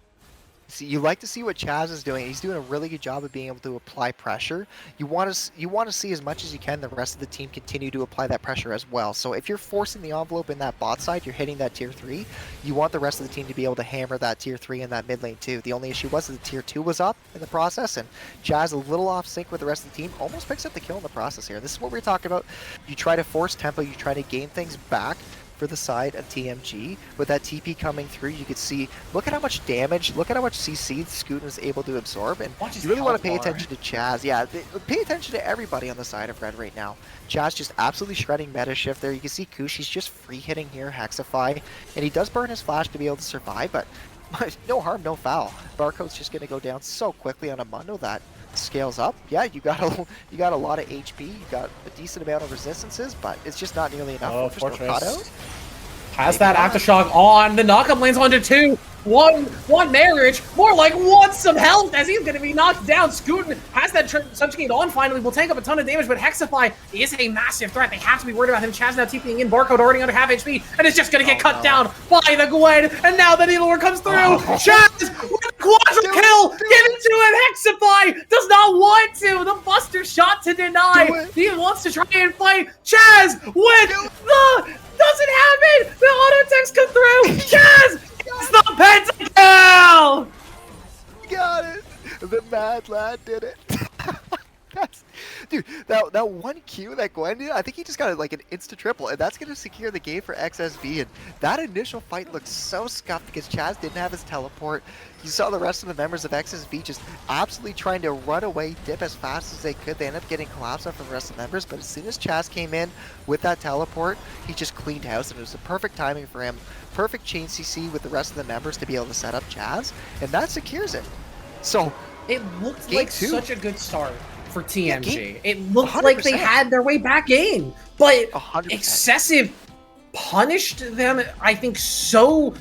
C: See, you like to see what Chaz is doing. He's doing a really good job of being able to apply pressure. You want to see as much as you can the rest of the team continue to apply that pressure as well. So if you're forcing the envelope in that bot side, you're hitting that tier 3. You want the rest of the team to be able to hammer that tier 3 in that mid lane too. The only issue was that the tier 2 was up in the process, and Chaz a little off sync with the rest of the team, almost picks up the kill in the process here. This is what we're talking about. You try to force tempo, you try to gain things back for the side of TMG. With that TP coming through, you could see, look at how much damage, look at how much CC Scootin is able to absorb, and you really want to pay attention to Chaz. Yeah, pay attention to everybody on the side of Red right now. Chaz just absolutely shredding meta shift there. You can see Kush, he's just free hitting here, Hexify, and he does burn his flash to be able to survive, but no harm, no foul. Barcode's just going to go down so quickly on a Mundo that scales up. Yeah, you got a lot of HP, you got a decent amount of resistances, but it's just not nearly enough.
D: Oh, Fortress.
B: Has that aftershock on. The knockup lands onto 2. One marriage, more like want some health as he's going to be knocked down. Scootin has that subjugate on finally, will take up a ton of damage, but Hexify is a massive threat. They have to be worried about him. Chaz now TPing in, Barcode already under half HP, and it's just going to get cut down by the Gwen, and now the Needleware comes through. Chaz with a quadra kill, give it to him. Hexify does not want to. The Buster shot to deny. He wants to try and fight. Chaz with the... Doesn't have it! The auto text come through! Chaz! It's the pentakill!
C: Got it! The mad lad did it. Dude, that one Q that Gwen did, I think he just got like an insta triple, and that's going to secure the game for XSV. And that initial fight looked so scuffed because Chaz didn't have his teleport. You saw the rest of the members of XSV just absolutely trying to run away, dip as fast as they could. They ended up getting collapsed from the rest of the members, but as soon as Chaz came in with that teleport, he just cleaned house, and it was the perfect timing for him. Perfect chain CC with the rest of the members to be able to set up Chaz, and that secures it. So
B: it looked like such a good start for TMG.
C: Yeah,
B: it looked 100%. Like they had their way back in, but 100%. Excessive punished them, I think, so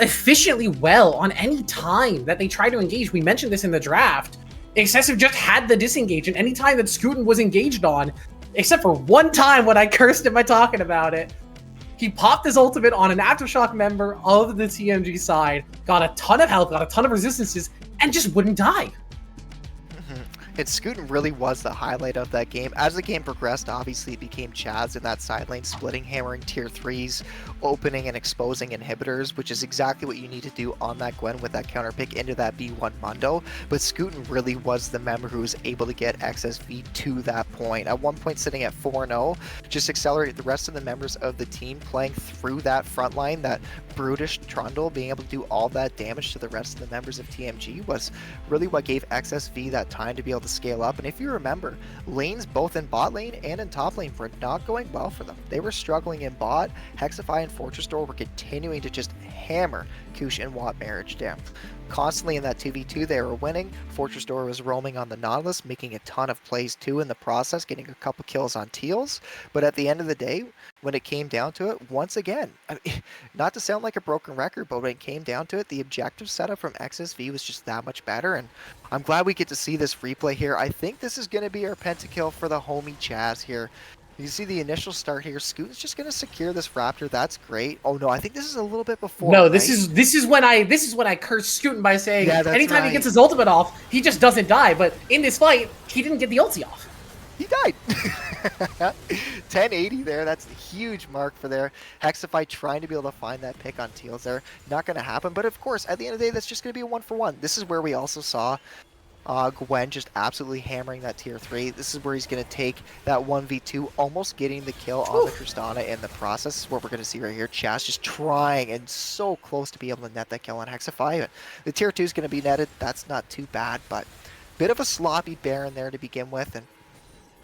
B: efficiently well on any time that they tried to engage. We mentioned this in the draft. Excessive just had the disengage, and any time that Scootin was engaged on, except for one time when I cursed him by talking about it, he popped his ultimate on an Aftershock member of the TMG side, got a ton of health, got a ton of resistances, and just wouldn't die.
C: And Scootin really was the highlight of that game. As the game progressed, obviously it became Chaz in that side lane, splitting, hammering tier 3s, opening and exposing inhibitors, which is exactly what you need to do on that Gwen with that counter pick into that B1 Mundo. But Scootin really was the member who was able to get XSV to that point. At one point sitting at 4-0, just accelerated the rest of the members of the team playing through that front line, that brutish Trundle, being able to do all that damage to the rest of the members of TMG was really what gave XSV that time to be able to scale up. And if you remember, lanes both in bot lane and in top lane were not going well for them. They were struggling in bot. Hexify and Fortress Door were continuing to just hammer Kush and Watt marriage down. Constantly in that 2v2 they were winning. Fortress Door was roaming on the Nautilus, making a ton of plays too in the process, getting a couple kills on Teals. But at the end of the day, when it came down to it, once again, I mean, not to sound like a broken record, but when it came down to it, the objective setup from XSV was just that much better. And I'm glad we get to see this replay here. I think this is going to be our pentakill for the homie Chaz here. You see the initial start here. Scootin's just going to secure this Raptor. That's great. Oh no, I think this is a little bit before.
B: No,
C: right?
B: this is when I curse Scootin by saying anytime
C: right.
B: he gets his ultimate off, he just doesn't die. But in this fight, he didn't get the ulti off.
C: He died. 1080 there. That's the huge mark for there. Hexify trying to be able to find that pick on Teals there. Not going to happen. But of course, at the end of the day, that's just going to be a 1-for-1. This is where we also saw Gwen just absolutely hammering that tier 3. This is where he's going to take that 1v2, almost getting the kill on the Tristana in the process. This is what we're going to see right here. Chaz just trying and so close to be able to net that kill on Hexify. The tier 2 is going to be netted. That's not too bad, but bit of a sloppy Baron there to begin with. And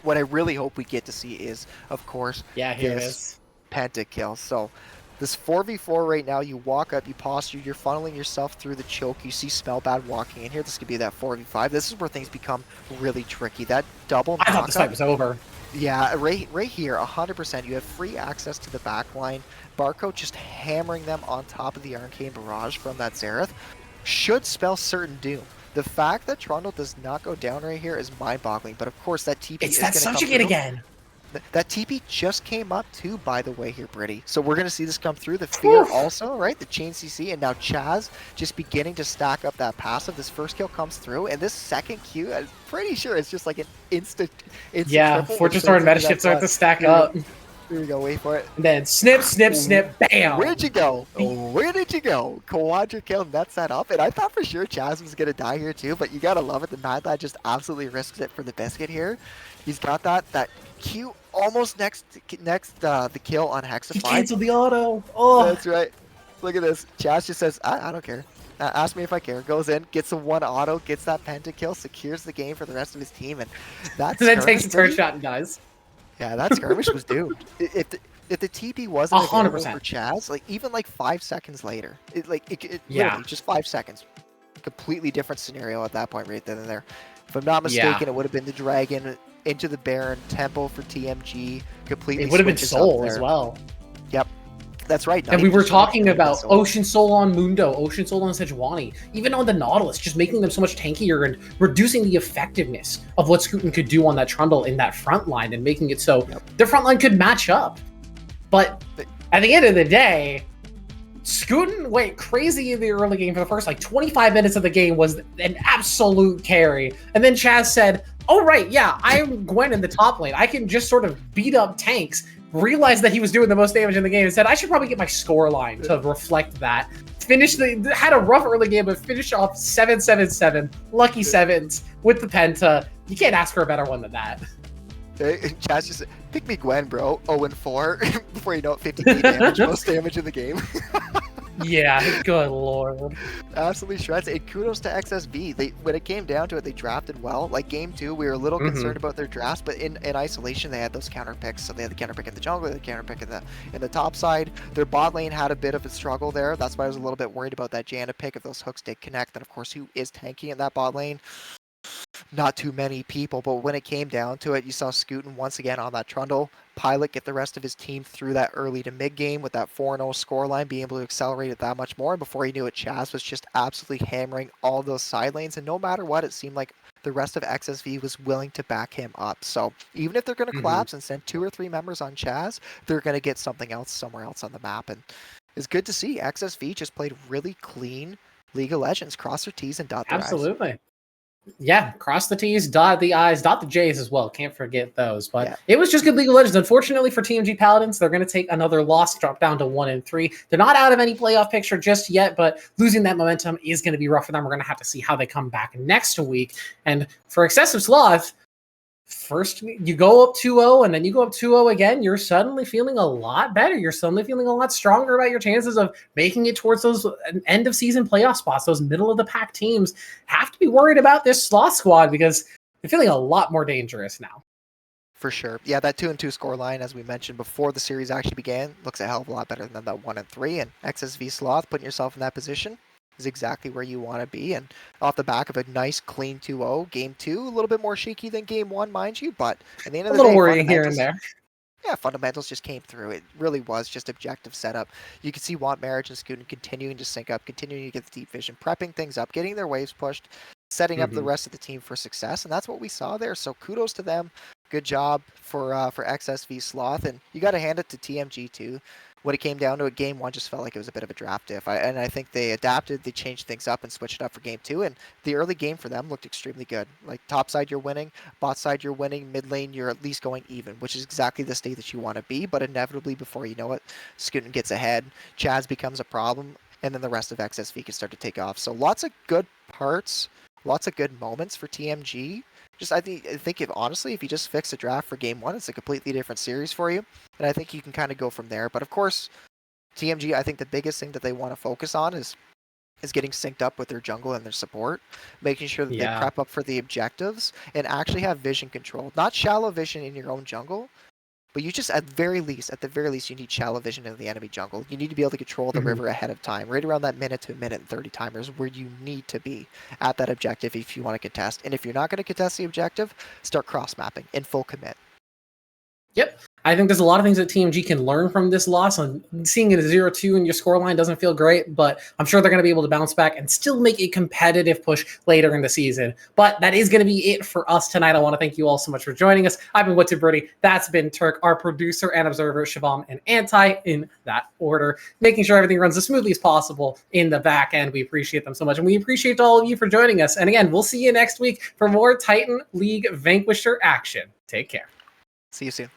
C: what I really hope we get to see is, of course,
B: here it is.
C: Pentakill. So this 4v4 right now, you walk up, you posture, you're funneling yourself through the choke, you see Smellbad walking in here, this could be that 4v5. This is where things become really tricky. That double
B: I thought this fight was over.
C: Yeah, right here, 100%. You have free access to the back line. Barcode just hammering them on top of the Arcane Barrage from that Xerath should spell certain doom. The fact that Trundle does not go down right here is mind-boggling, but of course that TP is going to come through.
B: Again.
C: That TP just came up too, by the way, here, Britty. So we're going to see this come through. The fear also, right? The chain CC, and now Chaz just beginning to stack up that passive. This first kill comes through, and this second Q, I'm pretty sure it's just like an instant triple.
B: Fortress Door and Metaship start to stack up.
C: Here we go, wait for it.
B: And then snip, snip, snip, bam!
C: Where'd you go? Where did you go? Quadra kill nets that up, and I thought for sure Chaz was going to die here too, but you got to love it. The Mad Lad just absolutely risks it for the biscuit here. He's got that Q almost next the kill on Hexify.
B: He canceled the auto. Oh,
C: that's right. Look at this. Chaz just says, I don't care. Ask me if I care. Goes in, gets the one auto, gets that pentakill, secures the game for the rest of his team, and that's.
B: And then takes a turn shot and dies.
C: Yeah, that skirmish was doomed. If the TP wasn't available
B: 100%.
C: for Chaz, like even like 5 seconds later, it
B: Yeah.
C: literally just 5 seconds, completely different scenario at that point right then and there. If I'm not mistaken, it would have been the Dragon into the Baron Temple for TMG. Completely.
B: It would have been Soul as well.
C: Yep. That's right.
B: And we were talking
C: Even
B: about
C: Solo.
B: Ocean Soul on Mundo, Ocean Soul on Sejuani, even on the Nautilus, just making them so much tankier and reducing the effectiveness of what Scooten could do on that Trundle in that front line and making it so their front line could match up. But at the end of the day, Scooten went crazy in the early game. For the first 25 minutes of the game was an absolute carry. And then Chaz said, oh, right, yeah, I'm Gwen in the top lane. I can just sort of beat up tanks. Realized that he was doing the most damage in the game and said, I should probably get my score line to reflect that. Had a rough early game, but finished off 7-7-7, lucky sevens with the Penta. You can't ask for a better one than that.
C: Chaz just said, pick me Gwen, bro. 0-4. Before you know it, 50k damage, most damage in the game.
B: Yeah, good lord.
C: Absolutely shreds. And kudos to XSV. When it came down to it, they drafted well. Like game 2, we were a little concerned about their drafts, but in isolation, they had those counter picks. So they had the counter pick in the jungle, they had the counter pick in the top side. Their bot lane had a bit of a struggle there. That's why I was a little bit worried about that Janna pick if those hooks did connect. And of course, who is tanky in that bot lane? Not too many people, but when it came down to it, you saw Scooten once again on that Trundle. Pilot get the rest of his team through that early to mid game with that 4-0 scoreline, being able to accelerate it that much more. And before he knew it, Chaz was just absolutely hammering all those side lanes. And no matter what, it seemed like the rest of XSV was willing to back him up. So even if they're going to collapse and send 2 or 3 members on Chaz, they're going to get something else somewhere else on the map. And it's good to see XSV just played really clean League of Legends, cross their T's and dot their I's.
B: Absolutely. Yeah, cross the T's, dot the I's, dot the J's as well. Can't forget those. But it was just good League of Legends. Unfortunately for TMG Paladins, they're going to take another loss, drop down to 1-3. They're not out of any playoff picture just yet, but losing that momentum is going to be rough for them. We're going to have to see how they come back next week. And for Excessive Sloth, first you go up 2-0 and then you go up 2-0 again, you're suddenly feeling a lot better. You're suddenly feeling a lot stronger about your chances of making it towards those end of season playoff spots. Those middle of the pack teams have to be worried about this Sloth squad because they're feeling a lot more dangerous now.
C: For sure. Yeah, that 2-2 scoreline, as we mentioned before the series actually began, looks a hell of a lot better than that 1-3. And XSV Sloth, putting yourself in that position, is exactly where you want to be. And off the back of a nice clean 2-0, game 2, a little bit more shaky than game 1, mind you, but at the end of the day,
B: a little worrying here and there.
C: Yeah, fundamentals just came through. It really was just objective setup. You could see Want Marriage and Scooten continuing to sync up, continuing to get the deep vision, prepping things up, getting their waves pushed, setting up the rest of the team for success, and that's what we saw there. So kudos to them. Good job for XSV Sloth, and you got to hand it to TMG too. When it came down to it, game 1 just felt like it was a bit of a draft diff. And I think they adapted, they changed things up and switched it up for game 2. And the early game for them looked extremely good. Like top side, you're winning. Bot side, you're winning. Mid lane, you're at least going even, which is exactly the state that you want to be. But inevitably, before you know it, Scooten gets ahead. Chaz becomes a problem. And then the rest of XSV can start to take off. So lots of good parts, lots of good moments for TMG. I think if you just fix the draft for game 1, it's a completely different series for you. And I think you can kind of go from there. But of course, TMG, I think the biggest thing that they want to focus on is getting synced up with their jungle and their support, making sure that they prep up for the objectives and actually have vision control. Not shallow vision in your own jungle, but you just, at the very least, you need shallow vision in the enemy jungle. You need to be able to control the river ahead of time. Right around that minute to minute and 30 timers where you need to be at that objective if you want to contest. And if you're not going to contest the objective, start cross-mapping in full commit.
B: Yep. I think there's a lot of things that TMG can learn from this loss. And seeing it a 0-2 in your scoreline doesn't feel great, but I'm sure they're going to be able to bounce back and still make a competitive push later in the season. But that is going to be it for us tonight. I want to thank you all so much for joining us. I've been What's It Birdie. That's been Turk, our producer and observer, Shivam, and Anti in that order, making sure everything runs as smoothly as possible in the back end. We appreciate them so much, and we appreciate all of you for joining us. And again, we'll see you next week for more Titan League Vanquisher action. Take care.
C: See you soon.